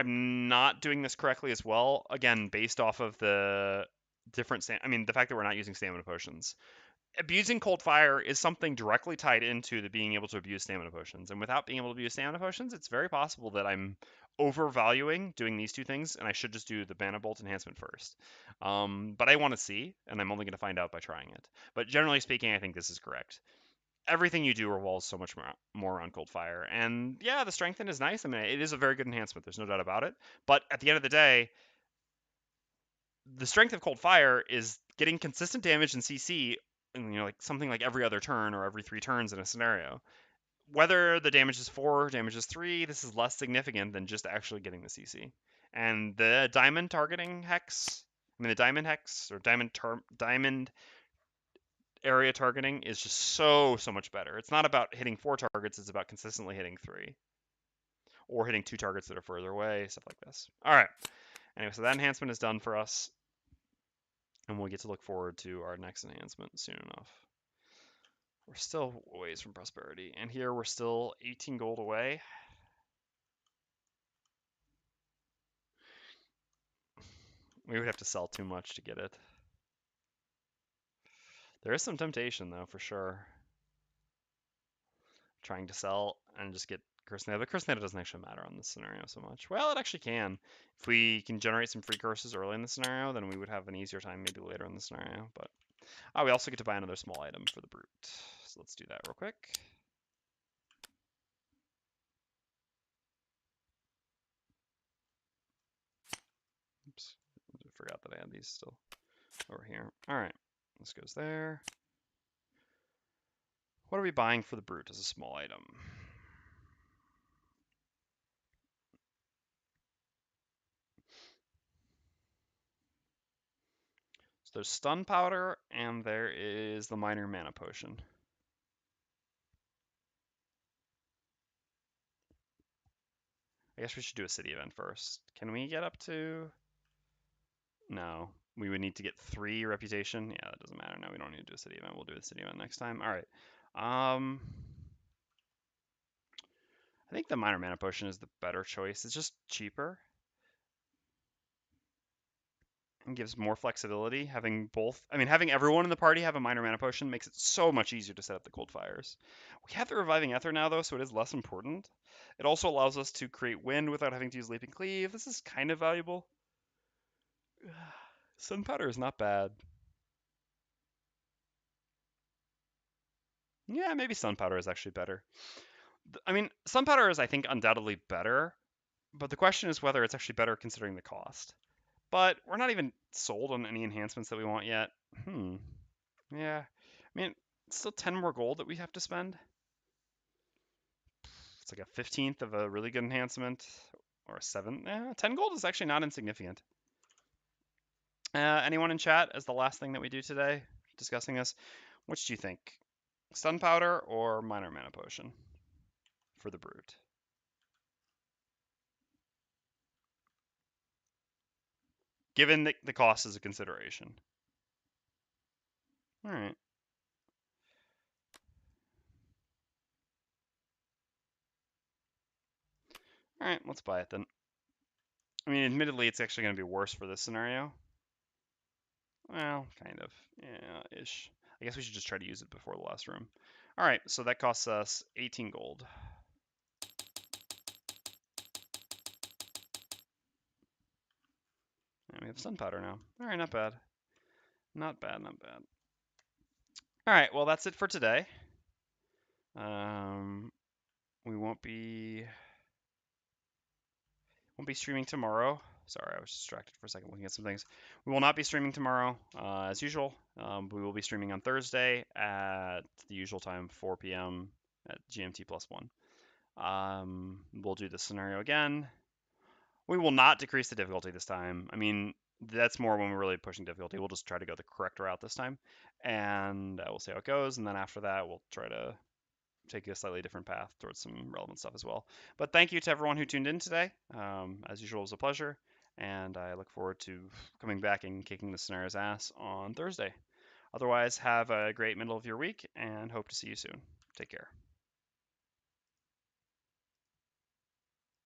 not doing this correctly as well. Again, based off of the the fact that we're not using stamina potions. Abusing cold fire is something directly tied into the being able to abuse stamina potions. And without being able to abuse stamina potions, it's very possible that I'm overvaluing doing these two things, and I should just do the mana bolt enhancement first. But I want to see, and I'm only going to find out by trying it. But generally speaking, I think this is correct. Everything you do revolves so much more around cold fire. And yeah, the strengthen is nice. It is a very good enhancement. There's no doubt about it. But at the end of the day, the strength of cold fire is getting consistent damage in CC, like something like every other turn or every 3 turns in a scenario. Whether the damage is 4 or damage is 3, this is less significant than just actually getting the CC. And the diamond targeting hex, the diamond hex or diamond area targeting is just so much better. It's not about hitting 4 targets, it's about consistently hitting 3 or hitting 2 targets that are further away, stuff like this. All right. Anyway, so that enhancement is done for us. And we'll get to look forward to our next enhancement soon enough. We're still a ways from prosperity, and here we're still 18 gold away. We would have to sell too much to get it. There is some temptation, though, for sure. Trying to sell and just get Curse Neta. But Curse Neta doesn't actually matter on this scenario so much. Well, it actually can. If we can generate some free curses early in the scenario, then we would have an easier time maybe later in the scenario. But we also get to buy another small item for the Brute. So let's do that real quick. Oops, I forgot that I had these still over here. All right, this goes there. What are we buying for the Brute as a small item? So there's Stun Powder, and there is the Minor Mana Potion. I guess we should do a city event first. Can we get up to... No. We would need to get 3 reputation. Yeah, that doesn't matter. No, we don't need to do a city event. We'll do a city event next time. All right. I think the Minor Mana Potion is the better choice. It's just cheaper and gives more flexibility. Having both, I mean, having everyone in the party have a Minor Mana Potion makes it so much easier to set up the Cold Fires. We have the Reviving Ether now, though, so it is less important. It also allows us to create wind without having to use Leaping Cleave. This is kind of valuable. Sun Powder is not bad. Yeah, maybe Sun Powder is actually better. I mean, Sun Powder is, I think, undoubtedly better, but the question is whether it's actually better considering the cost. But we're not even sold on any enhancements that we want yet. Yeah. I mean, it's still 10 more gold that we have to spend. It's like a 15th of a really good enhancement, or a 7th. 10 gold is actually not insignificant. Anyone in chat, as the last thing that we do today, discussing this, which do you think? Stun Powder or Minor Mana Potion for the Brute? Given the cost as a consideration. All right. All right, let's buy it then. I mean, admittedly, it's actually going to be worse for this scenario. Well, kind of. Yeah, ish. I guess we should just try to use it before the last room. All right, so that costs us 18 gold. And we have Sun Powder now. All right, not bad. Not bad, not bad. All right, well, that's it for today. We won't be streaming tomorrow. Sorry, I was distracted for a second looking at some things. We will not be streaming tomorrow, as usual. We will be streaming on Thursday at the usual time, 4 p.m. at GMT +1. We'll do this scenario again. We will not decrease the difficulty this time. I mean, that's more when we're really pushing difficulty. We'll just try to go the correct route this time, and we'll see how it goes. And then after that, we'll try to take a slightly different path towards some relevant stuff as well. But thank you to everyone who tuned in today. As usual, it was a pleasure, and I look forward to coming back and kicking the scenario's ass on Thursday. Otherwise, have a great middle of your week, and hope to see you soon. Take care.